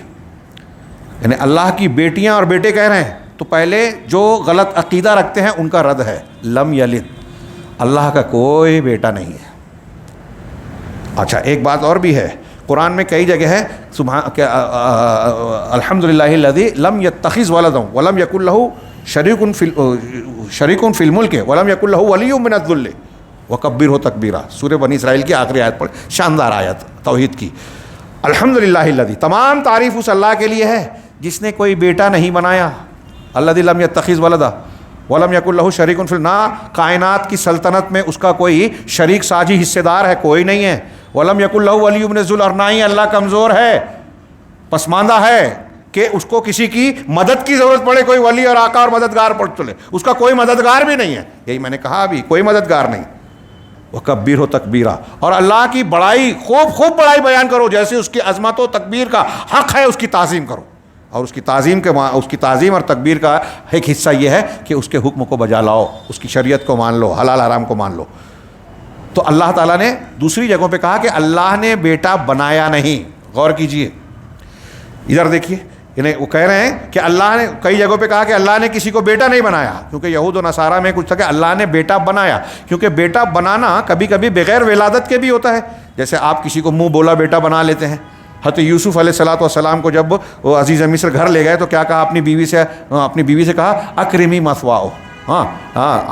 یعنی اللہ کی بیٹیاں اور بیٹے کہہ رہے ہیں. تو پہلے جو غلط عقیدہ رکھتے ہیں ان کا رد ہے. لم یلد، اللہ کا کوئی بیٹا نہیں ہے. اچھا ایک بات اور بھی ہے، قرآن میں کئی جگہ ہے الحمدللہ الذی لم یتخذ ولدا ولم یکن لہ شریک فی الملک ولم یکن لہ ولی من الذل وکبرہ تکبیرا. سورہ بنی اسرائیل کی آخری آیت پڑھ، شاندار آیت توحید کی. الحمدللہ الذی، تمام تعریف اس اللہ کے لیے ہے جس نے کوئی بیٹا نہیں بنایا. الذی لم یتخذ ولدا ولم یکن لہ شریک فی، نہ کائنات کی سلطنت میں اس کا کوئی شریک ساجی حصے دار ہے، کوئی نہیں ہے. ولم یکن لہ ولی من الذل، اور نہ ہی اللہ کمزور ہے، پسماندہ ہے کہ اس کو کسی کی مدد کی ضرورت پڑے، کوئی ولی اور آقا اور مددگار پڑ چلے. اس کا کوئی مددگار بھی نہیں ہے، یہی میں نے کہا ابھی، کوئی مددگار نہیں. وکبرہ تکبیرا، اور اللہ کی بڑائی، خوب بڑائی بیان کرو، جیسے اس کی عظمت و تکبیر کا حق ہے اس کی تعظیم کرو. اور اس کی تعظیم اور تکبیر کا ایک حصہ یہ ہے کہ اس کے حکم کو بجا لاؤ، اس کی شریعت کو مان لو، حلال حرام کو مان لو. تو اللہ تعالیٰ نے دوسری جگہوں پہ کہا کہ اللہ نے بیٹا بنایا نہیں. غور کیجئے، ادھر دیکھیے، یعنی وہ کہہ رہے ہیں کہ اللہ نے کئی جگہوں پہ کہا کہ اللہ نے کسی کو بیٹا نہیں بنایا، کیونکہ یہود و نصارہ میں کچھ تھا کہ اللہ نے بیٹا بنایا. کیونکہ بیٹا بنانا کبھی کبھی بغیر ولادت کے بھی ہوتا ہے. جیسے آپ کسی کو منہ بولا بیٹا بنا لیتے ہیں. حضرت یوسف علیہ الصلوۃ والسلام کو جب وہ عزیز مصر گھر لے گئے تو کیا کہا اپنی بیوی سے کہا اکرمی مثواہ،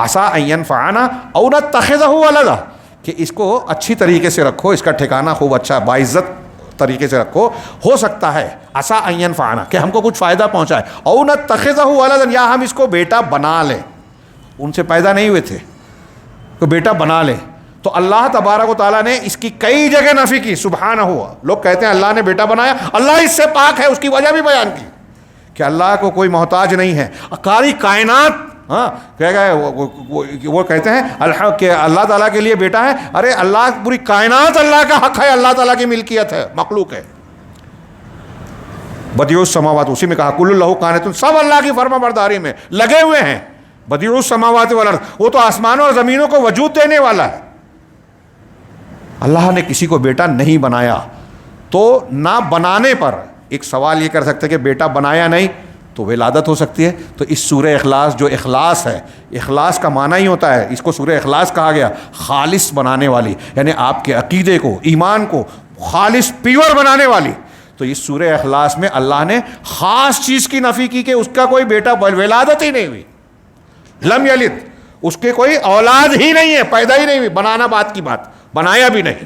عسیٰ ان ینفعنا او نتخذہ ولدا، کہ اس کو اچھی طریقے سے رکھو، اس کا ٹھکانہ خوب اچھا باعزت طریقے سے رکھو، ہو سکتا ہے عسیٰ ان ینفعنا، کہ ہم کو کچھ فائدہ پہنچائے، او نتخذہ ولدا، یا ہم اس کو بیٹا بنا لیں. ان سے پیدا نہیں ہوئے تھے تو بیٹا بنا لیں. تو اللہ تبارک و تعالیٰ نے اس کی کئی جگہ نفی کی. سبحانہ ہوا، لوگ کہتے ہیں اللہ نے بیٹا بنایا، اللہ اس سے پاک ہے. اس کی وجہ بھی بیان کی کہ اللہ کو کوئی محتاج نہیں ہے. ساری کائنات وہ کہتے ہیں کہ اللہ تعالیٰ کے لیے بیٹا ہے. ارے اللہ، پوری کائنات اللہ کا حق ہے، اللہ تعالیٰ کی ملکیت ہے، مخلوق ہے. بدیع السماوات، اسی میں کہا کل لہ قانتون، سب اللہ کی فرما برداری میں لگے ہوئے ہیں. بدیع السماوات والارض، وہ تو آسمانوں اور زمینوں کو وجود دینے والا ہے. اللہ نے کسی کو بیٹا نہیں بنایا. تو نہ بنانے پر ایک سوال یہ کر سکتے کہ بیٹا بنایا نہیں تو ولادت ہو سکتی ہے. تو اس سورہ اخلاص، جو اخلاص ہے، اخلاص کا معنی ہی ہوتا ہے، اس کو سورہ اخلاص کہا گیا، خالص بنانے والی، یعنی آپ کے عقیدے کو، ایمان کو خالص پیور بنانے والی. تو اس سورہ اخلاص میں اللہ نے خاص چیز کی نفی کی کہ اس کا کوئی بیٹا، ولادت ہی نہیں ہوئی. لم یلد، اس کے کوئی اولاد ہی نہیں ہے، پیدا ہی نہیں ہوئی. بنانا بات کی بات، بنایا بھی نہیں.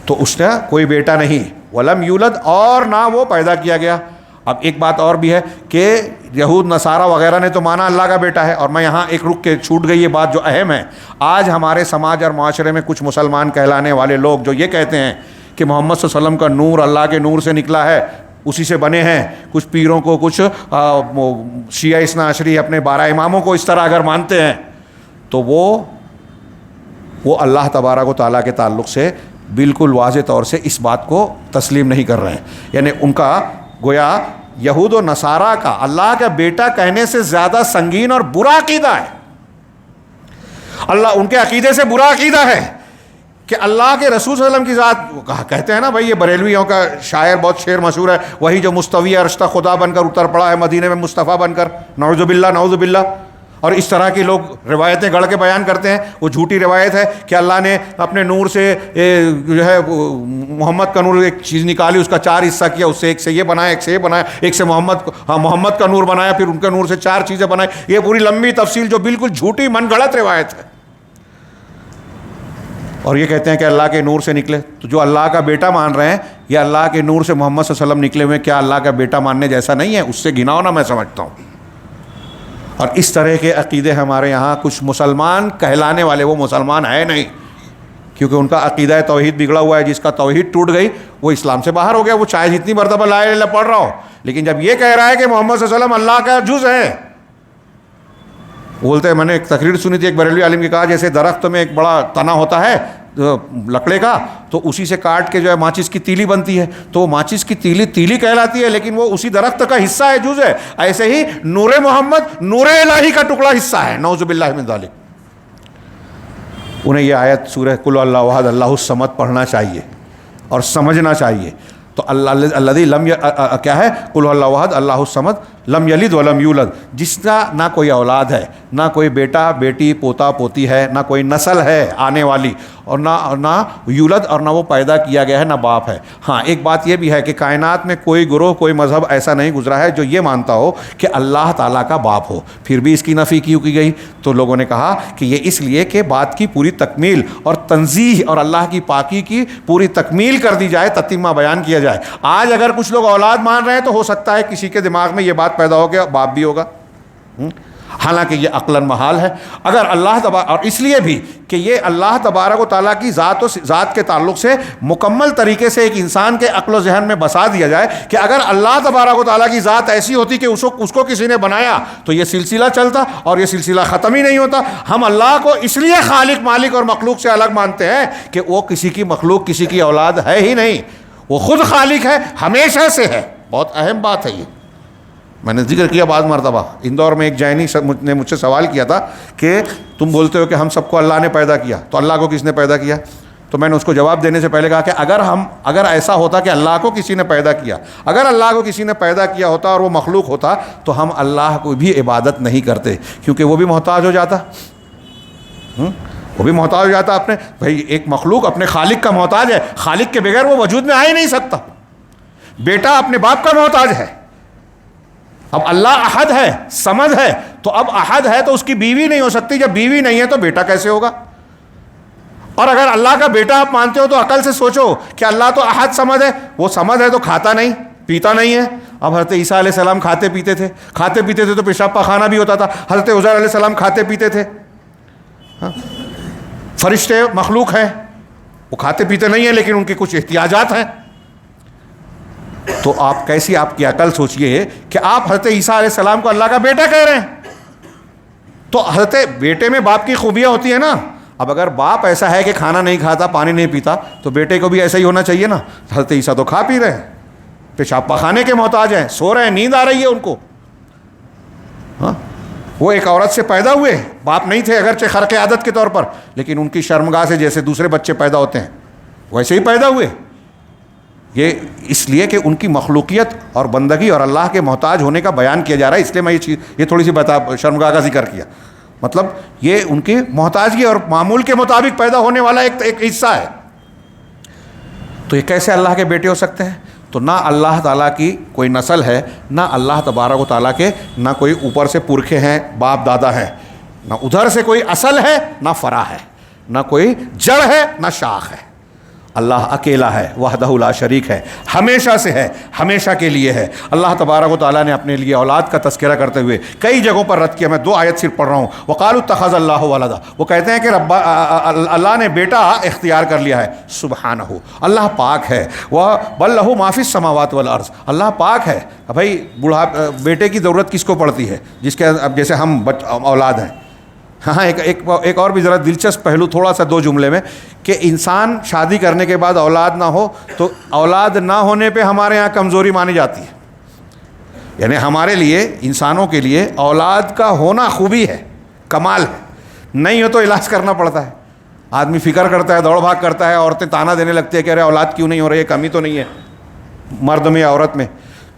تو اس کا کوئی بیٹا نہیں. ولم یولد، اور نہ وہ پیدا کیا گیا. اب ایک بات اور بھی ہے کہ یہود نصارہ وغیرہ نے تو مانا اللہ کا بیٹا ہے. اور میں یہاں ایک رک کے چھوٹ گئی یہ بات جو اہم ہے. آج ہمارے سماج اور معاشرے میں کچھ مسلمان کہلانے والے لوگ جو یہ کہتے ہیں کہ محمد صلی اللہ علیہ وسلم کا نور اللہ کے نور سے نکلا ہے، اسی سے بنے ہیں. کچھ پیروں کو، کچھ شیعہ اثنا عشری اپنے 12 اماموں کو اس طرح اگر مانتے ہیں تو وہ اللہ تبارک و تعالیٰ کے تعلق سے بالکل واضح طور سے اس بات کو تسلیم نہیں کر رہے ہیں. یعنی ان کا گویا یہود و نصارہ کا اللہ کا بیٹا کہنے سے زیادہ سنگین اور برا عقیدہ ہے. اللہ ان کے عقیدے سے برا عقیدہ ہے کہ اللہ کے رسول صلی اللہ علیہ وسلم کی ذات، کہتے ہیں نا بھائی یہ بریلویوں کا شاعر بہت شعر مشہور ہے، وہی جو مستوی عرشتہ خدا بن کر اتر پڑا ہے مدینے میں مصطفیٰ بن کر، نعوذ باللہ نعوذ باللہ. اور اس طرح کے لوگ روایتیں گڑھ کے بیان کرتے ہیں. وہ جھوٹی روایت ہے کہ اللہ نے اپنے نور سے جو ہے محمد کا نور ایک چیز نکالی، اس کا 4 حصہ کیا، اس سے ایک سے یہ بنایا، ایک سے یہ بنایا، ایک سے محمد کا نور بنایا، پھر ان کے نور سے 4 چیزیں بنائی. یہ پوری لمبی تفصیل جو بالکل جھوٹی من گھڑت روایت ہے. اور یہ کہتے ہیں کہ اللہ کے نور سے نکلے. تو جو اللہ کا بیٹا مان رہے ہیں یہ اللہ کے نور سے محمد صلی اللہ علیہ وسلم نکلے ہوئے، کیا اللہ کا بیٹا ماننے جیسا نہیں ہے؟ اس سے گھناؤ نا، میں سمجھتا ہوں. اور اس طرح کے عقیدے ہمارے یہاں کچھ مسلمان کہلانے والے، وہ مسلمان ہے نہیں، کیونکہ ان کا عقیدہ توحید بگڑا ہوا ہے. جس کا توحید ٹوٹ گئی وہ اسلام سے باہر ہو گیا. وہ چاہے جتنی مرتبہ لا الہ الا اللہ پڑھ رہا ہو، لیکن جب یہ کہہ رہا ہے کہ محمد صلی اللہ علیہ وسلم اللہ کا جز ہے، بولتے ہیں، میں نے ایک تقریر سنی تھی ایک بریلوی عالم کی، کہا جیسے درخت میں ایک بڑا تنا ہوتا ہے لکڑے کا، تو اسی سے کاٹ کے جو ہے ماچس کی تیلی بنتی ہے، تو وہ ماچس کی تیلی کہلاتی ہے، لیکن وہ اسی درخت کا حصہ ہے، جز ہے. ایسے ہی نور محمد نور الہی کا ٹکڑا حصہ ہے، نعوذ باللہ من ذالک. انہیں یہ آیت سورہ قل اللہ احد اللہ الصمد پڑھنا چاہیے اور سمجھنا چاہیے. تو الذی لم کیا ہے؟ قل اللہ احد اللہ الصمد لم یلد ولم یولد، جس کا نہ کوئی اولاد ہے، نہ کوئی بیٹا بیٹی پوتا پوتی ہے، نہ کوئی نسل ہے آنے والی، اور نہ یولد، اور نہ وہ پیدا کیا گیا ہے، نہ باپ ہے. ہاں ایک بات یہ بھی ہے کہ کائنات میں کوئی گروہ کوئی مذہب ایسا نہیں گزرا ہے جو یہ مانتا ہو کہ اللہ تعالیٰ کا باپ ہو. پھر بھی اس کی نفی کیوں کی گئی؟ تو لوگوں نے کہا کہ یہ اس لیے کہ بات کی پوری تکمیل اور تنزیہ اور اللہ کی پاکی کی پوری تکمیل کر دی جائے، تتمہ بیان کیا جائے. آج اگر کچھ لوگ اولاد مان رہے ہیں تو ہو سکتا ہے کسی کے دماغ میں یہ بات پیدا ہو کہ باپ بھی ہوگا، حالانکہ یہ عقلاً محال ہے. اگر اللہ اور اس لیے بھی کہ یہ اللہ تبارک و تعالیٰ کی ذات کے تعلق سے مکمل طریقے سے ایک انسان کے عقل و ذہن میں بسا دیا جائے کہ اگر اللہ تبارک و تعالیٰ کی ذات ایسی ہوتی کہ اس کو کسی نے بنایا تو یہ سلسلہ چلتا اور یہ سلسلہ ختم ہی نہیں ہوتا. ہم اللہ کو اس لیے خالق مالک اور مخلوق سے الگ مانتے ہیں کہ وہ کسی کی مخلوق کسی کی اولاد ہے ہی نہیں، وہ خود خالق ہے، ہمیشہ سے ہے. بہت اہم بات ہے یہ. میں نے ذکر کیا بعض مرتبہ، اندور میں ایک جینی نے مجھ سے سوال کیا تھا کہ تم بولتے ہو کہ ہم سب کو اللہ نے پیدا کیا، تو اللہ کو کس نے پیدا کیا؟ تو میں نے اس کو جواب دینے سے پہلے کہا کہ اگر ایسا ہوتا کہ اللہ کو کسی نے پیدا کیا، اگر اللہ کو کسی نے پیدا کیا ہوتا اور وہ مخلوق ہوتا تو ہم اللہ کو بھی عبادت نہیں کرتے، کیونکہ وہ بھی محتاج ہو جاتا. وہ بھی محتاج ہو جاتا. اپنے بھائی ایک مخلوق اپنے خالق کا محتاج ہے، خالق کے بغیر وہ وجود میں آ ہی نہیں سکتا. بیٹا اپنے باپ کا محتاج ہے. اب اللہ احد ہے، صمد ہے، تو اب احد ہے تو اس کی بیوی نہیں ہو سکتی. جب بیوی نہیں ہے تو بیٹا کیسے ہوگا؟ اور اگر اللہ کا بیٹا آپ مانتے ہو تو عقل سے سوچو کہ اللہ تو احد صمد ہے. وہ صمد ہے تو کھاتا نہیں پیتا نہیں ہے. اب حضرت عیسیٰ علیہ السلام کھاتے پیتے تھے تو پیشاب پاخانہ بھی ہوتا تھا. حضرت عزیر علیہ السلام کھاتے پیتے تھے. فرشتے مخلوق ہیں، وہ کھاتے پیتے نہیں ہیں لیکن ان کے کچھ احتیاجات ہیں. تو آپ کیسی آپ کی عقل سوچئے کہ آپ حضرت عیسیٰ علیہ السلام کو اللہ کا بیٹا کہہ رہے ہیں. تو حضرت بیٹے میں باپ کی خوبیاں ہوتی ہیں نا. اب اگر باپ ایسا ہے کہ کھانا نہیں کھاتا پانی نہیں پیتا تو بیٹے کو بھی ایسا ہی ہونا چاہیے نا. حضرت عیسیٰ تو کھا پی رہے ہیں، پیشاب پخانے کے محتاج ہیں، سو رہے ہیں، نیند آ رہی ہے ان کو. وہ ایک عورت سے پیدا ہوئے، باپ نہیں تھے اگرچہ خرق عادت کے طور پر، لیکن ان کی شرمگاہ سے جیسے دوسرے بچے پیدا ہوتے ہیں ویسے ہی پیدا ہوئے. یہ اس لیے کہ ان کی مخلوقیت اور بندگی اور اللہ کے محتاج ہونے کا بیان کیا جا رہا ہے. اس لیے میں یہ تھوڑی سی شرمگاہ کا ذکر کیا. مطلب یہ ان کی محتاجگی اور معمول کے مطابق پیدا ہونے والا ایک حصہ ہے. تو یہ کیسے اللہ کے بیٹے ہو سکتے ہیں؟ تو نہ اللہ تعالیٰ کی کوئی نسل ہے، نہ اللہ تبارک و تعالیٰ کے نہ کوئی اوپر سے پرکھے ہیں، باپ دادا ہیں، نہ ادھر سے کوئی اصل ہے نہ فرع ہے، نہ کوئی جڑ ہے نہ شاخ ہے. اللہ اکیلا ہے، وحدہ لا شریک ہے، ہمیشہ سے ہے، ہمیشہ کے لیے ہے. اللہ تبارک و تعالیٰ نے اپنے لیے اولاد کا تذکرہ کرتے ہوئے کئی جگہوں پر رد کیا. میں 2 آیت صرف پڑھ رہا ہوں. وقالوا اتخذ اللہ ولدا، وہ کہتے ہیں کہ اللہ نے بیٹا اختیار کر لیا ہے. سبحانہ، اللہ پاک ہے. بل لہ ما فی السماوات والارض، اللہ پاک ہے. بھائی بیٹے کی ضرورت کس کو پڑتی ہے؟ جس کے اب جیسے ہم اولاد ہیں. ہاں ایک اور بھی ذرا دلچسپ پہلو تھوڑا سا 2 جملے میں، کہ انسان شادی کرنے کے بعد اولاد نہ ہو تو اولاد نہ ہونے پہ ہمارے یہاں کمزوری مانی جاتی ہے. یعنی ہمارے لیے، انسانوں کے لیے اولاد کا ہونا خوبی ہے، کمال ہے. نہیں ہو تو علاج کرنا پڑتا ہے. آدمی فکر کرتا ہے، دوڑ بھاگ کرتا ہے، عورتیں تانا دینے لگتی ہے کہ ارے اولاد کیوں نہیں ہو رہی ہے، کمی تو نہیں ہے مرد میں یا عورت میں.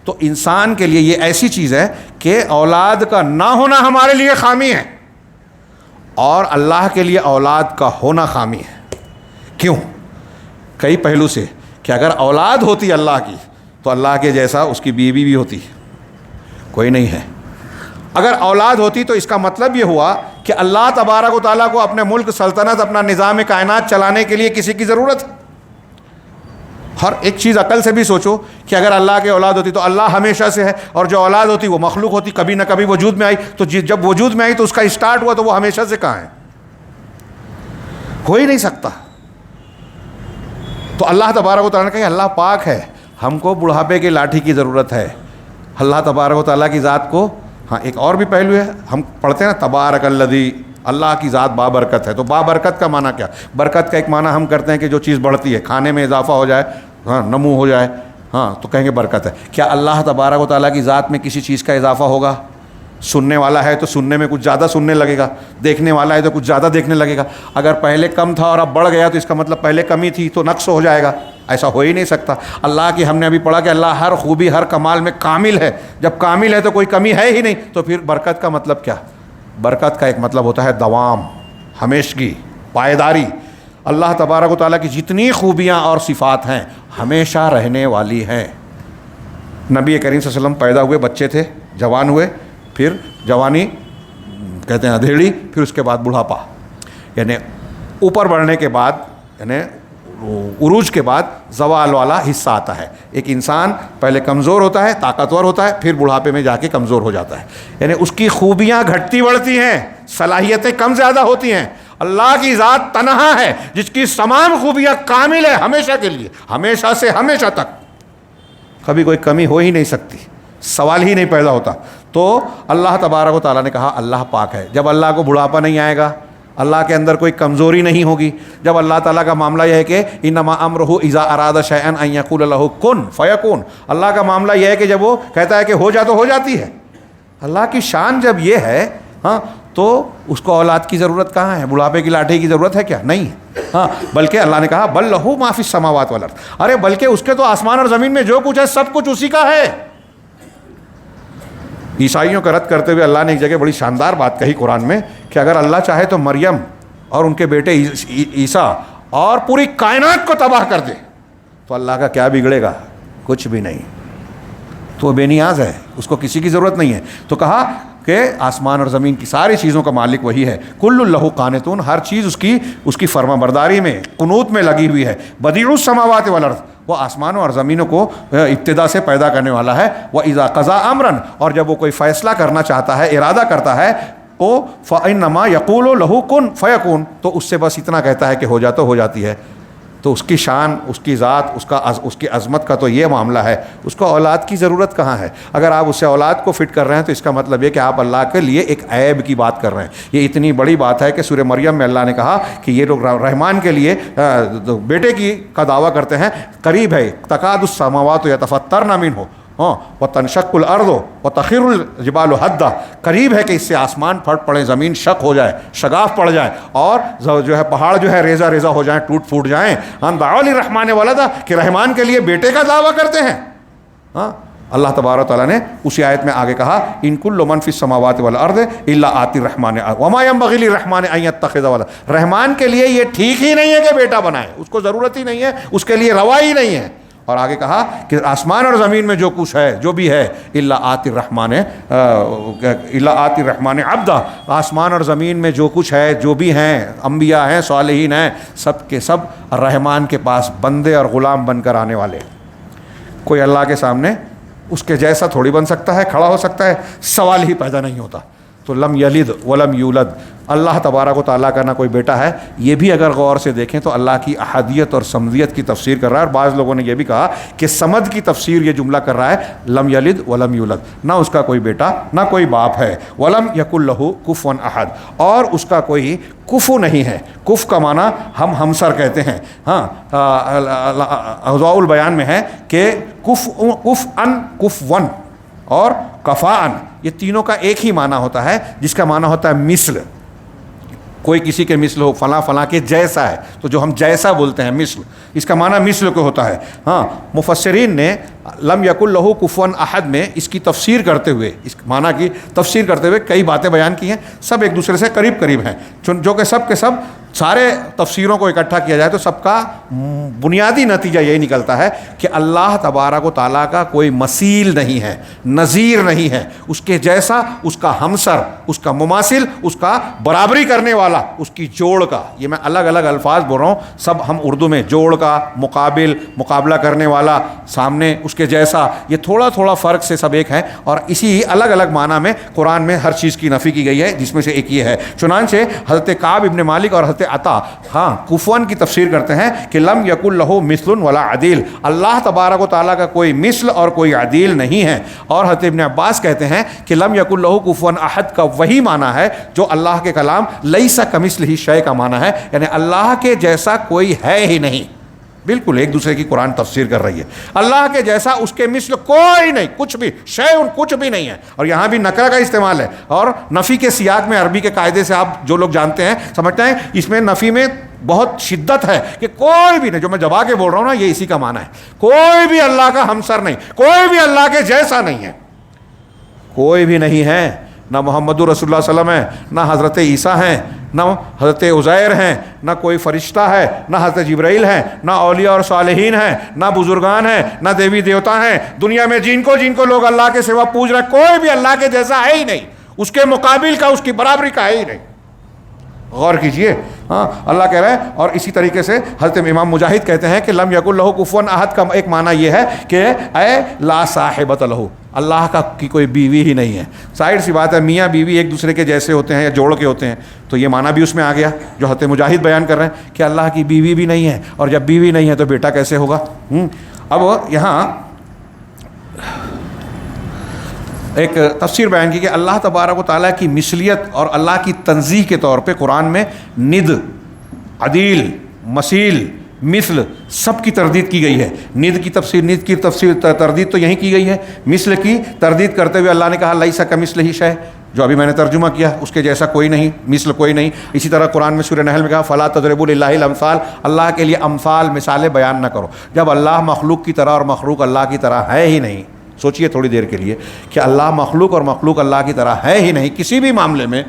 تو انسان کے لیے یہ ایسی چیز ہے کہ اولاد کا نہ ہونا ہمارے لیے خامی ہے، اور اللہ کے لیے اولاد کا ہونا خامی ہے. کیوں؟ کئی پہلو سے، کہ اگر اولاد ہوتی اللہ کی تو اللہ کے جیسا اس کی بیوی بھی ہوتی، کوئی نہیں ہے. اگر اولاد ہوتی تو اس کا مطلب یہ ہوا کہ اللہ تبارک و تعالیٰ کو اپنے ملک، سلطنت، اپنا نظام کائنات چلانے کے لیے کسی کی ضرورت ہے. ہر ایک چیز عقل سے بھی سوچو کہ اگر اللہ کی اولاد ہوتی تو اللہ ہمیشہ سے ہے، اور جو اولاد ہوتی وہ مخلوق ہوتی، کبھی نہ کبھی وجود میں آئی. تو جب وجود میں آئی تو اس کا اسٹارٹ ہوا تو وہ ہمیشہ سے کہاں ہے؟ ہو ہی نہیں سکتا. تو اللہ تبارک و تعالیٰ نے کہا کہ اللہ پاک ہے، ہم کو بڑھاپے کی لاٹھی کی ضرورت ہے. اللہ تبارک و تعالیٰ کی ذات کو، ہاں ایک اور بھی پہلو ہے، ہم پڑھتے ہیں نا تبارک الذی، اللہ کی ذات بابرکت ہے. تو بابرکت کا معنی کیا؟ برکت کا ایک معنی ہم کرتے ہیں کہ جو چیز بڑھتی ہے، کھانے میں اضافہ ہو جائے، ہاں نمو ہو جائے، ہاں تو کہیں گے برکت ہے. کیا اللہ تبارک و تعالیٰ کی ذات میں کسی چیز کا اضافہ ہوگا؟ سننے والا ہے تو سننے میں کچھ زیادہ سننے لگے گا، دیکھنے والا ہے تو کچھ زیادہ دیکھنے لگے گا. اگر پہلے کم تھا اور اب بڑھ گیا تو اس کا مطلب پہلے کمی تھی تو نقص ہو جائے گا. ایسا ہو ہی نہیں سکتا. اللہ کی ہم نے ابھی پڑھا کہ اللہ ہر خوبی، ہر کمال میں کامل ہے. جب کامل ہے تو کوئی کمی ہے ہی نہیں. تو پھر برکت کا مطلب کیا؟ برکت کا ایک مطلب ہوتا ہے دوام، ہمیشگی، پائیداری. اللہ تبارک و تعالیٰ کی جتنی خوبیاں اور صفات ہیں ہمیشہ رہنے والی ہیں. نبی کریم صلی اللہ علیہ وسلم پیدا ہوئے، بچے تھے، جوان ہوئے، پھر جوانی کہتے ہیں ادھیڑی، پھر اس کے بعد بڑھاپا، یعنی اوپر بڑھنے کے بعد، یعنی عروج کے بعد زوال والا حصہ آتا ہے. ایک انسان پہلے کمزور ہوتا ہے، طاقتور ہوتا ہے، پھر بڑھاپے میں جا کے کمزور ہو جاتا ہے. یعنی اس کی خوبیاں گھٹتی بڑھتی ہیں، صلاحیتیں کم زیادہ ہوتی ہیں. اللہ کی ذات تنہا ہے جس کی تمام خوبیاں کامل ہے ہمیشہ کے لیے، ہمیشہ سے ہمیشہ تک. کبھی کوئی کمی ہو ہی نہیں سکتی، سوال ہی نہیں پیدا ہوتا. تو اللہ تبارک و تعالیٰ نے کہا اللہ پاک ہے. جب اللہ کو بڑھاپا نہیں آئے گا، اللہ کے اندر کوئی کمزوری نہیں ہوگی. جب اللہ تعالیٰ کا معاملہ یہ ہے کہ انما امرہ اذا اراد شیئا ان یقول له کن فیکون، اللہ کا معاملہ یہ ہے کہ جب وہ کہتا ہے کہ ہو جا تو ہو جاتی ہے. اللہ کی شان جب یہ ہے، ہاں تو اس کو اولاد کی ضرورت کہاں ہے؟ بڑھاپے کی لاٹھی کی ضرورت ہے کیا؟ نہیں. ہاں بلکہ اللہ نے کہا بل لہ ما فی السماوات والارض، ارے بلکہ اس کے تو آسمان اور زمین میں جو کچھ ہے سب کچھ اسی کا ہے. عیسائیوں کا رد کرتے ہوئے اللہ نے ایک جگہ بڑی شاندار بات کہی قرآن میں کہ اگر اللہ چاہے تو مریم اور ان کے بیٹے عیسیٰ اور پوری کائنات کو تباہ کر دے تو اللہ کا کیا بگڑے گا؟ کچھ بھی نہیں. تو وہ بے نیاز ہے، اس کو کسی کی ضرورت نہیں ہے. تو کہا کہ آسمان اور زمین کی ساری چیزوں کا مالک وہی ہے. کل لہ قانتون، ہر چیز اس کی فرما برداری میں، قنوت میں لگی ہوئی ہے. بدیع السماوات والارض، وہ آسمانوں اور زمینوں کو ابتدا سے پیدا کرنے والا ہے. وَإِذَا قَضَىٰ أَمْرًا، اور جب وہ کوئی فیصلہ کرنا چاہتا ہے، ارادہ کرتا ہے، تو فَإِنَّمَا يَقُولُ لَهُ كُن فَيَكُونُ، تو اس سے بس اتنا کہتا ہے کہ ہو جا تو ہو جاتی ہے. تو اس کی شان، اس کی ذات، اس کی عظمت کا تو یہ معاملہ ہے. اس کو اولاد کی ضرورت کہاں ہے؟ اگر آپ اسے اولاد کو فٹ کر رہے ہیں تو اس کا مطلب یہ کہ آپ اللہ کے لیے ایک عیب کی بات کر رہے ہیں. یہ اتنی بڑی بات ہے کہ سورہ مریم میں اللہ نے کہا کہ یہ لوگ رحمان کے لیے بیٹے کا دعویٰ کرتے ہیں. قریب ہے تکاد السماوات یتفطرن منہ وتنشق الارض وتخر الجبال حدا، قریب ہے کہ اس سے آسمان پھٹ پڑے، زمین شق ہو جائے، شگاف پڑ جائے، اور جو ہے پہاڑ جو ہے ریزہ ریزہ ہو جائیں، ٹوٹ پھوٹ جائیں. ہم دعوا للرحمن ولدا، کہ رحمان کے لیے بیٹے کا دعویٰ کرتے ہیں. ہاں اللہ تبارک و تعالیٰ نے اسی آیت میں آگے کہا ان کل من فی السماوات والارض الا آتی الرحمن وما ينبغي للرحمن ان يتخذ ولدا. رحمان کے لیے یہ ٹھیک ہی نہیں ہے کہ بیٹا بنائے، اس کو ضرورت ہی نہیں ہے، اس کے لیے روا ہی نہیں ہے. اور آگے کہا کہ آسمان اور زمین میں جو کچھ ہے، جو بھی ہے، الا آتی الرحمن عبدا، آسمان اور زمین میں جو کچھ ہے، جو بھی ہیں، انبیاء ہیں، صالحین ہیں، سب کے سب رحمان کے پاس بندے اور غلام بن کر آنے والے. کوئی اللہ کے سامنے اس کے جیسا تھوڑی بن سکتا ہے، کھڑا ہو سکتا ہے، سوال ہی پیدا نہیں ہوتا. تو لم یلد ولم یولد، اللہ تبارک و تعالیٰ کا نہ کوئی بیٹا ہے. یہ بھی اگر غور سے دیکھیں تو اللہ کی احدیت اور صمدیت کی تفسیر کر رہا ہے. اور بعض لوگوں نے یہ بھی کہا کہ صمد کی تفسیر یہ جملہ کر رہا ہے، لم یلد ولم یولد، نہ اس کا کوئی بیٹا نہ کوئی باپ ہے. ولم یکن لہ کفوا احد، اور اس کا کوئی کفو نہیں ہے. کف کا معنی ہم ہمسر کہتے ہیں. ہاں اضواء البیان میں ہے کہ کف ان کفون اور کفاءن، یہ تینوں کا ایک ہی معنی ہوتا ہے، جس کا معنی ہوتا ہے مثل. کوئی کسی کے مثل ہو، فلاں فلاں کے جیسا ہے، تو جو ہم جیسا بولتے ہیں مثل، اس کا معنی مثل کو ہوتا ہے۔ ہاں، مفسرین نے لم یکن لہ کفوا احد میں اس کی تفسیر کرتے ہوئے، اس معنی کی تفسیر کرتے ہوئے کئی باتیں بیان کی ہیں، سب ایک دوسرے سے قریب قریب ہیں، جو کہ سب کے سب سارے تفسیروں کو اکٹھا کیا جائے تو سب کا بنیادی نتیجہ یہی نکلتا ہے کہ اللہ تبارک و تعالیٰ کا کوئی مثیل نہیں ہے، نظیر نہیں ہے، اس کے جیسا، اس کا ہمسر، اس کا مماثل، اس کا برابری کرنے والا، اس کی جوڑ کا، یہ میں الگ الگ الفاظ بول رہا ہوں، سب ہم اردو میں جوڑ کا، مقابل، مقابلہ کرنے والا، سامنے اس کے جیسا، یہ تھوڑا تھوڑا فرق سے سب ایک ہیں، اور اسی الگ الگ معنی میں قرآن میں ہر چیز کی نفی کی گئی ہے، جس میں سے ایک یہ ہے۔ چنانچہ حضرت کعب ابن مالک اور حضرت عطا کفواً کی تفسیر کرتے ہیں کہ لم یکن لہ مثل ولا عدیل، اللہ تبارک و تعالیٰ کا کوئی مثل اور کوئی عدیل نہیں ہے، اور حضرت ابن عباس کہتے ہیں کہ لم یکن لہ کفوا احد کا وہی معنی ہے جو اللہ کے کلام لیس کمثلہ شیء کا معنی ہے، یعنی اللہ کے جیسا کوئی ہے ہی نہیں۔ بالکل ایک دوسرے کی قرآن تفسیر کر رہی ہے، اللہ کے جیسا اس کے مثل کوئی نہیں، کچھ بھی، شیء کچھ بھی نہیں ہے، اور یہاں بھی نکرہ کا استعمال ہے، اور نفی کے سیاق میں عربی کے قاعدے سے آپ جو لوگ جانتے ہیں سمجھتے ہیں اس میں نفی میں بہت شدت ہے کہ کوئی بھی نہیں، جو میں دبا کے بول رہا ہوں نا یہ اسی کا معنی ہے، کوئی بھی اللہ کا ہمسر نہیں، کوئی بھی اللہ کے جیسا نہیں ہے، کوئی بھی نہیں ہے، نہ محمد رسول اللہ صلی اللہ علیہ وسلم ہے، نہ حضرت عیسیٰ ہیں، نہ حضرت عزیر ہیں، نہ کوئی فرشتہ ہے، نہ حضرت جبرائیل ہیں، نہ اولیاء اور صالحین ہیں، نہ بزرگان ہیں، نہ دیوی دیوتا ہیں، دنیا میں جن کو لوگ اللہ کے سوا پوج رہے ہیں، کوئی بھی اللہ کے جیسا ہے ہی نہیں، اس کے مقابل کا، اس کی برابری کا ہے ہی نہیں۔ غور کیجئے، ہاں اللہ کہہ رہا ہے۔ اور اسی طریقے سے حضرت امام مجاہد کہتے ہیں کہ لم یکن لہ کفوا احد کا ایک معنی یہ ہے کہ اے لا صاحبۃ لہ، اللہ کا کی کوئی بیوی ہی نہیں ہے۔ ظاہر سی بات ہے میاں بیوی ایک دوسرے کے جیسے ہوتے ہیں یا جوڑ کے ہوتے ہیں، تو یہ معنی بھی اس میں آ گیا جو حضرت مجاہد بیان کر رہے ہیں کہ اللہ کی بیوی بھی نہیں ہے، اور جب بیوی نہیں ہے تو بیٹا کیسے ہوگا؟ اب یہاں ایک تفسیر بیان کی کہ اللہ تبارک و تعالیٰ کی مثلیت اور اللہ کی تنزیہ کے طور پہ قرآن میں ند، عدیل، مثیل، مثل سب کی تردید کی گئی ہے۔ ند کی تفسیر تردید تو یہیں کی گئی ہے، مثل کی تردید کرتے ہوئے اللہ نے کہا لیس کمثلہ شیء، جو ابھی میں نے ترجمہ کیا، اس کے جیسا کوئی نہیں، مثل کوئی نہیں۔ اسی طرح قرآن میں سورہ نحل میں کہا فلا تضربوا للہ الامثال، اللہ کے لیے امثال، مثالیں بیان نہ کرو، جب اللہ مخلوق کی طرح اور مخلوق اللہ کی طرح ہے ہی نہیں۔ سوچئے تھوڑی دیر کے لیے کہ اللہ مخلوق اور مخلوق اللہ کی طرح ہے ہی نہیں کسی بھی معاملے میں،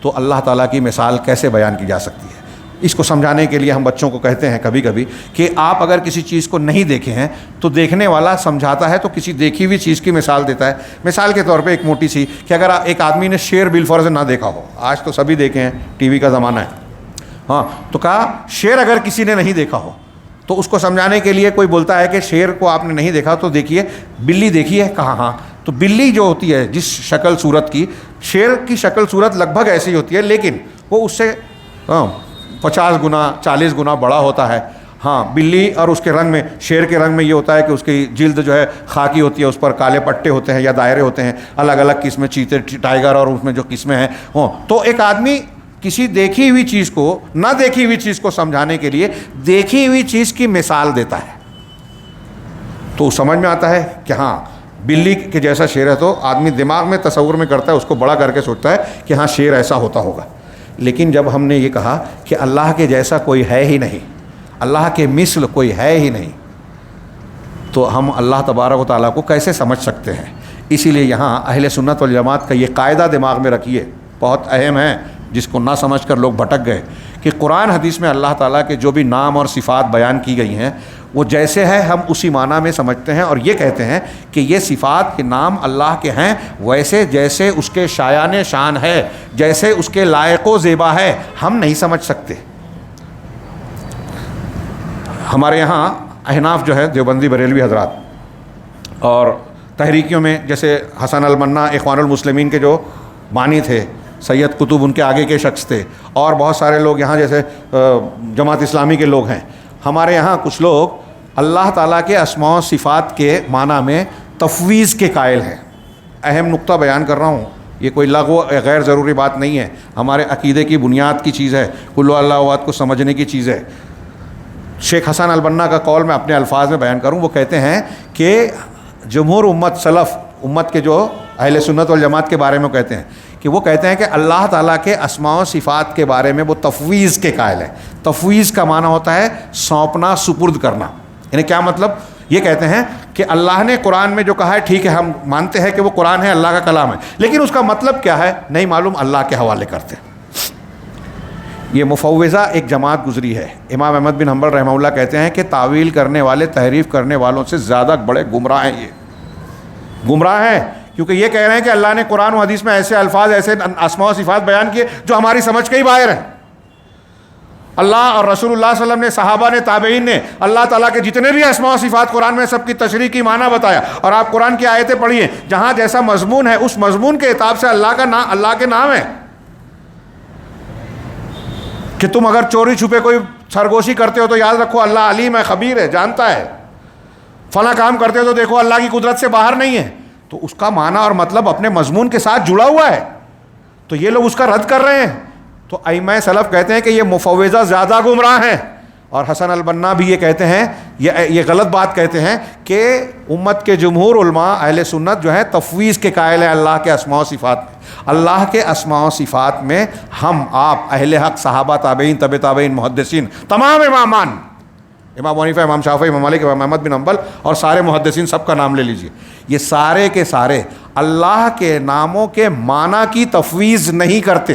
تو اللہ تعالیٰ کی مثال کیسے بیان کی جا سکتی ہے؟ اس کو سمجھانے کے لیے ہم بچوں کو کہتے ہیں کبھی کبھی کہ آپ اگر کسی چیز کو نہیں دیکھے ہیں تو دیکھنے والا سمجھاتا ہے تو کسی دیکھی ہوئی چیز کی مثال دیتا ہے۔ مثال کے طور پہ ایک موٹی سی کہ اگر ایک آدمی نے شیر بالفرض نہ دیکھا ہو، آج تو سبھی دیکھے ہیں، ٹی وی کا زمانہ ہے، ہاں، تو کہا شیر اگر کسی نے نہیں دیکھا ہو تو اس کو سمجھانے کے لیے کوئی بولتا ہے کہ شیر کو آپ نے نہیں دیکھا تو دیکھیے بلی دیکھی ہے، کہاں؟ ہاں، تو بلی جو ہوتی ہے جس شکل صورت کی، شیر کی شکل صورت لگ بھگ ایسی ہوتی ہے، لیکن وہ اس سے 50 گنا 40 گنا بڑا ہوتا ہے۔ ہاں، بلی اور اس کے رنگ میں، شیر کے رنگ میں یہ ہوتا ہے کہ اس کی جلد جو ہے خاکی ہوتی ہے، اس پر کالے پٹے ہوتے ہیں یا دائرے ہوتے ہیں، الگ الگ قسمیں، چیتے، ٹائیگر اور اس میں جو قسمیں ہیں تو ایک آدمی کسی دیکھی ہوئی چیز کو نہ دیکھی ہوئی چیز کو سمجھانے کے لیے دیکھی ہوئی چیز کی مثال دیتا ہے، تو سمجھ میں آتا ہے کہ ہاں بلی کے جیسا شیر ہے، تو آدمی دماغ میں تصور میں کرتا ہے، اس کو بڑا کر کے سوچتا ہے کہ ہاں شیر ایسا ہوتا ہوگا۔ لیکن جب ہم نے یہ کہا کہ اللہ کے جیسا کوئی ہے ہی نہیں، اللہ کے مثل کوئی ہے ہی نہیں، تو ہم اللہ تبارک و تعالیٰ کو کیسے سمجھ سکتے ہیں؟ اسی لیے یہاں اہل سنت والجماعت کا یہ قاعدہ دماغ میں رکھیے، بہت اہم ہے، جس کو نہ سمجھ کر لوگ بھٹک گئے، کہ قرآن حدیث میں اللہ تعالیٰ کے جو بھی نام اور صفات بیان کی گئی ہیں وہ جیسے ہے ہم اسی معنی میں سمجھتے ہیں، اور یہ کہتے ہیں کہ یہ صفات کے نام اللہ کے ہیں ویسے جیسے اس کے شایان شان ہے، جیسے اس کے لائق و زیبا ہے، ہم نہیں سمجھ سکتے۔ ہمارے یہاں احناف جو ہے دیوبندی بریلوی حضرات، اور تحریکیوں میں جیسے حسن المنا اخوان المسلمین کے جو بانی تھے، سید قطب ان کے آگے کے شخص تھے، اور بہت سارے لوگ یہاں جیسے جماعت اسلامی کے لوگ ہیں، ہمارے یہاں کچھ لوگ اللہ تعالیٰ کے اسماء و صفات کے معنی میں تفویض کے قائل ہیں۔ اہم نقطہ بیان کر رہا ہوں، یہ کوئی لغو غیر ضروری بات نہیں ہے، ہمارے عقیدے کی بنیاد کی چیز ہے، کل اللہ احد کو سمجھنے کی چیز ہے۔ شیخ حسن البنا کا قول میں اپنے الفاظ میں بیان کروں، وہ کہتے ہیں کہ جمہور امت سلف امت کے جو اہل سنت والجماعت کے بارے میں کہتے ہیں کہ وہ کہتے ہیں کہ اللہ تعالیٰ کے اسماء و صفات کے بارے میں وہ تفویض کے قائل ہیں. تفویض کا معنی ہوتا ہے سونپنا، سپرد کرنا. یعنی کیا مطلب؟ یہ کہتے ہیں کہ اللہ نے قرآن میں جو کہا ہے ٹھیک ہے، ہم مانتے ہیں کہ وہ قرآن ہے، اللہ کا کلام ہے، لیکن اس کا مطلب کیا ہے نہیں معلوم، اللہ کے حوالے کرتے ہیں. یہ مفوضہ ایک جماعت گزری ہے. امام احمد بن حنبل رحمہ اللہ کہتے ہیں کہ تعویل کرنے والے، تحریف کرنے والوں سے زیادہ بڑے گمراہ ہیں. یہ گمراہ ہیں کیونکہ یہ کہہ رہے ہیں کہ اللہ نے قرآن و حدیث میں ایسے الفاظ، ایسے اسماء و صفات بیان کیے جو ہماری سمجھ کے ہی باہر ہیں. اللہ اور رسول اللہ صلی اللہ علیہ وسلم نے، صحابہ نے، تابعین نے اللہ تعالیٰ کے جتنے بھی اسماء و صفات قرآن میں سب کی تشریح کی، معنی بتایا. اور آپ قرآن کی آیتیں پڑھیے، جہاں جیسا مضمون ہے اس مضمون کے اعتبار سے اللہ کے نام ہے. کہ تم اگر چوری چھپے کوئی سرگوشی کرتے ہو تو یاد رکھو اللہ علیم ہے، خبیر ہے، جانتا ہے. فلاں کام کرتے ہو تو دیکھو اللہ کی قدرت سے باہر نہیں ہے. تو اس کا معنی اور مطلب اپنے مضمون کے ساتھ جڑا ہوا ہے. تو یہ لوگ اس کا رد کر رہے ہیں. تو ائمہ سلف کہتے ہیں کہ یہ مفوضہ زیادہ گمراہ ہیں. اور حسن البنا بھی یہ کہتے ہیں، یہ غلط بات کہتے ہیں کہ امت کے جمہور علماء اہل سنت جو ہیں تفویض کے قائل ہیں اللہ کے اسماء و صفات میں. اللہ کے اسماء و صفات میں ہم، آپ، اہل حق، صحابہ، تابعین، تبع تابعین، محدثین، تمام امامان، امام حنیفہ، امام شافعی، امام مالک، امام احمد بن حنبل اور سارے محدثین، سب کا نام لے لیجئے، یہ سارے کے سارے اللہ کے ناموں کے معنی کی تفویض نہیں کرتے.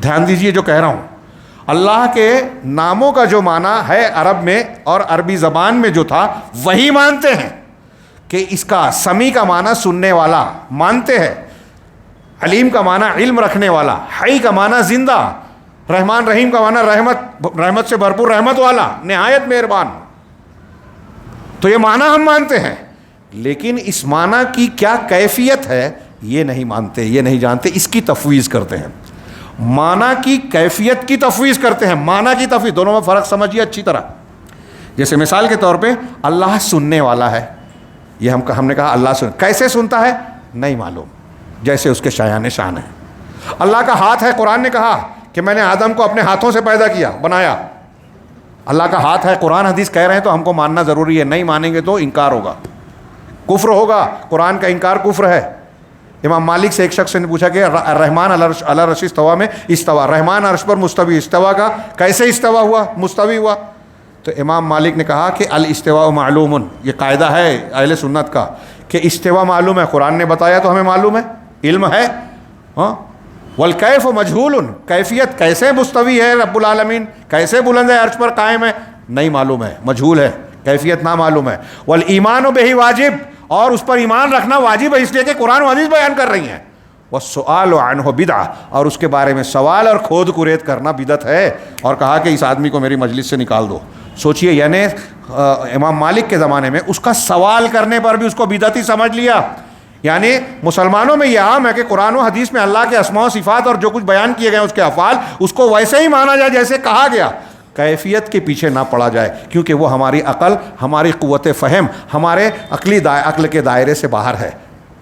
دھیان دیجئے جو کہہ رہا ہوں، اللہ کے ناموں کا جو معنی ہے عرب میں اور عربی زبان میں جو تھا وہی مانتے ہیں. کہ اس کا سمیع کا معنی سننے والا مانتے ہیں، علیم کا معنی علم رکھنے والا، حی کا معنی زندہ، رحمان رحیم کا معنی رحمت سے بھرپور رحمت والا، نہایت مہربان. تو یہ معنی ہم مانتے ہیں، لیکن اس معنی کی کیا کیفیت ہے یہ نہیں مانتے، یہ نہیں جانتے، اس کی تفویض کرتے ہیں. معنی کی کیفیت کی تفویض کرتے ہیں. معنی کی تفویض، دونوں میں فرق سمجھیے اچھی طرح. جیسے مثال کے طور پہ اللہ سننے والا ہے، یہ ہم نے کہا اللہ کیسے سنتا ہے نہیں معلوم، جیسے اس کے شایان شان ہے. اللہ کا ہاتھ ہے، قرآن نے کہا کہ میں نے آدم کو اپنے ہاتھوں سے پیدا کیا، بنایا. اللہ کا ہاتھ ہے، قرآن حدیث کہہ رہے ہیں تو ہم کو ماننا ضروری ہے. نہیں مانیں گے تو انکار ہوگا، کفر ہوگا. قرآن کا انکار کفر ہے. امام مالک سے ایک شخص نے پوچھا کہ رحمان علی العرش استوا میں استوا، رحمان عرش پر مستوی، استوا کا کیسے استوا ہوا، مستوی ہوا؟ تو امام مالک نے کہا کہ الاستواء معلوم، یہ قاعدہ ہے اہل سنت کا کہ استوا معلوم ہے، قرآن نے بتایا تو ہمیں معلوم ہے، علم ہے. ہاں، والکیف مجہول، کیفیت کیسے مستوی ہے رب العالمین، کیسے بلند ہے عرش پر قائم ہے نہیں معلوم ہے، مجہول ہے، کیفیت نہ معلوم ہے. والایمان بہ واجب، اور اس پر ایمان رکھنا واجب ہے، اس لیے کہ قرآن و حدیث بیان کر رہی ہیں. والسؤال عنہ بدعہ، اور اس کے بارے میں سوال اور کھود کرید کرنا بدعت ہے. اور کہا کہ اس آدمی کو میری مجلس سے نکال دو. سوچئے، یعنی امام مالک کے زمانے میں اس کا سوال کرنے پر بھی اس کو بدعت ہی سمجھ لیا. یعنی مسلمانوں میں یہ عام ہے کہ قرآن و حدیث میں اللہ کے اسماء و صفات اور جو کچھ بیان کیے گئے اس کے افعال، اس کو ویسے ہی مانا جائے جیسے کہا گیا، کیفیت کے پیچھے نہ پڑا جائے، کیونکہ وہ ہماری عقل، ہماری قوت فہم، ہمارے عقل کے دائرے سے باہر ہے.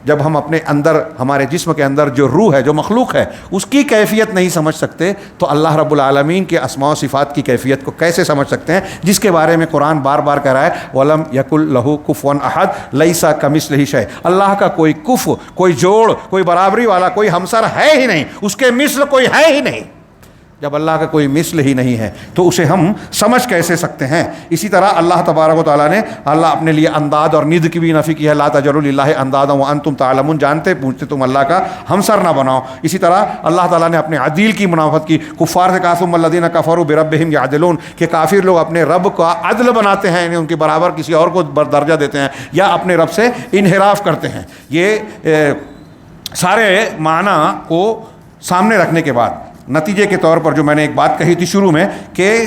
جب ہم اپنے اندر، ہمارے جسم کے اندر جو روح ہے، جو مخلوق ہے، اس کی کیفیت نہیں سمجھ سکتے تو اللہ رب العالمین کے اسماء و صفات کی کیفیت کو کیسے سمجھ سکتے ہیں، جس کے بارے میں قرآن بار بار کہہ رہا ہے وَلَمْ يَكُنْ لَهُ كُفُوًا أَحَدٌ لَيْسَ كَمِثْلِهِ شَيْءٌ. اللہ کا کوئی کف، کوئی جوڑ، کوئی برابری والا، کوئی ہمسر ہے ہی نہیں، اس کے مثل کوئی ہے ہی نہیں. جب اللہ کا کوئی مثل ہی نہیں ہے تو اسے ہم سمجھ کیسے سکتے ہیں؟ اسی طرح اللہ تبارک و تعالیٰ نے اپنے لیے انداد اور ند کی بھی نفی کی ہے. لا تجعلوا للہ اندادا وانتم تعلمون، جانتے پوچھتے تم اللہ کا ہمسر نہ بناؤ. اسی طرح اللہ تعالیٰ نے اپنے عدل کی منافت کی. کفار سے کہا ثم الذین کفروا بربہم یعدلون، کہ کافر لوگ اپنے رب کا عدل بناتے ہیں، یعنی ان کے برابر کسی اور کو درجہ دیتے ہیں یا اپنے رب سے انحراف کرتے ہیں. یہ سارے معنی کو سامنے رکھنے کے بعد نتیجے کے طور پر جو میں نے ایک بات کہی تھی شروع میں کہ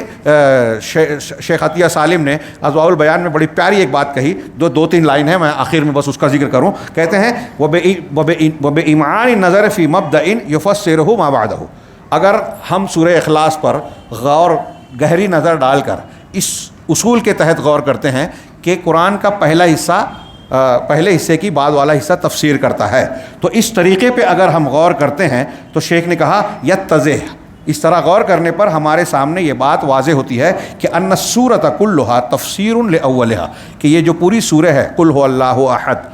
شیخ عطیہ سالم نے اضواء البیان میں بڑی پیاری ایک بات کہی، دو تین لائن ہے، میں آخر میں بس اس کا ذکر کروں. کہتے ہیں وَبِإِمْعَانِ النَّظَرِ فِي مَبْدَئٍ يُفَسِّرُهُ مَا بَعْدَهُ. اگر ہم سورہ اخلاص پر غور، گہری نظر ڈال کر اس اصول کے تحت غور کرتے ہیں کہ قرآن کا پہلے حصے کی بعد والا حصہ تفسیر کرتا ہے، تو اس طریقے پہ اگر ہم غور کرتے ہیں تو شیخ نے کہا یتضح، اس طرح غور کرنے پر ہمارے سامنے یہ بات واضح ہوتی ہے کہ ان السورۃ کلھا تفسیر لاولھا، کہ یہ جو پوری سورہ ہے قل ھو اللہ احد،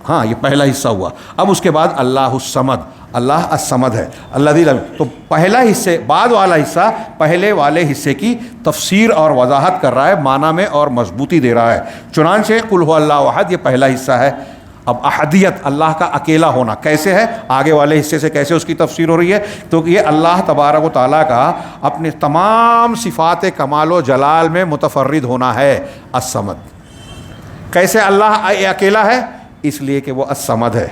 ہاں یہ پہلا حصہ ہوا. اب اس کے بعد اللہ الصمد، اللہ الصمد ہے، الذی لم، تو پہلا حصے بعد والا حصہ پہلے والے حصے کی تفسیر اور وضاحت کر رہا ہے، معنی میں اور مضبوطی دے رہا ہے۔ چنانچہ قل هو اللہ احد یہ پہلا حصہ ہے۔ اب احدیت، اللہ کا اکیلا ہونا کیسے ہے، آگے والے حصے سے کیسے اس کی تفسیر ہو رہی ہے، تو یہ اللہ تبارک و تعالیٰ کا اپنے تمام صفات کمال و جلال میں متفرد ہونا ہے، الصمد۔ کیسے اللہ اکیلا ہے؟ اس لیے کہ وہ الصمد ہے،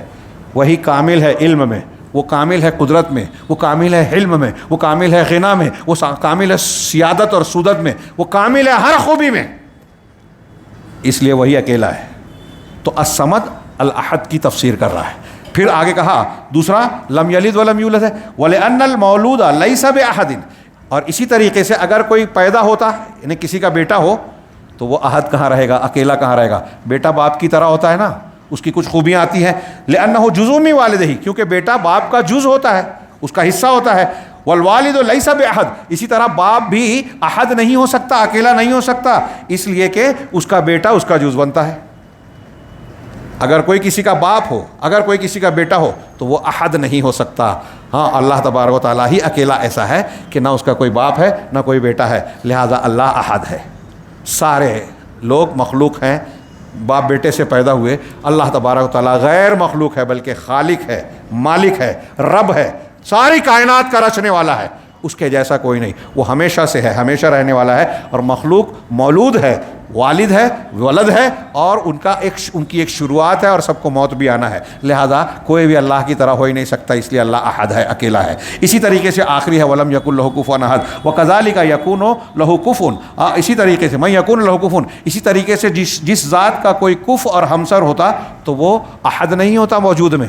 وہی کامل ہے علم میں، وہ کامل ہے قدرت میں، وہ کامل ہے علم میں، وہ کامل ہے غنا میں، وہ کامل ہے سیادت اور سودت میں، وہ کامل ہے ہر خوبی میں، اس لیے وہی اکیلا ہے۔ تو الصمد الاحد کی تفسیر کر رہا ہے۔ پھر آگے کہا دوسرا لم یلد ولم یولد ہے، وَلِأَنَّ الْمَوْلُودَ لَيْسَ بِأَحَدٍ، اور اسی طریقے سے اگر کوئی پیدا ہوتا یعنی کسی کا بیٹا ہو تو وہ احد کہاں رہے گا، اکیلا کہاں رہے گا؟ بیٹا باپ کی طرح ہوتا ہے نا، اس کی کچھ خوبیاں آتی ہیں، لِأَنَّهُ جُزْءٌ مِّن وَالِدِهِ، کیونکہ بیٹا باپ کا جز ہوتا ہے، اس کا حصہ ہوتا ہے۔ والوالد لیس بأحد، اسی طرح باپ بھی احد نہیں ہو سکتا، اکیلا نہیں ہو سکتا، اس لیے کہ اس کا بیٹا اس کا جز بنتا ہے۔ اگر کوئی کسی کا باپ ہو، اگر کوئی کسی کا بیٹا ہو تو وہ احد نہیں ہو سکتا۔ ہاں، اللہ تبارک و تعالیٰ ہی اکیلا ایسا ہے کہ نہ اس کا کوئی باپ ہے نہ کوئی بیٹا ہے، لہذا اللہ احد ہے۔ سارے لوگ مخلوق ہیں، باپ بیٹے سے پیدا ہوئے، اللہ تبارک و تعالیٰ غیر مخلوق ہے بلکہ خالق ہے، مالک ہے، رب ہے، ساری کائنات کا رچنے والا ہے، اس کے جیسا کوئی نہیں، وہ ہمیشہ سے ہے، ہمیشہ رہنے والا ہے، اور مخلوق مولود ہے، والد ہے، ولد ہے، اور ان کی ایک شروعات ہے، اور سب کو موت بھی آنا ہے، لہذا کوئی بھی اللہ کی طرح ہو ہی نہیں سکتا، اس لیے اللہ احد ہے، اکیلا ہے۔ اسی طریقے سے آخری ہے وَلَمْ يَكُنْ لَهُ كُفُوًا أَحَدٌ وَكَذَلِكَ يَكُونُ لَهُ كُفُوًا، اسی طریقے سے مَن يَكُونُ لَهُ كُفُوًا، اسی طریقے سے جس ذات کا کوئی کف اور ہمسر ہوتا تو وہ احد نہیں ہوتا موجود میں۔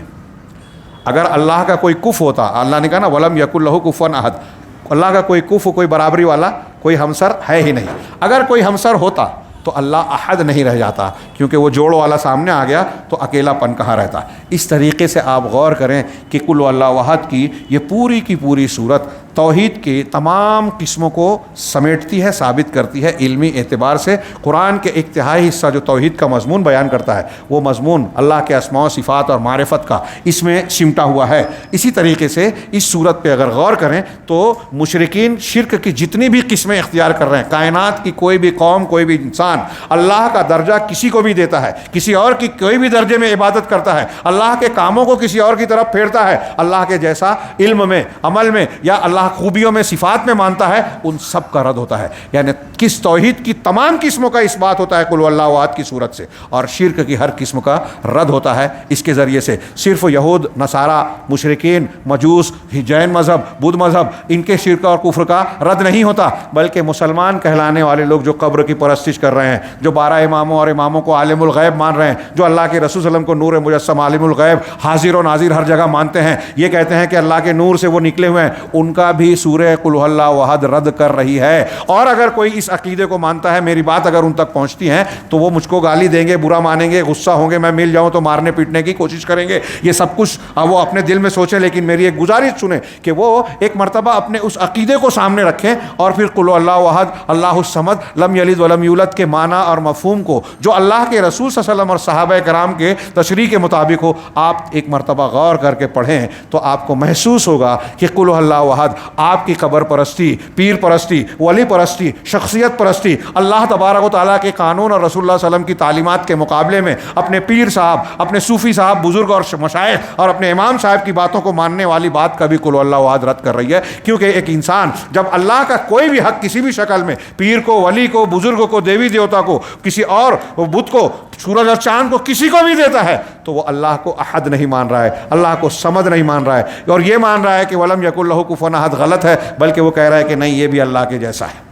اگر اللہ کا کوئی کف ہوتا، اللہ نے کہا نا وَلَمْ يَكُنْ لَهُ كُفُوًا أَحَدٌ، اللہ کا کوئی کف، کوئی برابری والا کوئی ہمسر ہے ہی نہیں۔ اگر کوئی ہمسر ہوتا تو اللہ احد نہیں رہ جاتا، کیونکہ وہ جوڑ والا سامنے آ گیا تو اکیلا پن کہاں رہتا۔ اس طریقے سے آپ غور کریں کہ قل اللہ احد کی یہ پوری کی پوری صورت توحید کی تمام قسموں کو سمیٹتی ہے، ثابت کرتی ہے علمی اعتبار سے۔ قرآن کے انتہائی حصہ جو توحید کا مضمون بیان کرتا ہے، وہ مضمون اللہ کے اسماء و صفات اور معرفت کا اس میں سمٹا ہوا ہے۔ اسی طریقے سے اس صورت پہ اگر غور کریں تو مشرکین شرک کی جتنی بھی قسمیں اختیار کر رہے ہیں، کائنات کی کوئی بھی قوم، کوئی بھی انسان اللہ کا درجہ کسی کو بھی دیتا ہے، کسی اور کی کوئی بھی درجے میں عبادت کرتا ہے، اللہ کے کاموں کو کسی اور کی طرف پھیرتا ہے، اللہ کے جیسا علم میں، عمل میں یا اللہ خوبیوں میں، صفات میں مانتا ہے، ان سب کا رد ہوتا ہے۔ یعنی کس توحید کی تمام قسموں کا اس بات ہوتا ہے قل اللہ احد کی صورت سے، اور شرک کی ہر قسم کا رد ہوتا ہے اس کے ذریعے سے۔ صرف یہود، نصارہ، مشرکین، مجوس، جین مذہب، بدھ مذہب، ان کے شرک اور کفر کا رد نہیں ہوتا، بلکہ مسلمان کہلانے والے لوگ جو قبر کی پرستش کر رہے ہیں، جو 12 اماموں اور اماموں کو عالم الغیب مان رہے ہیں، جو اللہ کے رسول صلی اللہ علیہ وسلم کو نور مجسم عالم الغیب حاضر و ناظر ہر جگہ مانتے ہیں، یہ کہتے ہیں کہ اللہ کے نور سے وہ نکلے ہوئے ہیں، ان کا بھی سورہ قل اللہ احد رد کر رہی ہے۔ اور اگر کوئی اس عقیدے کو مانتا ہے، میری بات اگر ان تک پہنچتی ہے تو وہ مجھ کو گالی دیں گے، برا مانیں گے، غصہ ہوں گے، میں مل جاؤں تو مارنے پیٹنے کی کوشش کریں گے، یہ سب کچھ وہ اپنے دل میں سوچیں، لیکن میری ایک گزارش سنیں کہ وہ ایک مرتبہ اپنے اس عقیدے کو سامنے رکھیں اور پھر قل اللہ احد اللہ الصمد لم یلد ولم یولد کے معنی اور مفہوم کو جو اللہ کے رسول صلی اللہ علیہ وسلم اور صحابہ کرام کے تشریح کے مطابق ہو، آپ ایک مرتبہ غور کر کے پڑھیں تو آپ کو محسوس ہوگا کہ قل اللہ احد آپ کی قبر پرستی، پیر پرستی، ولی پرستی، شخصیت پرستی، اللہ تبارک و تعالیٰ کے قانون اور رسول اللہ صلی اللہ علیہ وسلم کی تعلیمات کے مقابلے میں اپنے پیر صاحب، اپنے صوفی صاحب، بزرگ اور مشائخ اور اپنے امام صاحب کی باتوں کو ماننے والی بات کا بھی قل اللہ احد رد کر رہی ہے۔ کیونکہ ایک انسان جب اللہ کا کوئی بھی حق کسی بھی شکل میں، پیر کو، ولی کو، بزرگ کو، دیوی دیوتا کو، کسی اور بت کو، سورج اور چاند کو، کسی کو بھی دیتا ہے تو وہ اللہ کو احد نہیں مان رہا ہے، اللہ کو صمد نہیں مان رہا ہے، اور یہ مان رہا ہے کہ ولم یکن لہ کفوا احد غلط ہے، بلکہ وہ کہہ رہا ہے کہ نہیں، یہ بھی اللہ کے جیسا ہے۔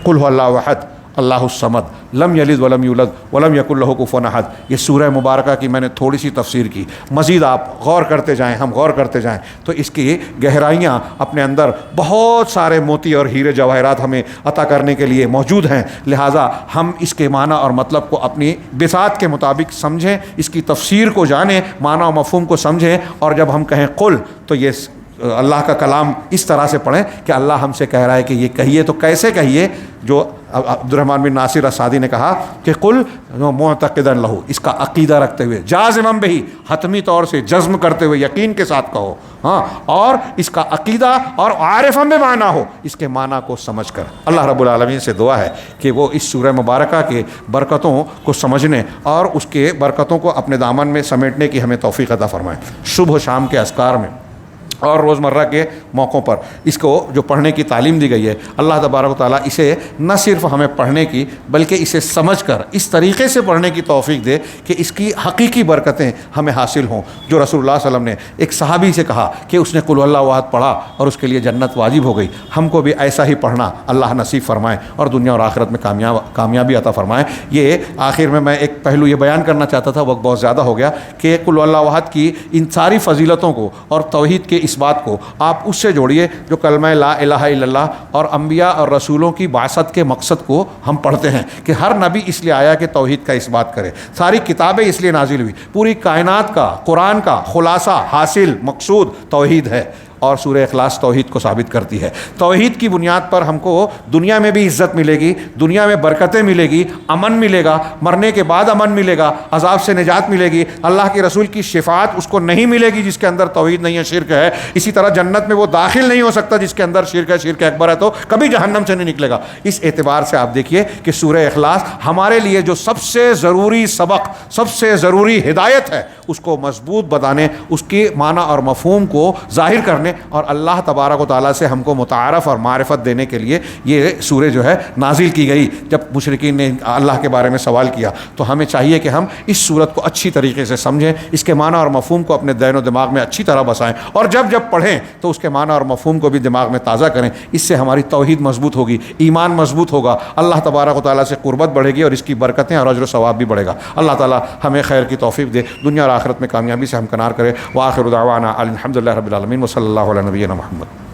قل هو اللہ احد اللہ الصمد لم یلد ولم یولد ولم یکن لہ کفوا احد۔ یہ سورہ مبارکہ کی میں نے تھوڑی سی تفسیر کی، مزید آپ غور کرتے جائیں، ہم غور کرتے جائیں تو اس کی گہرائیاں اپنے اندر بہت سارے موتی اور ہیرے جواہرات ہمیں عطا کرنے کے لیے موجود ہیں، لہٰذا ہم اس کے معنی اور مطلب کو اپنی بساط کے مطابق سمجھیں، اس کی تفسیر کو جانیں، معنی و مفہوم کو سمجھیں، اور جب ہم کہیں قل تو یہ اللہ کا کلام اس طرح سے پڑھیں کہ اللہ ہم سے کہہ رہا ہے کہ یہ کہیے، تو کیسے کہیے؟ جو عبد الرحمن بن ناصر السعدی نے کہا کہ قل معتقدا لہو، اس کا عقیدہ رکھتے ہوئے، جازما بہی، حتمی طور سے جزم کرتے ہوئے، یقین کے ساتھ کہو، ہاں، اور اس کا عقیدہ اور عارفا بمعنی ہو، اس کے معنی کو سمجھ کر۔ اللہ رب العالمین سے دعا ہے کہ وہ اس سورہ مبارکہ کے برکتوں کو سمجھنے اور اس کے برکتوں کو اپنے دامن میں سمیٹنے کی ہمیں توفیق عطا فرمائے۔ صبح و شام کے اذکار میں اور روزمرہ کے موقعوں پر اس کو جو پڑھنے کی تعلیم دی گئی ہے، اللہ تبارک و تعالیٰ اسے نہ صرف ہمیں پڑھنے کی بلکہ اسے سمجھ کر اس طریقے سے پڑھنے کی توفیق دے کہ اس کی حقیقی برکتیں ہمیں حاصل ہوں، جو رسول اللہ صلی اللہ علیہ وسلم نے ایک صحابی سے کہا کہ اس نے قل اللہ احد پڑھا اور اس کے لیے جنت واجب ہو گئی۔ ہم کو بھی ایسا ہی پڑھنا اللہ نصیب فرمائے اور دنیا اور آخرت میں کامیابی عطا فرمائے۔ یہ آخر میں ایک پہلو یہ بیان کرنا چاہتا تھا، وقت بہت زیادہ ہو گیا، کہ قل اللہ احد کی ان ساری فضیلتوں کو اور توحید کے اس بات کو آپ اس سے جوڑیے جو کلمہ لا الہ الا اللہ اور انبیاء اور رسولوں کی بعثت کے مقصد کو ہم پڑھتے ہیں کہ ہر نبی اس لیے آیا کہ توحید کا اس بات کرے، ساری کتابیں اس لیے نازل ہوئی، پوری کائنات کا قرآن کا خلاصہ حاصل مقصود توحید ہے، اور سورہ اخلاص توحید کو ثابت کرتی ہے۔ توحید کی بنیاد پر ہم کو دنیا میں بھی عزت ملے گی، دنیا میں برکتیں ملے گی، امن ملے گا، مرنے کے بعد امن ملے گا، عذاب سے نجات ملے گی، اللہ کے رسول کی شفاعت اس کو نہیں ملے گی جس کے اندر توحید نہیں ہے، شرک ہے۔ اسی طرح جنت میں وہ داخل نہیں ہو سکتا جس کے اندر شرک ہے، شرک اکبر ہے، تو کبھی جہنم سے نہیں نکلے گا۔ اس اعتبار سے آپ دیکھیے کہ سورہ اخلاص ہمارے لیے جو سب سے ضروری سبق، سب سے ضروری ہدایت ہے، اس کو مضبوط بتانے، اس کی معنی اور مفہوم کو ظاہر کرنے اور اللہ تبارک و تعالیٰ سے ہم کو متعارف اور معرفت دینے کے لیے یہ سورہ جو ہے نازل کی گئی۔ جب مشرکین نے اللہ کے بارے میں سوال کیا تو ہمیں چاہیے کہ ہم اس سورت کو اچھی طریقے سے سمجھیں، اس کے معنی اور مفہوم کو اپنے ذہن و دماغ میں اچھی طرح بسائیں، اور جب پڑھیں تو اس کے معنی اور مفہوم کو بھی دماغ میں تازہ کریں۔ اس سے ہماری توحید مضبوط ہوگی، ایمان مضبوط ہوگا، اللہ تبارک و تعالیٰ سے قربت بڑھے گی اور اس کی برکتیں اور اجر و ثواب بھی بڑھے گا۔ اللہ تعالیٰ ہمیں خیر کی توفیق دے، دنیا اور آخرت میں کامیابی سے ہمکنار کرے۔ وآخر دعوانا الحمد للہ رب العالمین، وصلی اللہ علی نبینا محمد۔